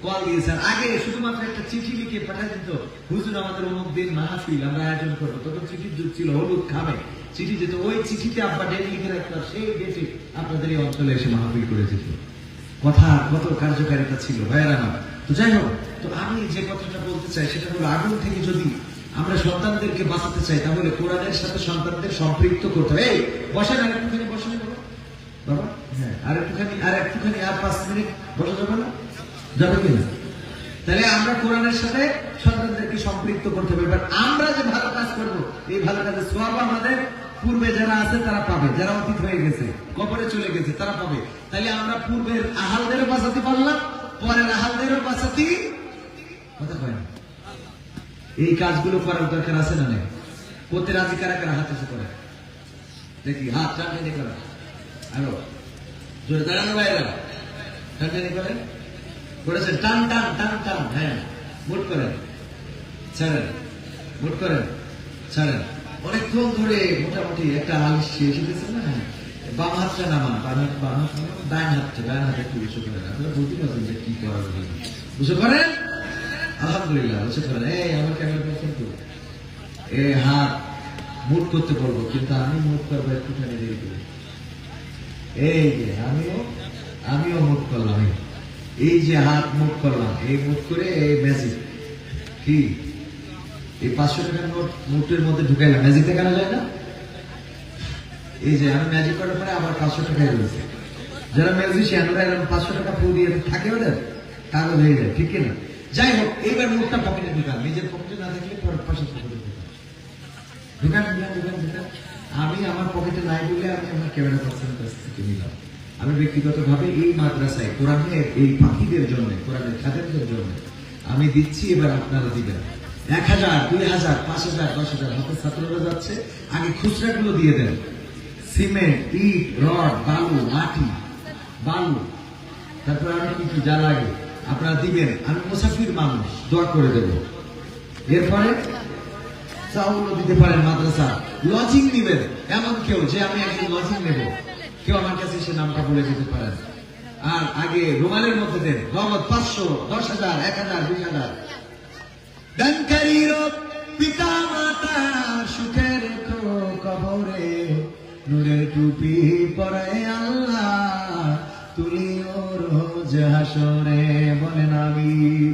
কল দিয়েছেন। আগে শুধুমাত্র একটা চিঠি লিখে পাঠিয়ে দিত, হুজুর আমাদের অমুক দিন মাহফিল আমরা আয়োজন করবো। তখন চিঠির যুগ ছিল, হলুদ খামে চিঠি যেত, ওই চিঠিতে আব্বা ডেট লিখে রাখতো, সেই ডেটে আপনাদের এই অঞ্চলে এসে মাহফিল করে যেত। কথা কত কার্যকারিতা ছিল ভাইয়েরা না। তো যাই হোক, তো আমি যে কথাটা বলতে চাই সেটা হলো, আগুন থেকে যদি আমরা সন্তানদেরকে বাঁচাতে চাই তাহলে কোরআনের সাথে সন্তানদের সম্পৃক্ত করতে হবে। এই বসেন, আর একটুখানি বসেন বাবা, হ্যাঁ আর একটুখানি আর 5 মিনিট বসে যাবে না, যাবে কিনা? তাহলে আমরা কোরআনের সাথে সন্তানদেরকে সম্পৃক্ত করতে হবে। এবার আমরা যে ভালো কাজ করবো, এই ভালো কাজের সওয়াব আমাদের পূর্বে যারা আছে তারা পাবে, যারা অতীত হয়ে গেছে, কবরে চলে গেছে তারা পাবে। তাহলে আমরা পূর্বের আহালদেরও বাঁচাতে পারলাম, পরের আহালদেরও বাঁচাতে কথা কয় না। এই কাজগুলো করার দরকার আছে না? নেই? করতে রাজি কারা কারা হাত এসে করে দেখি, হাত টানটানি করে, আরো জোরে দাঁড়ানো ভাইরা, টানটানি করেন, করেছেন, টান টান টান টান, হ্যাঁ মুট করেন, ছাড়েন, মুট করেন, ছাড়েন। অনেকক্ষণ ধরে মোটামুটি একটা আলস্য এসে গেছে না? বাম হাতটা নামান, ডান হাতটা একটু উঁচু করেন। আপনারা বুঝতে পারছেন যে কি করার, বুঝে করেন, আলহামদুলিল্লাহ বুঝে করেন। এই আমার ক্যামেরা দেখেন তো, এই হাত মুট করতে বলবো, কিন্তু আমি মুট করবো একটুখানি দেরি করে। এই যে আমিও মুট করলাম, এই যে হাত মুট করলাম, এই মুট করে এই ম্যাজিক কি এই 500 টাকার নোট মুটের মধ্যে ঢুকাইলাম, ম্যাজিক দেখানো যায় না? এই যে আমি ম্যাজিক করার পরে আবার 500 টাকায় রয়েছে। যারা ম্যাজিশিয়ান ওরা এরকম 500 টাকা ফুল দিয়ে থাকে, ওদের কাগজ হয়ে যায়, ঠিক কিনা? যাই হোক, এইবার মুখটা পকেটে ঢুকান, নিজের পকেটে না থাকলে পাশের পকেটে ঢুকান। আমি আমার পকেটে নাই বলে আমি আমার ক্যামেরা পার্সনের কাছ থেকে নিলাম। আমি ব্যক্তিগতভাবে এই মাদ্রাসায় কোরআনের এই পাখিদের জন্য, কোরআনের খাদেমদের জন্য আমি দিচ্ছি, এবার আপনারা দিবেন। 1000, 2000, 5000, 10,000 হাতে ছাত্ররা যাচ্ছে। আগে খুচরাগুলো দিয়ে দেন, সিমেন্ট, ইট, রড, বালু, মাটি, বালু, তারপর আরো কিছু যা লাগে আপনারা দিবেন। আমি মুসাফির মানুষ, দোয়া করে দেব। এরপরে চাউলও দিতে পারেন। মাদ্রাসা লজিং নিবেন, এমন কেউ যে আমি একদিন লজিং নেব, কেউ আমার কাছে সে নামটা বলে যেতে পারেন। আর আগে রুমালের মধ্যে দেন নগদ 500, 10,000, 1000, 20,000। দানকারীর পিতা মাতা সুখে রেখো কবরে, নূরের টুপি পরায় আল্লাহ তুলিও রোজ হাসরে। বলেন আমিন।